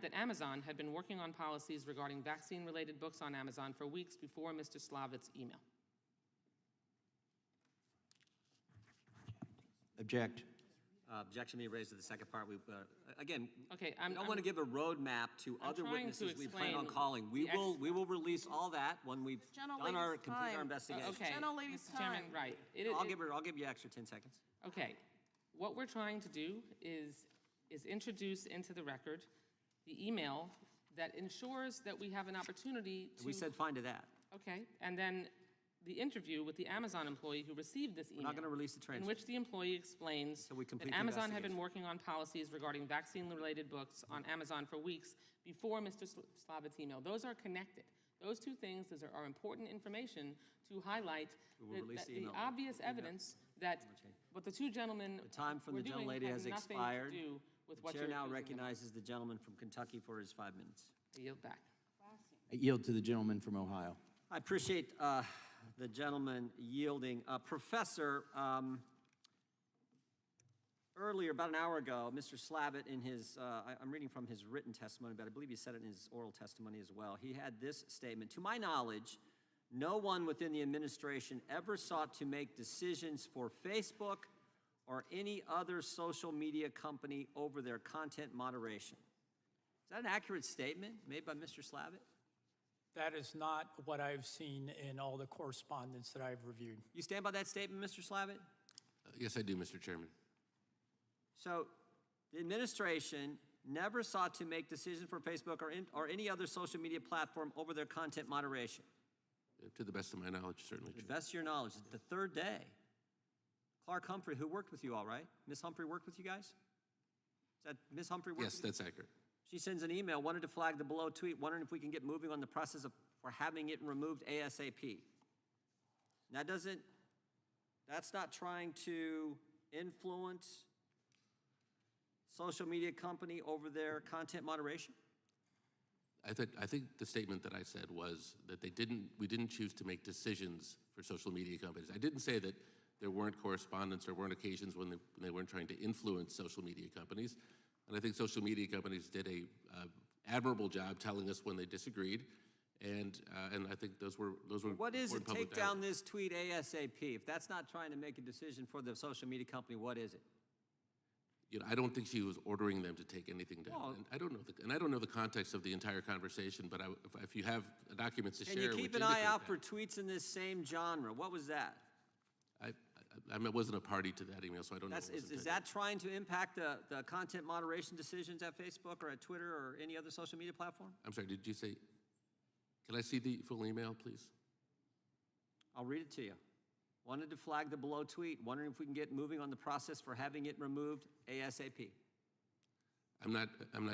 [SPEAKER 10] that Amazon had been working on policies regarding vaccine-related books on Amazon for weeks before Mr. Slavitt's email.
[SPEAKER 1] Object. Objection being raised to the second part. Again,
[SPEAKER 10] Okay,
[SPEAKER 1] we don't want to give a roadmap to other witnesses we plan on calling. We will release all that when we've done our, complete our investigation.
[SPEAKER 10] Okay, Mr. Chairman, right.
[SPEAKER 1] I'll give you extra 10 seconds.
[SPEAKER 10] Okay, what we're trying to do is introduce into the record the email that ensures that we have an opportunity to...
[SPEAKER 1] We said fine to that.
[SPEAKER 10] Okay, and then the interview with the Amazon employee who received this email.
[SPEAKER 1] We're not going to release the
[SPEAKER 10] In
[SPEAKER 1] transcript.
[SPEAKER 10] which the employee explains that Amazon had been working on policies regarding vaccine-related books on Amazon for weeks before Mr. Slavitt's email. Those are connected. Those two things are important information to highlight the obvious evidence that what the two gentlemen
[SPEAKER 1] The time from the gentlelady has expired.
[SPEAKER 10] With
[SPEAKER 1] The
[SPEAKER 10] what
[SPEAKER 1] chair
[SPEAKER 10] you're
[SPEAKER 1] now
[SPEAKER 10] accusing them of.
[SPEAKER 1] recognizes the gentleman from Kentucky for his 5 minutes.
[SPEAKER 10] I yield back.
[SPEAKER 3] I yield to the gentleman from Ohio.
[SPEAKER 1] I appreciate the gentleman yielding. Professor, earlier, about an hour ago, Mr. Slavitt, in his, I'm reading from his written testimony, but I believe he said it in his oral testimony as well. He had this statement: "To my knowledge, no one within the administration ever sought to make decisions for Facebook or any other social media company over their content moderation." Is that an accurate statement made by Mr. Slavitt?
[SPEAKER 5] That is not what I've seen in all the correspondence that I've reviewed.
[SPEAKER 1] You stand by that statement, Mr. Slavitt?
[SPEAKER 4] Yes, I do, Mr. Chairman.
[SPEAKER 1] So the administration never sought to make decisions for Facebook or any other social media platform over their content moderation?
[SPEAKER 4] To the best of my knowledge, certainly
[SPEAKER 1] To the
[SPEAKER 4] true.
[SPEAKER 1] best of your knowledge, the third day. Clark Humphrey, who worked with you all right? Ms. Humphrey worked with you guys? Is that Ms. Humphrey worked
[SPEAKER 4] Yes,
[SPEAKER 1] with you?
[SPEAKER 4] that's accurate.
[SPEAKER 1] She sends an email, wanted to flag the below tweet, wondering if we can get moving on the process for having it removed ASAP. That's not trying to influence social media company over their content moderation?
[SPEAKER 4] I think the statement that I said was that we didn't choose to make decisions for social media companies. I didn't say that there weren't correspondence or weren't occasions when they weren't trying to influence social media companies. And I think social media companies did a admirable job telling us when they disagreed, and I think those were
[SPEAKER 1] What is it?
[SPEAKER 4] important public
[SPEAKER 1] Take down
[SPEAKER 4] dialogue.
[SPEAKER 1] this tweet ASAP. If that's not trying to make a decision for the social media company, what is it?
[SPEAKER 4] You know, I don't think she was ordering them to take anything down.
[SPEAKER 1] Well-
[SPEAKER 4] And I don't know the context of the entire conversation, but if you have documents to
[SPEAKER 1] Can
[SPEAKER 4] share,
[SPEAKER 1] you
[SPEAKER 4] which
[SPEAKER 1] keep an eye
[SPEAKER 4] indicate
[SPEAKER 1] out
[SPEAKER 4] that,
[SPEAKER 1] for tweets in this same genre? What was that?
[SPEAKER 4] I wasn't a party to that email, so I don't know. what was
[SPEAKER 1] Is
[SPEAKER 4] intended.
[SPEAKER 1] that trying to impact the content moderation decisions at Facebook or at Twitter or any other social media platform?
[SPEAKER 4] I'm sorry, did you say, can I see the full email, please?
[SPEAKER 1] I'll read it to you. Wanted to flag the below tweet, wondering if we can get moving on the process for having it removed ASAP.
[SPEAKER 4] I'm not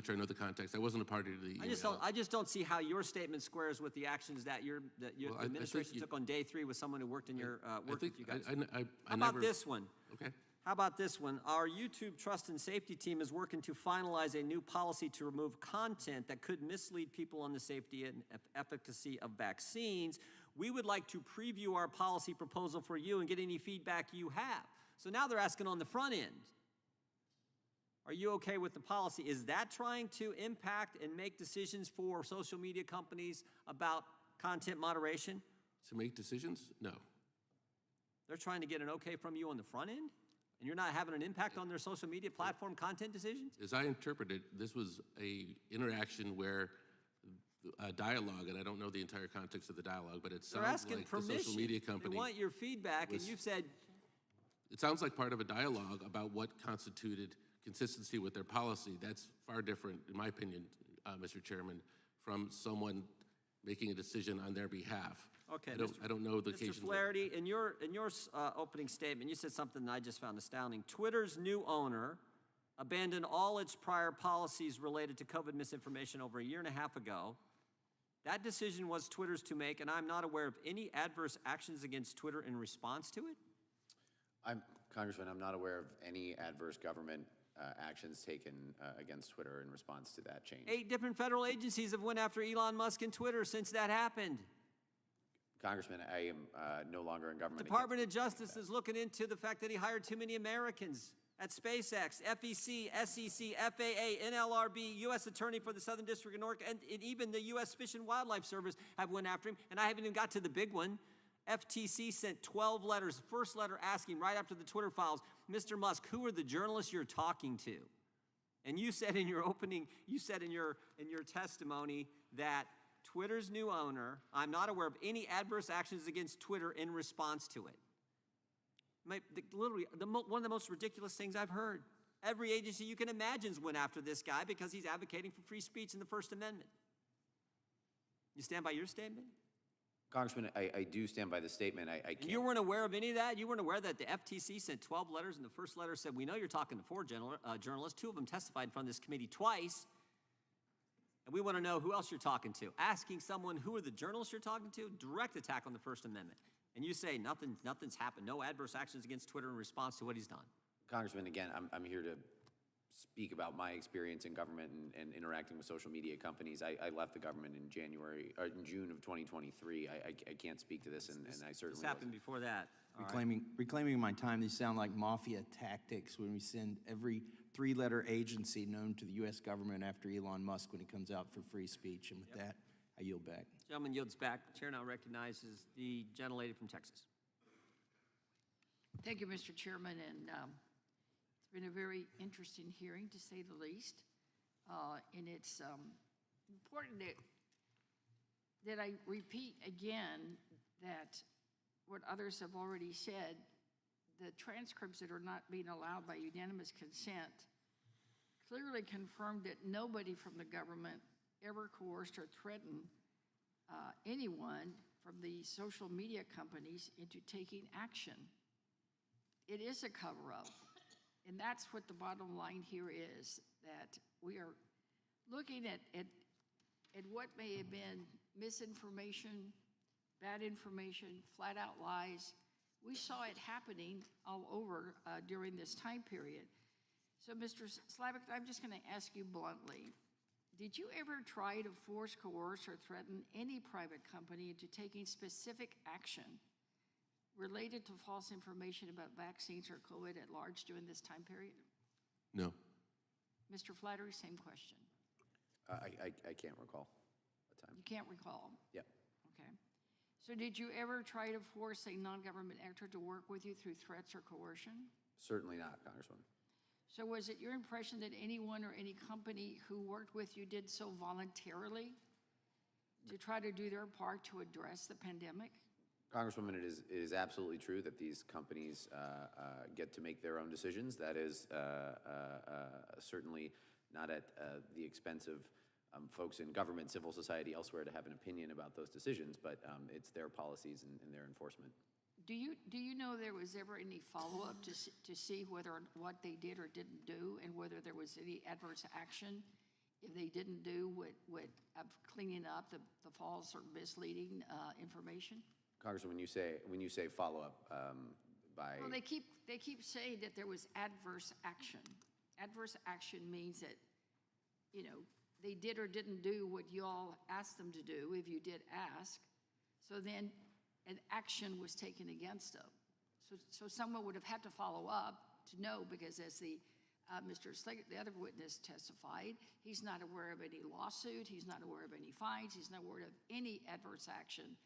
[SPEAKER 4] sure I know the context. I wasn't a party to the email.
[SPEAKER 1] I just don't see how your statement squares with the actions that your
[SPEAKER 4] Well, I
[SPEAKER 1] administration
[SPEAKER 4] think
[SPEAKER 1] took on day 3 with someone who worked in your worked with you guys.
[SPEAKER 4] I
[SPEAKER 1] How
[SPEAKER 4] never.
[SPEAKER 1] about this one?
[SPEAKER 4] Okay.
[SPEAKER 1] How about this one? Our YouTube trust and safety team is working to finalize a new policy to remove content that could mislead people on the safety and efficacy of vaccines. We would like to preview our policy proposal for you and get any feedback you have. So now they're asking on the front end, are you okay with the policy? Is that trying to impact and make decisions for social media companies about content moderation?
[SPEAKER 4] To make decisions? No.
[SPEAKER 1] They're trying to get an okay from you on the front end? And you're not having an impact on their social media platform content decisions?
[SPEAKER 4] As I interpret it, this was a interaction where a dialogue, and I don't know the entire context of the dialogue, but it
[SPEAKER 1] They're
[SPEAKER 4] sounds
[SPEAKER 1] asking
[SPEAKER 4] like
[SPEAKER 1] permission.
[SPEAKER 4] the social media company.
[SPEAKER 1] They want your feedback, and you've said,
[SPEAKER 4] It sounds like part of a dialogue about what constituted consistency with their policy. That's far different, in my opinion, Mr. Chairman, from someone making a decision on their behalf.
[SPEAKER 1] okay,
[SPEAKER 4] I don't know the
[SPEAKER 1] Mr.
[SPEAKER 4] occasion.
[SPEAKER 1] Flaherty, in your opening statement, you said something that I just found astounding. Twitter's new owner abandoned all its prior policies related to COVID misinformation over a year and a half ago. That decision was Twitter's to make, and I'm not aware of any adverse actions against Twitter in response to it.
[SPEAKER 3] Congressman, I'm not aware of any adverse government actions taken against Twitter in response to that change.
[SPEAKER 1] 8 different federal agencies have went after Elon Musk and Twitter since that happened.
[SPEAKER 3] Congressman, I am no longer in government.
[SPEAKER 1] Department of Justice is looking into the fact that he hired too many Americans at SpaceX, FEC, SEC, FAA, NLRB, U.S. Attorney for the Southern District of North, and even the U.S. Fish and Wildlife Service have went after him. And I haven't even got to the big one. FTC sent 12 letters, first letter asking right after the Twitter files, Mr. Musk, who are the journalists you're talking to? And you said in your opening, you said in your testimony that Twitter's new owner, I'm not aware of any adverse actions against Twitter in response to it. Literally, one of the most ridiculous things I've heard. Every agency you can imagine went after this guy because he's advocating for free speech in the First Amendment. You stand by your statement?
[SPEAKER 3] Congressman, I do stand by the statement. I can't.
[SPEAKER 1] And you weren't aware of any of that? You weren't aware that the FTC sent 12 letters, and the first letter said, we know you're talking to 4 journalists. 2 of them testified in front of this committee twice. And we want to know who else you're talking to. Asking someone who are the journalists you're talking to, direct attack on the First Amendment. And you say nothing's happened, no adverse actions against Twitter in response to what he's done.
[SPEAKER 3] Congressman, again, I'm here to speak about my experience in government and interacting with social media companies. I left the government in June of 2023. I can't speak to this, and I certainly
[SPEAKER 1] This happened before that.
[SPEAKER 19] Reclaiming my time, these sound like mafia tactics when we send every 3-letter agency known to the U.S. government after Elon Musk when he comes out for free speech. And with that, I yield back.
[SPEAKER 1] Gentleman yields back. The chair now recognizes the gentlelady from Texas.
[SPEAKER 14] Thank you, Mr. Chairman, and it's been a very interesting hearing, to say the least. And it's important that I repeat again that what others have already said, the transcripts that are not being allowed by unanimous consent clearly confirmed that nobody from the government ever coerced or threatened anyone from the social media companies into taking action. It is a cover-up, and that's what the bottom line here is, that we are looking at what may have been misinformation, bad information, flat-out lies. We saw it happening all over during this time period. So, Mr. Slavic, I'm just going to ask you bluntly, did you ever try to force, coerce, or threaten any private company into taking specific action related to false information about vaccines or COVID at large during this time period?
[SPEAKER 4] No.
[SPEAKER 14] Mr. Flattery, same question.
[SPEAKER 3] I can't recall a time.
[SPEAKER 14] You can't recall?
[SPEAKER 3] Yep.
[SPEAKER 14] Okay. So did you ever try to force a non-government actor to work with you through threats or coercion?
[SPEAKER 3] Certainly not, Congresswoman.
[SPEAKER 14] So was it your impression that anyone or any company who worked with you did so voluntarily to try to do their part to address the pandemic?
[SPEAKER 3] Congresswoman, it is absolutely true that these companies get to make their own decisions. That is certainly not at the expense of folks in government, civil society, elsewhere to have an opinion about those decisions, but it's their policies and their enforcement.
[SPEAKER 14] Do you know there was ever any follow-up to see whether what they did or didn't do, and whether there was any adverse action if they didn't do what cleaning up the false or misleading information?
[SPEAKER 3] Congressman, when you say follow-up,
[SPEAKER 14] Well, they keep saying that there was adverse action. Adverse action means that, you know, they did or didn't do what you all asked them to do, if you did ask. So then an action was taken against them. So someone would have had to follow up to know, because as the Mr. Slick, the other witness, testified, he's not aware of any lawsuit, he's not aware of any fines, he's not aware of any adverse action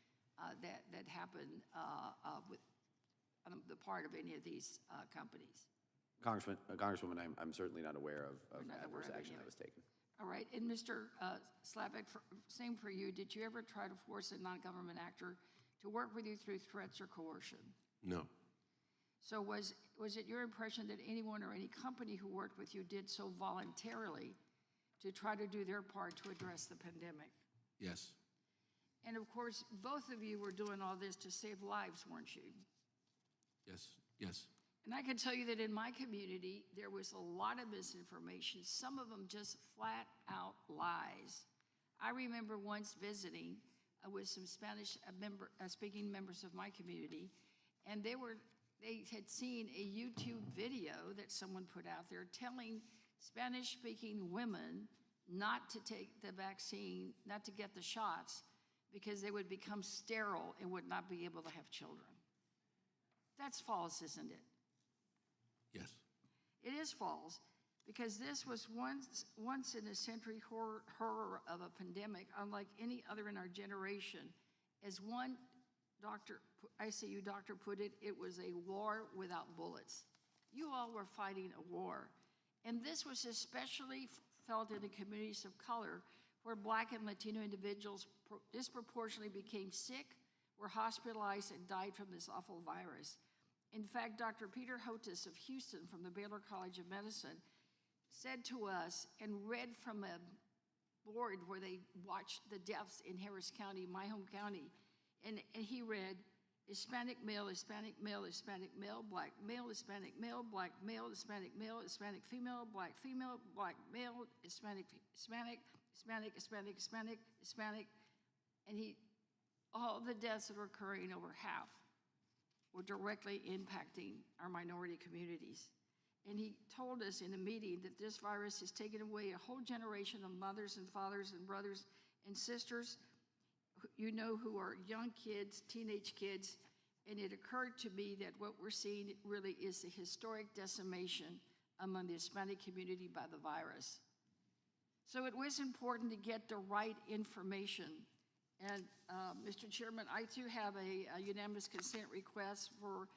[SPEAKER 14] that happened on the part of any of these companies.
[SPEAKER 3] Congresswoman, I'm certainly not aware of adverse action that was taken.
[SPEAKER 14] All right, and Mr. Slavic, same for you. Did you ever try to force a non-government actor to work with you through threats or coercion?
[SPEAKER 4] No.
[SPEAKER 14] So was it your impression that anyone or any company who worked with you did so voluntarily to try to do their part to address the pandemic?
[SPEAKER 4] Yes.
[SPEAKER 14] And of course, both of you were doing all this to save lives, weren't you?
[SPEAKER 4] Yes. Yes.
[SPEAKER 14] And I can tell you that in my community, there was a lot of misinformation, some of them just flat out lies. I remember once visiting with some Spanish speaking members of my community, and they were they had seen a YouTube video that someone put out there telling Spanish-speaking women not to take the vaccine, not to get the shots, because they would become sterile and would not be able to have children. That's false, isn't it?
[SPEAKER 4] Yes.
[SPEAKER 14] It is false, because this was once in a century horror of a pandemic, unlike any other in our generation. As one ICU doctor put it, it was a war without bullets. You all were fighting a war. And this was especially felt in the communities of color, where Black and Latino individuals disproportionately became sick, were hospitalized, and died from this awful virus. In fact, Dr. Peter Hotis of Houston from the Baylor College of Medicine said to us and read from a board where they watched the deaths in Harris County, my home county, and he read, Hispanic male, Hispanic male, Hispanic male, Black male, Hispanic male, Black male, Hispanic male, Hispanic female, Black female, Black male, Hispanic, Hispanic, Hispanic, Hispanic, Hispanic, Hispanic, and all the deaths that are occurring, over half, were directly impacting our minority communities. And he told us in a meeting that this virus has taken away a whole generation of mothers and fathers and brothers and sisters, who are young kids, teenage kids, and it occurred to me that what we're seeing really is a historic decimation among the Hispanic community by the virus. So it was important to get the right information. And Mr. Chairman, I too have a unanimous consent request for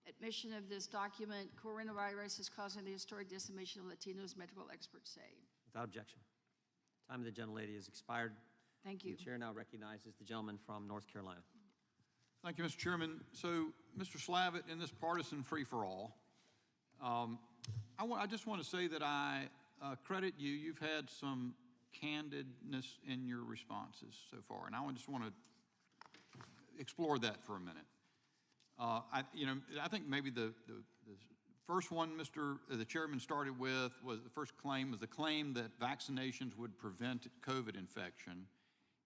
[SPEAKER 14] admission of this document. Coronavirus is causing the historic decimation of Latinos, medical experts say.
[SPEAKER 1] Without objection. Time of the gentlelady has expired.
[SPEAKER 14] Thank you.
[SPEAKER 1] The chair now recognizes the gentleman from North Carolina.
[SPEAKER 20] Thank you, Mr. Chairman. So, Mr. Slavitt, in this partisan free-for-all, I just want to say that I credit you. You've had some candidness in your responses so far, and I just want to explore that for a minute. I think maybe the first one the chairman started with was the first claim was the claim that vaccinations would prevent COVID infection.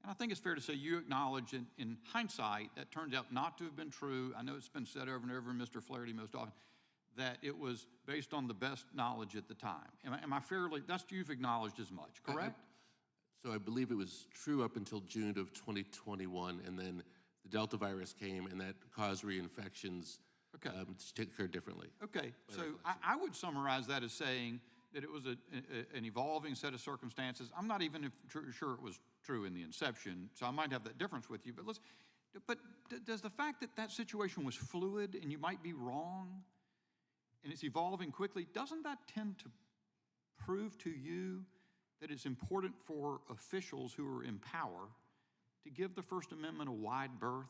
[SPEAKER 20] And I think it's fair to say you acknowledge in hindsight that turns out not to have been true. I know it's been said over and over, Mr. Flaherty most often, that it was based on the best knowledge at the time. Am I fairly, you've acknowledged as much, correct?
[SPEAKER 4] So I believe it was true up until June of 2021, and then the Delta virus came, and that caused reinfections to occur differently.
[SPEAKER 20] Okay, so I would summarize that as saying that it was an evolving set of circumstances. I'm not even sure it was true in the inception, so I might have that difference with you. But does the fact that that situation was fluid and you might be wrong, and it's evolving quickly, doesn't that tend to prove to you that it's important for officials who are in power to give the First Amendment a wide berth,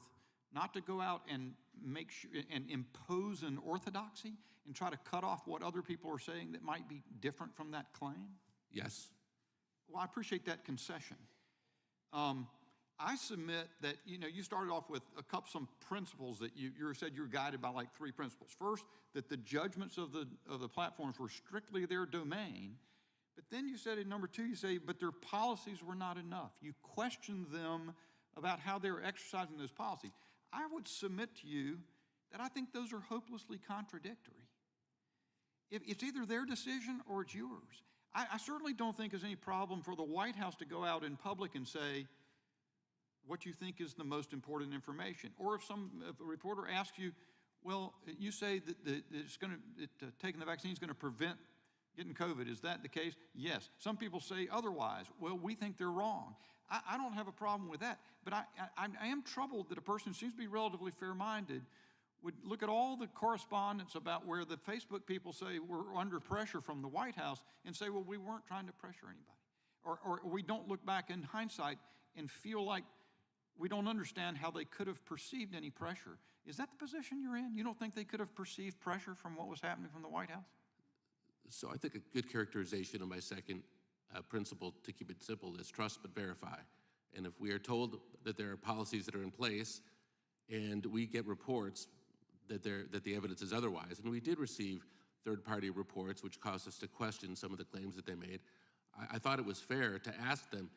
[SPEAKER 20] not to go out and make sure and impose an orthodoxy and try to cut off what other people are saying that might be different from that claim?
[SPEAKER 4] Yes.
[SPEAKER 20] Well, I appreciate that concession. I submit that, you started off with some principles that you said you were guided by like 3 principles. First, that the judgments of the platforms were strictly their domain. But then you said in number 2, you say, but their policies were not enough. You questioned them about how they were exercising those policies. I would submit to you that I think those are hopelessly contradictory. It's either their decision or it's yours. I certainly don't think there's any problem for the White House to go out in public and say what you think is the most important information. Or if a reporter asks you, well, you say that taking the vaccine is going to prevent getting COVID. Is that the case? Yes. Some people say otherwise. Well, we think they're wrong. I don't have a problem with that. But I am troubled that a person who seems to be relatively fair-minded would look at all the correspondence about where the Facebook people say we're under pressure from the White House and say, well, we weren't trying to pressure anybody. Or we don't look back in hindsight and feel like we don't understand how they could have perceived any pressure. Is that the position you're in? You don't think they could have perceived pressure from what was happening from the White House?
[SPEAKER 4] So I think a good characterization of my second principle, to keep it simple, is trust but verify. And if we are told that there are policies that are in place and we get reports that the evidence is otherwise, and we did receive third-party reports which caused us to question some of the claims that they made, I thought it was fair to ask them,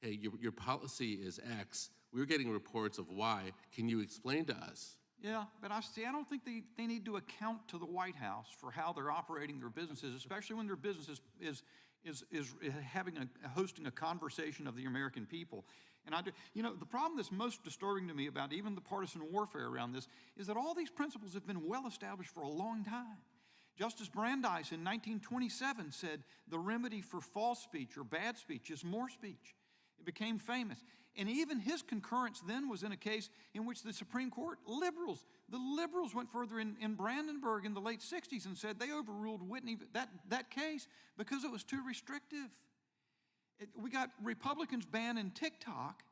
[SPEAKER 4] hey, your policy is X. We're getting reports of Y. Can you explain to us
[SPEAKER 20] Yeah, but I don't think they need to account to the White House for how they're operating their businesses, especially when their business is hosting a conversation of the American people. And the problem that's most disturbing to me about even the partisan warfare around this is that all these principles have been well established for a long time. Justice Brandeis in 1927 said the remedy for false speech or bad speech is more speech. It became famous. And even his concurrence then was in a case in which the Supreme Court, the liberals went further in Brandenburg in the late 60s and said they overruled Whitney, that case, because it was too restrictive. We got Republicans banning TikTok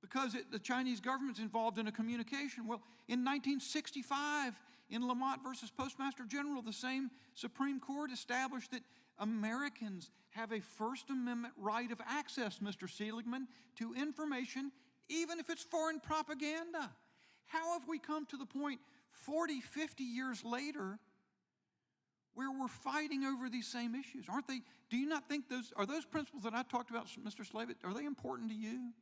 [SPEAKER 20] because the Chinese government's involved in a communication. Well, in 1965, in Lamont versus Postmaster General, the same Supreme Court established that Americans have a First Amendment right of access, Mr. Seligman, to information, even if it's foreign propaganda. How have we come to the point 40, 50 years later where we're fighting over these same issues? Aren't they? Do you not think are those principles that I talked about, Mr. Slavitt, are they important to you?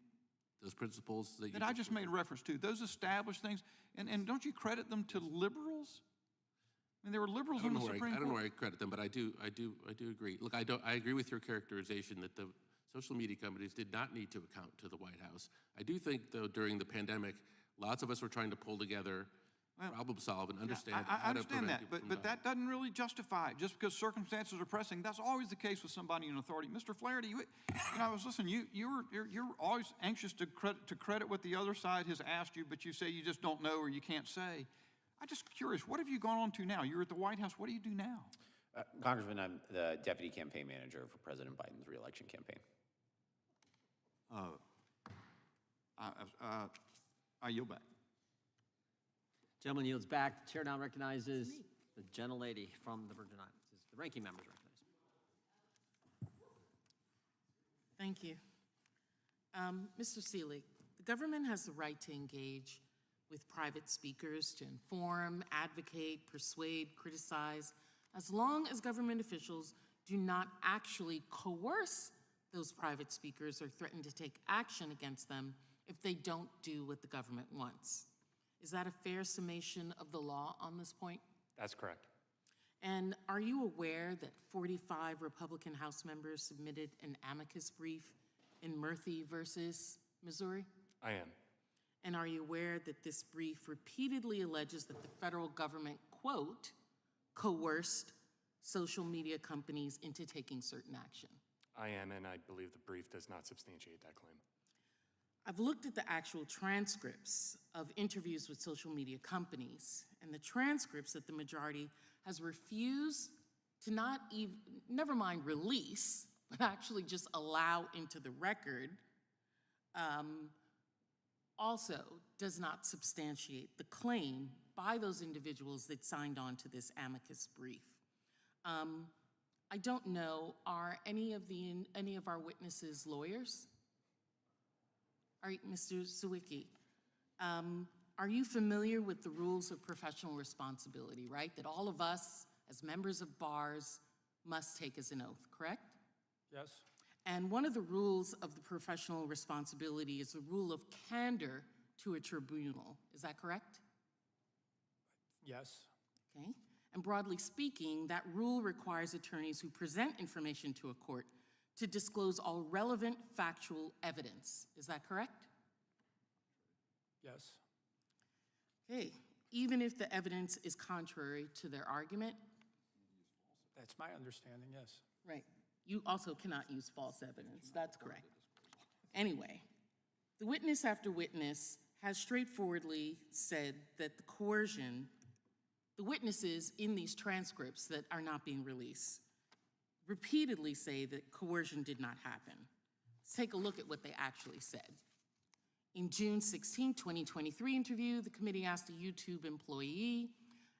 [SPEAKER 4] Those principles that
[SPEAKER 20] I just made reference to, those established things, and don't you credit them to liberals? I mean, there were liberals in the Supreme Court.
[SPEAKER 4] I don't know where I credit them, but I do agree. Look, I agree with your characterization that the social media companies did not need to account to the White House. I do think, though, during the pandemic, lots of us were trying to pull together, problem solve, and understand how to prevent people from
[SPEAKER 20] but that doesn't really justify it. Just because circumstances are pressing, that's always the case with somebody in authority. Mr. Flaherty, I was listening. You're always anxious to credit what the other side has asked you, but you say you just don't know or you can't say. I'm just curious, what have you gone on to now? You're at the White House. What do you do now?
[SPEAKER 3] Congressman, I'm the deputy campaign manager for President Biden's reelection campaign.
[SPEAKER 20] I yield back.
[SPEAKER 1] Gentleman yields back. The chair now recognizes the gentlelady from the Virgin Islands. The ranking member is recognized.
[SPEAKER 2] Thank you. Mr. Seelig, the government has the right to engage with private speakers to inform, advocate, persuade, criticize, as long as government officials do not actually coerce those private speakers or threaten to take action against them if they don't do what the government wants. Is that a fair summation of the law on this point?
[SPEAKER 6] That's correct.
[SPEAKER 2] And are you aware that 45 Republican House members submitted an amicus brief in Murphy versus Missouri?
[SPEAKER 6] I am.
[SPEAKER 2] And are you aware that this brief repeatedly alleges that the federal government, quote, coerced social media companies into taking certain action?
[SPEAKER 6] I am, and I believe the brief does not substantiate that claim.
[SPEAKER 2] I've looked at the actual transcripts of interviews with social media companies and the transcripts that the majority has refused to never mind release, but actually just allow into the record, also does not substantiate the claim by those individuals that signed on to this amicus brief. I don't know, are any of our witnesses lawyers? All right, Mr. Sawicki, are you familiar with the rules of professional responsibility, right? That all of us as members of bars must take as an oath, correct?
[SPEAKER 5] Yes.
[SPEAKER 2] And one of the rules of the professional responsibility is the rule of candor to a tribunal. Is that correct?
[SPEAKER 5] Yes.
[SPEAKER 2] Okay. And broadly speaking, that rule requires attorneys who present information to a court to disclose all relevant factual evidence. Is that correct?
[SPEAKER 5] Yes.
[SPEAKER 2] Okay. Even if the evidence is contrary to their argument?
[SPEAKER 5] That's my understanding, yes.
[SPEAKER 2] Right. You also cannot use false evidence. That's correct. Anyway, the witness after witness has straightforwardly said that the coercion, the witnesses in these transcripts that are not being released, repeatedly say that coercion did not happen. Let's take a look at what they actually said. In June 16, 2023 interview, the committee asked a YouTube employee,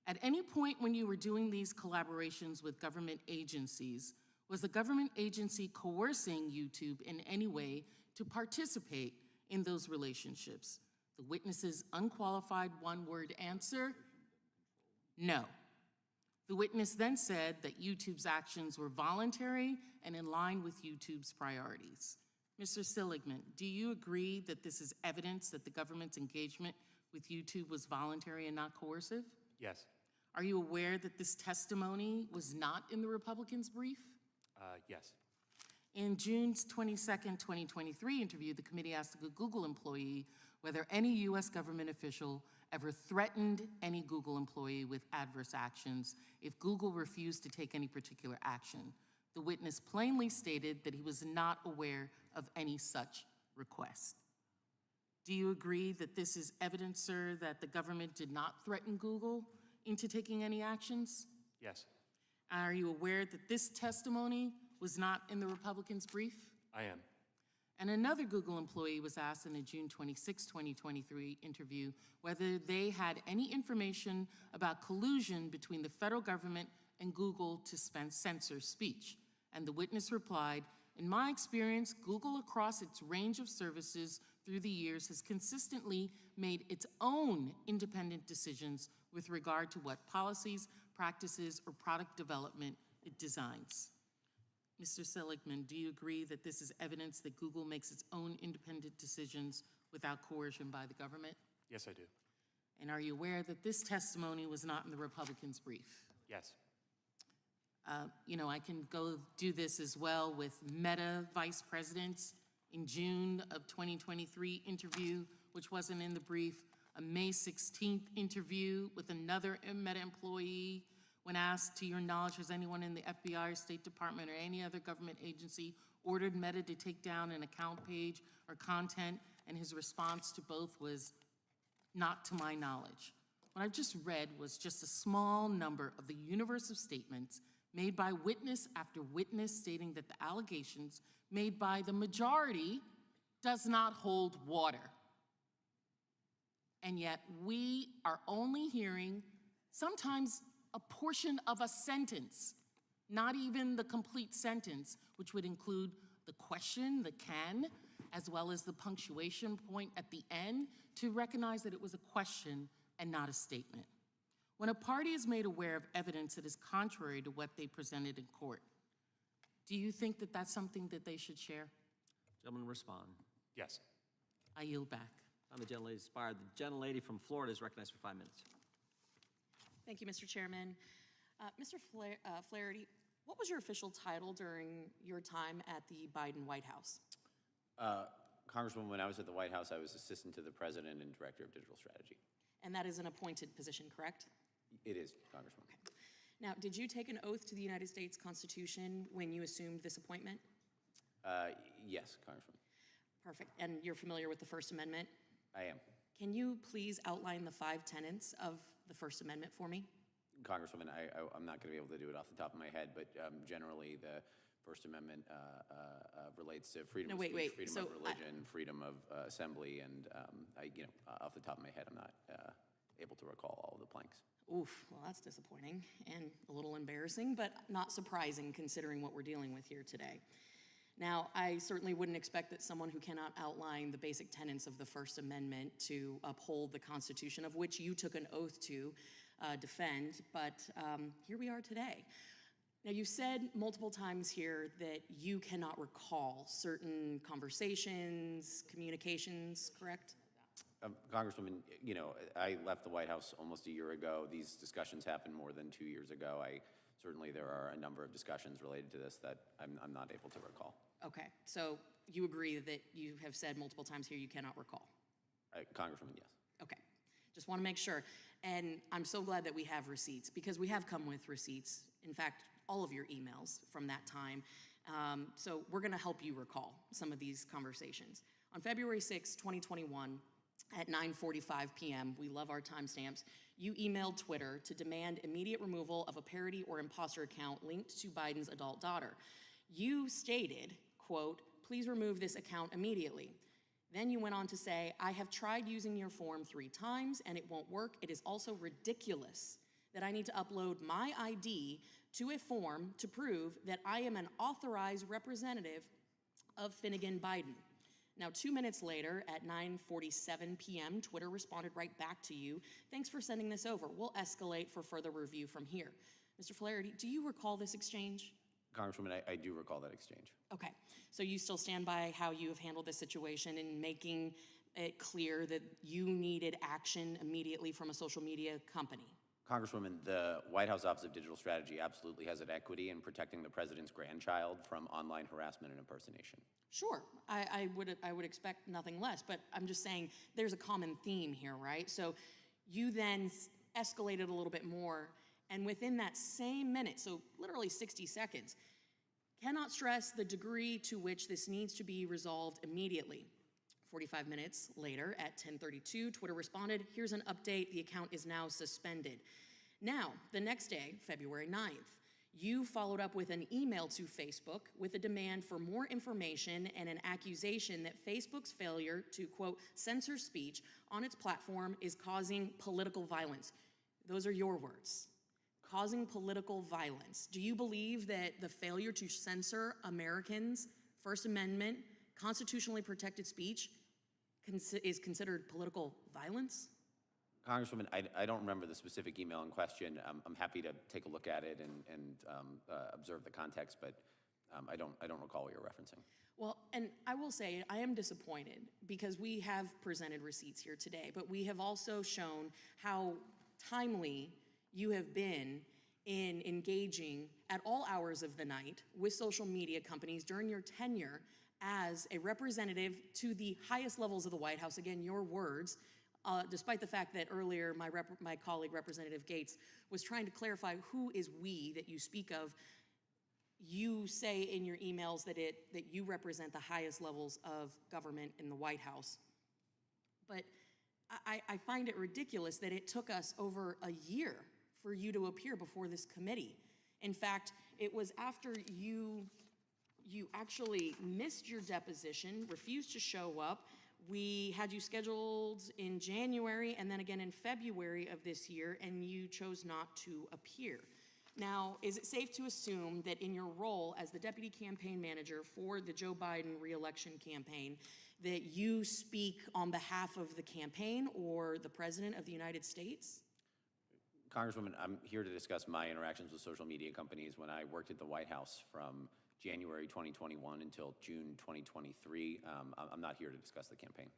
[SPEAKER 2] at any point when you were doing these collaborations with government agencies, was the government agency coercing YouTube in any way to participate in those relationships? The witness's unqualified one-word answer, no. The witness then said that YouTube's actions were voluntary and in line with YouTube's priorities. Mr. Seligman, do you agree that this is evidence that the government's engagement with YouTube was voluntary and not coercive?
[SPEAKER 6] Yes.
[SPEAKER 2] Are you aware that this testimony was not in the Republicans' brief?
[SPEAKER 6] Yes.
[SPEAKER 2] In June's 22nd, 2023 interview, the committee asked a Google employee whether any U.S. government official ever threatened any Google employee with adverse actions if Google refused to take any particular action. The witness plainly stated that he was not aware of any such request. Do you agree that this is evidence, sir, that the government did not threaten Google into taking any actions?
[SPEAKER 6] Yes.
[SPEAKER 2] Are you aware that this testimony was not in the Republicans' brief?
[SPEAKER 6] I am.
[SPEAKER 2] And another Google employee was asked in a June 26, 2023 interview whether they had any information about collusion between the federal government and Google to censor speech. And the witness replied, "In my experience, Google across its range of services through the years has consistently made its own independent decisions with regard to what policies, practices, or product development it designs." Mr. Seligman, do you agree that this is evidence that Google makes its own independent decisions without coercion by the government?
[SPEAKER 6] Yes, I do.
[SPEAKER 2] And are you aware that this testimony was not in the Republicans' brief?
[SPEAKER 6] Yes.
[SPEAKER 2] I can go do this as well with Meta vice presidents in June of 2023 interview, which wasn't in the brief, a May 16th interview with another Meta employee. When asked, to your knowledge, has anyone in the FBI or State Department or any other government agency ordered Meta to take down an account page or content? And his response to both was, not to my knowledge. What I've just read was just a small number of the universe of statements made by witness after witness stating that the allegations made by the majority does not hold water. And yet we are only hearing sometimes a portion of a sentence, not even the complete sentence, which would include the question, the can, as well as the punctuation point at the end to recognize that it was a question and not a statement. When a party is made aware of evidence that is contrary to what they presented in court, do you think that that's something that they should share?
[SPEAKER 1] Gentleman respond.
[SPEAKER 6] Yes.
[SPEAKER 2] I yield back.
[SPEAKER 1] I'm the gentlelady expired. The gentlelady from Florida is recognized for 5 minutes.
[SPEAKER 21] Thank you, Mr. Chairman. Mr. Flaherty, what was your official title during your time at the Biden White House?
[SPEAKER 3] Congresswoman, when I was at the White House, I was assistant to the president and director of digital strategy.
[SPEAKER 21] And that is an appointed position, correct?
[SPEAKER 3] It is, Congresswoman.
[SPEAKER 21] Okay. Now, did you take an oath to the United States Constitution when you assumed this appointment?
[SPEAKER 3] Yes, Congresswoman.
[SPEAKER 21] Perfect. And you're familiar with the First Amendment?
[SPEAKER 3] I am.
[SPEAKER 21] Can you please outline the 5 tenets of the First Amendment for me?
[SPEAKER 3] Congresswoman, I'm not going to be able to do it off the top of my head, but generally the First Amendment relates to freedom of speech, freedom of religion, freedom of assembly, and off the top of my head, I'm not able to recall all of the planks.
[SPEAKER 21] Oof, well, that's disappointing and a little embarrassing, but not surprising considering what we're dealing with here today. Now, I certainly wouldn't expect that someone who cannot outline the basic tenets of the First Amendment to uphold the Constitution, of which you took an oath to defend, but here we are today. Now, you said multiple times here that you cannot recall certain conversations, communications, correct?
[SPEAKER 3] Congresswoman, I left the White House almost a year ago. These discussions happened more than 2 years ago. Certainly there are a number of discussions related to this that I'm not able to recall.
[SPEAKER 21] Okay, so you agree that you have said multiple times here you cannot recall?
[SPEAKER 3] Congresswoman, yes.
[SPEAKER 21] Okay, just want to make sure. And I'm so glad that we have receipts, because we have come with receipts. In fact, all of your emails from that time. So we're going to help you recall some of these conversations. On February 6, 2021, at 9:45 p.m., we love our timestamps, you emailed Twitter to demand immediate removal of a parody or imposter account linked to Biden's adult daughter. You stated, quote, "Please remove this account immediately." Then you went on to say, "I have tried using your form 3 times and it won't work. It is also ridiculous that I need to upload my ID to a form to prove that I am an authorized representative of Finnegan Biden." Now, 2 minutes later, at 9:47 p.m., Twitter responded right back to you. "Thanks for sending this over. We'll escalate for further review from here." Mr. Flaherty, do you recall this exchange?
[SPEAKER 3] Congresswoman, I do recall that exchange.
[SPEAKER 21] Okay, so you still stand by how you have handled this situation in making it clear that you needed action immediately from a social media company?
[SPEAKER 3] Congresswoman, the White House Office of Digital Strategy absolutely has an equity in protecting the president's grandchild from online harassment and impersonation.
[SPEAKER 21] Sure, I would expect nothing less, but I'm just saying there's a common theme here, right? So you then escalated a little bit more, and within that same minute, so literally 60 seconds, cannot stress the degree to which this needs to be resolved immediately. 45 minutes later, at 10:32, Twitter responded, here's an update, the account is now suspended. Now, the next day, February 9th, you followed up with an email to Facebook with a demand for more information and an accusation that Facebook's failure to, quote, censor speech on its platform is causing political violence. Those are your words. Causing political violence. Do you believe that the failure to censor Americans' First Amendment, constitutionally protected speech is considered political violence?
[SPEAKER 3] Congresswoman, I don't remember the specific email in question. I'm happy to take a look at it and observe the context, but I don't recall what you're referencing.
[SPEAKER 21] Well, and I will say I am disappointed because we have presented receipts here today, but we have also shown how timely you have been in engaging at all hours of the night with social media companies during your tenure as a representative to the highest levels of the White House. Again, your words, despite the fact that earlier my colleague, Representative Gates, was trying to clarify who is we that you speak of. You say in your emails that you represent the highest levels of government in the White House. But I find it ridiculous that it took us over a year for you to appear before this committee. In fact, it was after you actually missed your deposition, refused to show up. We had you scheduled in January and then again in February of this year, and you chose not to appear. Now, is it safe to assume that in your role as the deputy campaign manager for the Joe Biden re-election campaign, that you speak on behalf of the campaign or the President of the United States?
[SPEAKER 3] Congresswoman, I'm here to discuss my interactions with social media companies when I worked at the White House from January 2021 until June 2023. I'm not here to discuss the campaign.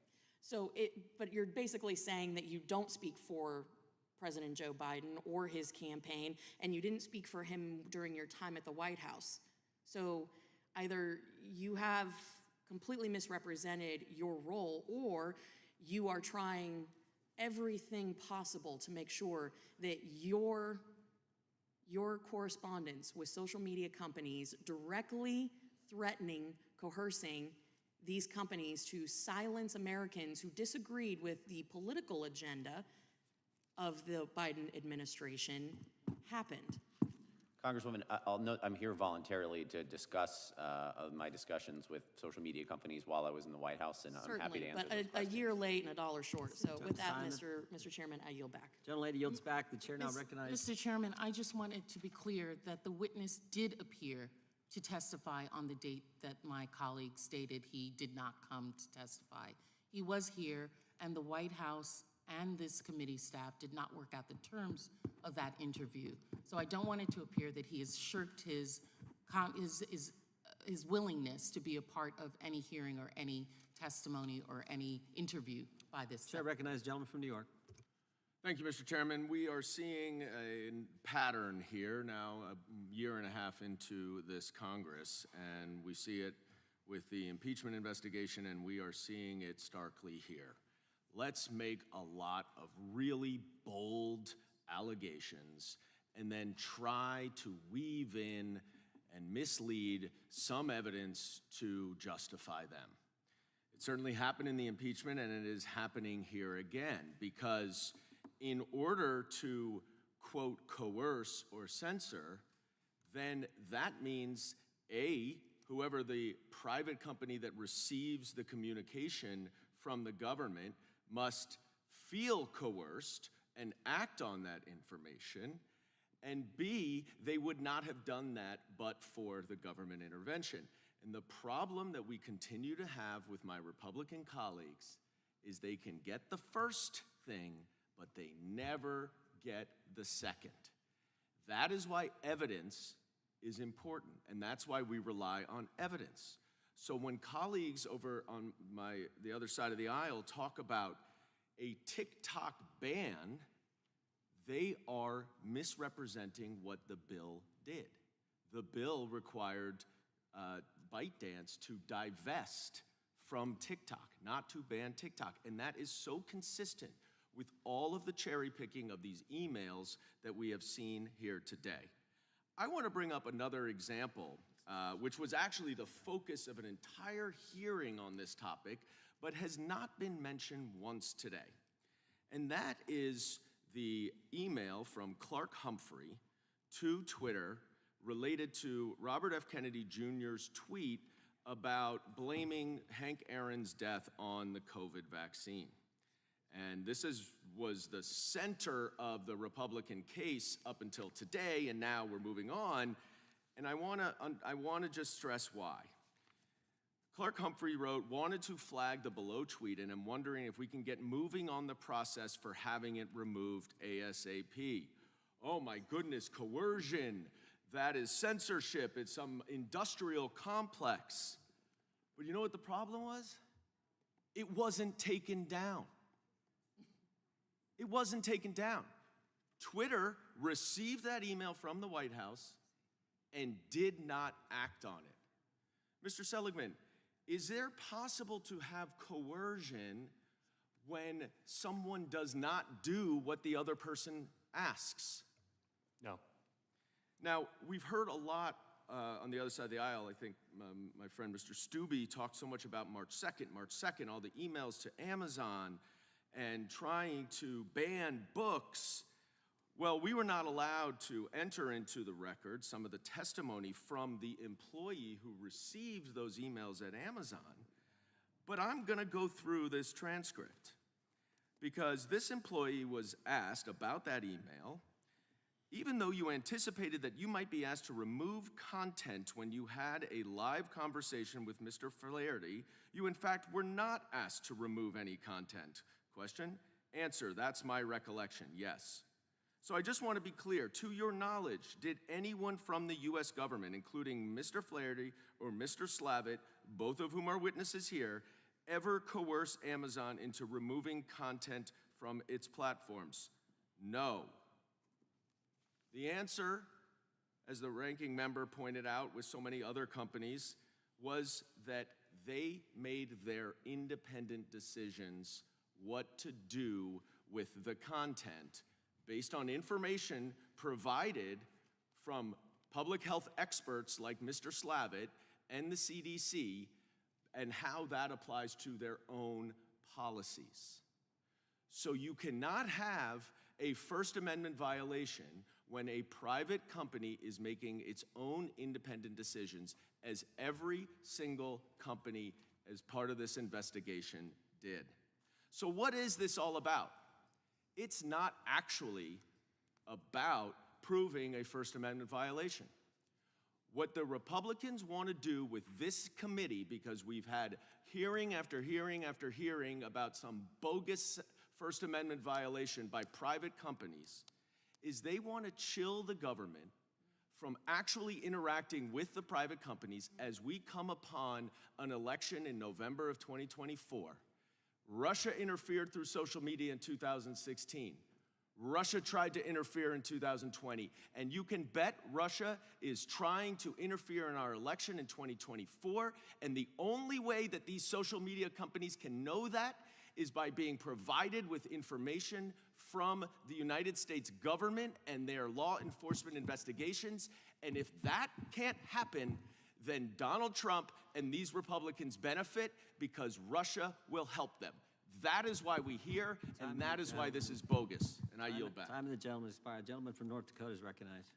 [SPEAKER 21] But you're basically saying that you don't speak for President Joe Biden or his campaign, and you didn't speak for him during your time at the White House. So either you have completely misrepresented your role, or you are trying everything possible to make sure that your correspondence with social media companies directly threatening, coercing these companies to silence Americans who disagreed with the political agenda of the Biden administration happened.
[SPEAKER 3] Congresswoman, I'll note I'm here voluntarily to discuss my discussions with social media companies while I was in the White House, and I'm happy to answer
[SPEAKER 21] Certainly,
[SPEAKER 3] those
[SPEAKER 21] but a
[SPEAKER 3] questions.
[SPEAKER 21] year late and a dollar short. So with that,
[SPEAKER 1] Simon.
[SPEAKER 21] Mr. Chairman, I yield back.
[SPEAKER 1] Gentlelady yields back. The chair now recognizes.
[SPEAKER 2] Mr. Chairman, I just wanted to be clear that the witness did appear to testify on the date that my colleague stated he did not come to testify. He was here, and the White House and this committee staff did not work out the terms of that interview. So I don't want it to appear that he has shirked his willingness to be a part of any hearing or any testimony or any interview by this.
[SPEAKER 1] Chair recognizes the gentleman from New York.
[SPEAKER 16] Thank you, Mr. Chairman. We are seeing a pattern here now, a year and a half into this Congress, and we see it with the impeachment investigation, and we are seeing it starkly here. Let's make a lot of really bold allegations and then try to weave in and mislead some evidence to justify them. It certainly happened in the impeachment, and it is happening here again, because in order to, quote, coerce or censor, then that means, A, whoever the private company that receives the communication from the government must feel coerced and act on that information, and B, they would not have done that but for the government intervention. And the problem that we continue to have with my Republican colleagues is they can get the first thing, but they never get the second. That is why evidence is important, and that's why we rely on evidence. So when colleagues over on the other side of the aisle talk about a TikTok ban, they are misrepresenting what the bill did. The bill required ByteDance to divest from TikTok, not to ban TikTok. And that is so consistent with all of the cherry picking of these emails that we have seen here today. I want to bring up another example, which was actually the focus of an entire hearing on this topic, but has not been mentioned once today. And that is the email from Clark Humphrey to Twitter related to Robert F. Kennedy Jr.'s tweet about blaming Hank Aaron's death on the COVID vaccine. And this was the center of the Republican case up until today, and now we're moving on. And I wanna just stress why. Clark Humphrey wrote, wanted to flag the below tweet, and I'm wondering if we can get moving on the process for having it removed ASAP. Oh my goodness, coercion. That is censorship. It's some industrial complex. But you know what the problem was? It wasn't taken down. It wasn't taken down. Twitter received that email from the White House and did not act on it. Mr. Seligman, is there possible to have coercion when someone does not do what the other person asks?
[SPEAKER 6] No.
[SPEAKER 16] Now, we've heard a lot on the other side of the aisle. I think my friend Mr. Stubbe talked so much about March 2nd, all the emails to Amazon and trying to ban books. Well, we were not allowed to enter into the record some of the testimony from the employee who received those emails at Amazon, but I'm gonna go through this transcript because this employee was asked about that email. Even though you anticipated that you might be asked to remove content when you had a live conversation with Mr. Flaherty, you in fact were not asked to remove any content. Question? Answer, that's my recollection, yes. So I just want to be clear, to your knowledge, did anyone from the US government, including Mr. Flaherty or Mr. Slavitt, both of whom are witnesses here, ever coerce Amazon into removing content from its platforms? No. The answer, as the ranking member pointed out with so many other companies, was that they made their independent decisions what to do with the content based on information provided from public health experts like Mr. Slavitt and the CDC and how that applies to their own policies. So you cannot have a First Amendment violation when a private company is making its own independent decisions, as every single company as part of this investigation did. So what is this all about? It's not actually about proving a First Amendment violation. What the Republicans want to do with this committee, because we've had hearing after hearing after hearing about some bogus First Amendment violation by private companies, is they want to chill the government from actually interacting with the private companies as we come upon an election in November of 2024. Russia interfered through social media in 2016. Russia tried to interfere in 2020. And you can bet Russia is trying to interfere in our election in 2024. And the only way that these social media companies can know that is by being provided with information from the United States government and their law enforcement investigations. And if that can't happen, then Donald Trump and these Republicans benefit because Russia will help them. That is why we're here, and that is why this is bogus. And I yield back.
[SPEAKER 1] Time of the gentleman expired. Gentleman from North Dakota is recognized.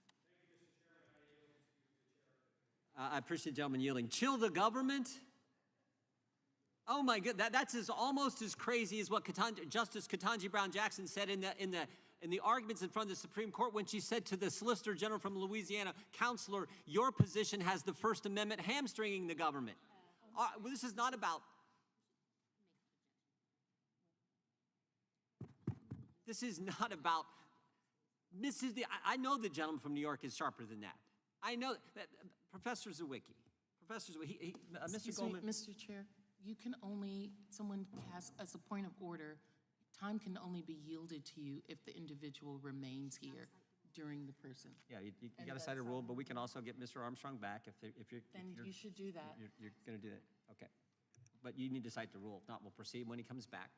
[SPEAKER 1] I appreciate the gentleman yielding. Chill the government? Oh my God, that's almost as crazy as what Justice Ketanji Brown Jackson said in the arguments in front of the Supreme Court when she said to the Solicitor General from Louisiana, "Counselor, your position has the First Amendment hamstringing the government." This is not about. This is not about. I know the gentleman from New York is sharper than that. I know that Professor Zawicki. Professors, Mr.
[SPEAKER 2] Excuse me,
[SPEAKER 1] Goldman.
[SPEAKER 2] Mr. Chair, you can only, someone has, as a point of order, time can only be yielded to you if the individual remains here during the person.
[SPEAKER 1] Yeah, you got to cite a rule, but we can also get Mr. Armstrong back if you're.
[SPEAKER 2] Then you should do that.
[SPEAKER 1] You're going to do that, okay. But you need to cite the rule. If not, we'll proceed. When he comes back,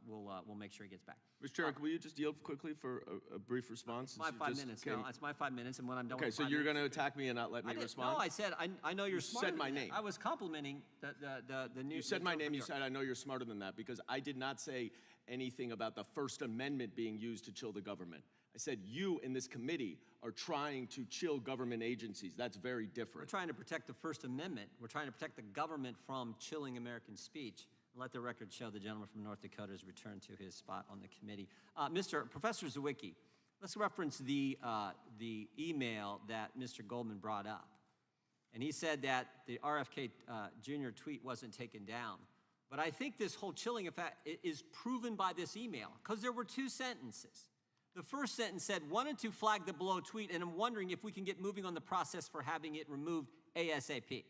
[SPEAKER 1] we'll make sure he gets back.
[SPEAKER 16] Mr. Chairman, will you just yield quickly for a brief response?
[SPEAKER 1] My 5 minutes. No, it's my 5 minutes, and when I'm done with
[SPEAKER 16] Okay, so
[SPEAKER 1] 5
[SPEAKER 16] you're
[SPEAKER 1] minutes-
[SPEAKER 16] going to attack me and not let me respond?
[SPEAKER 1] No, I said, I know you're
[SPEAKER 16] You
[SPEAKER 1] smarter
[SPEAKER 16] said my
[SPEAKER 1] than that.
[SPEAKER 16] name.
[SPEAKER 1] I was complimenting the new.
[SPEAKER 16] You said my name, you said I know you're smarter than that, because I did not say anything about the First Amendment being used to chill the government. I said you in this committee are trying to chill government agencies. That's very
[SPEAKER 1] We're
[SPEAKER 16] different.
[SPEAKER 1] trying to protect the First Amendment. We're trying to protect the government from chilling American speech. Let the record show the gentleman from North Dakota has returned to his spot on the committee. Professor Zawicki, let's reference the email that Mr. Goldman brought up. And he said that the RFK Jr. tweet wasn't taken down. But I think this whole chilling effect is proven by this email, because there were two sentences. The first sentence said, wanted to flag the below tweet, and I'm wondering if we can get moving on the process for having it removed ASAP.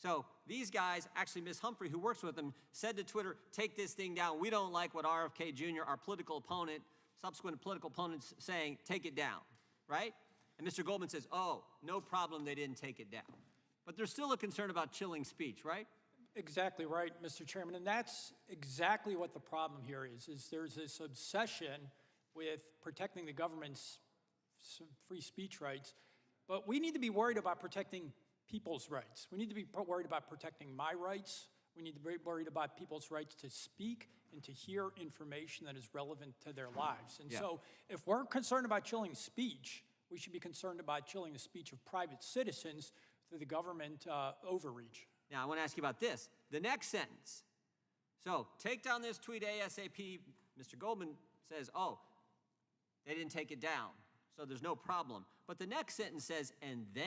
[SPEAKER 1] So these guys, actually Ms. Humphrey, who works with them, said to Twitter, take this thing down. We don't like what RFK Jr., our political opponent, subsequent political opponents saying, take it down, right? And Mr. Goldman says, oh, no problem, they didn't take it down. But there's still a concern about chilling speech, right?
[SPEAKER 5] Exactly right, Mr. Chairman, and that's exactly what the problem here is there's this obsession with protecting the government's free speech rights, but we need to be worried about protecting people's rights. We need to be worried about protecting my rights. We need to be worried about people's rights to speak and to hear information that is relevant to their lives. And so if we're concerned about chilling speech, we should be concerned about chilling the speech of private citizens through the government overreach.
[SPEAKER 1] Now, I want to ask you about this. The next sentence. So, take down this tweet ASAP. Mr. Goldman says, oh, they didn't take it down, so there's no problem. But the next sentence says, and then,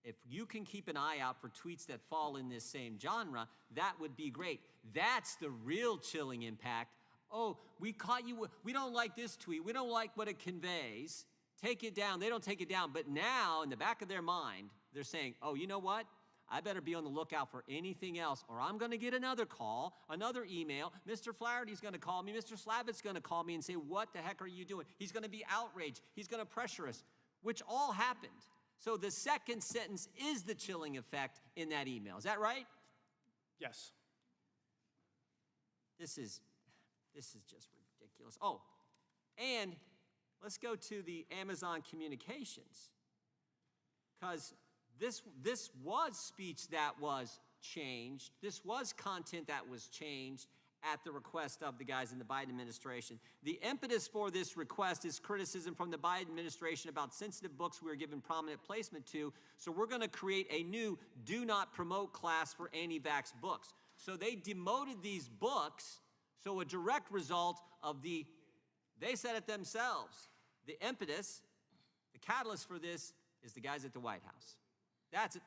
[SPEAKER 1] if you can keep an eye out for tweets that fall in this same genre, that would be great. That's the real chilling impact. Oh, we caught you, we don't like this tweet. We don't like what it conveys. Take it down. They don't take it down. But now, in the back of their mind, they're saying, oh, you know what? I better be on the lookout for anything else, or I'm going to get another call, another email. Mr. Flaherty's going to call me. Mr. Slavitt's going to call me and say, what the heck are you doing? He's going to be outraged. He's going to pressure us, which all happened. So the second sentence is the chilling effect in that email. Is that right?
[SPEAKER 5] Yes.
[SPEAKER 1] This is just ridiculous. Oh, and let's go to the Amazon communications, because this was speech that was changed. This was content that was changed at the request of the guys in the Biden administration. The impetus for this request is criticism from the Biden administration about sensitive books we were given prominent placement to. So we're going to create a new do not promote class for anti-vax books. So they demoted these books. So a direct result of they said it themselves. The impetus, the catalyst for this is the guys at the White House. That's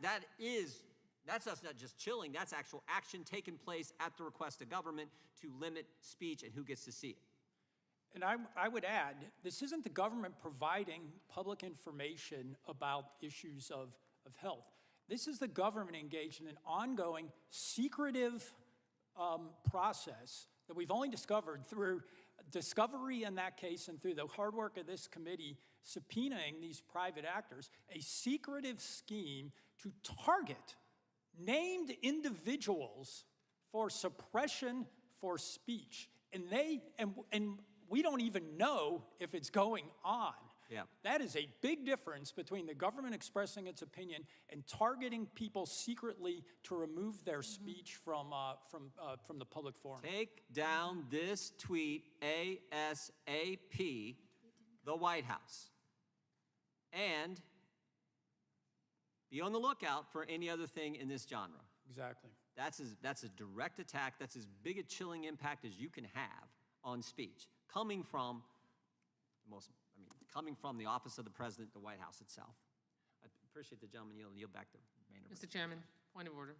[SPEAKER 1] not just chilling, that's actual action taking place at the request of government to limit speech and who gets to see it.
[SPEAKER 5] And I would add, this isn't the government providing public information about issues of health. This is the government engaged in an ongoing secretive process that we've only discovered through discovery in that case and through the hard work of this committee subpoenaing these private actors, a secretive scheme to target named individuals for suppression for speech. And we don't even know if it's going on.
[SPEAKER 1] Yeah.
[SPEAKER 5] That is a big difference between the government expressing its opinion and targeting people secretly to remove their speech from the public forum.
[SPEAKER 1] Take down this tweet ASAP, the White House. And be on the lookout for any other thing in this genre.
[SPEAKER 5] Exactly.
[SPEAKER 1] That's a direct attack. That's as big a chilling impact as you can have on speech, coming from the office of the president, the White House itself. I appreciate the gentleman yield back to Maynard.
[SPEAKER 10] Mr. Chairman, point of order.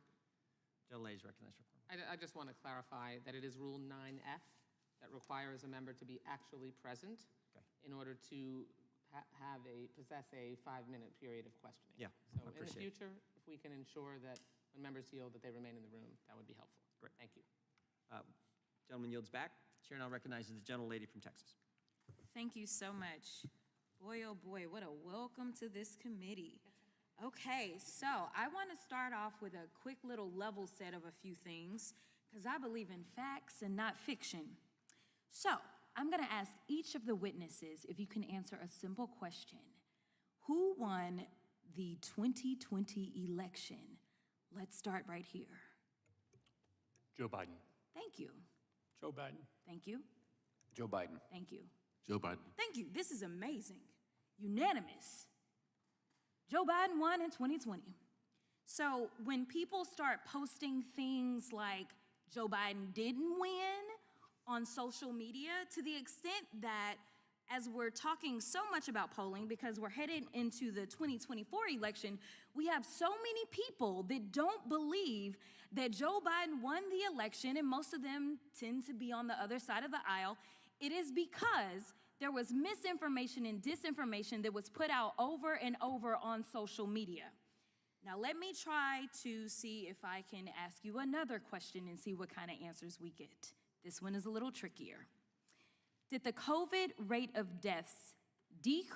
[SPEAKER 1] Gentle ladies recognized.
[SPEAKER 10] I just want to clarify that it is Rule 9F that requires a member to be actually present in order to possess a 5-minute period of questioning.
[SPEAKER 1] Yeah,
[SPEAKER 10] So
[SPEAKER 1] I
[SPEAKER 10] in the
[SPEAKER 1] appreciate it.
[SPEAKER 10] future, if we can ensure that when members yield, that they remain in the room, that would be helpful.
[SPEAKER 1] Great.
[SPEAKER 10] Thank you.
[SPEAKER 1] Gentleman yields back. Chair now recognizes the gentlelady from Texas.
[SPEAKER 7] Thank you so much. Boy, oh boy, what a welcome to this committee. Okay, so I want to start off with a quick little level set of a few things, because I believe in facts and not fiction. So I'm going to ask each of the witnesses if you can answer a simple question. Who won the 2020 election? Let's start right here.
[SPEAKER 6] Joe Biden.
[SPEAKER 7] Thank you.
[SPEAKER 5] Joe Biden.
[SPEAKER 7] Thank you.
[SPEAKER 3] Joe Biden.
[SPEAKER 7] Thank you.
[SPEAKER 4] Joe Biden.
[SPEAKER 7] Thank you. This is amazing. Unanimous. Joe Biden won in 2020. So when people start posting things like Joe Biden didn't win on social media, to the extent that as we're talking so much about polling, because we're headed into the 2024 election, we have so many people that don't believe that Joe Biden won the election, and most of them tend to be on the other side of the aisle. It is because there was misinformation and disinformation that was put out over and over on social media. Now, let me try to see if I can ask you another question and see what kind of answers we get. This one is a little trickier. Did the COVID rate of deaths decrease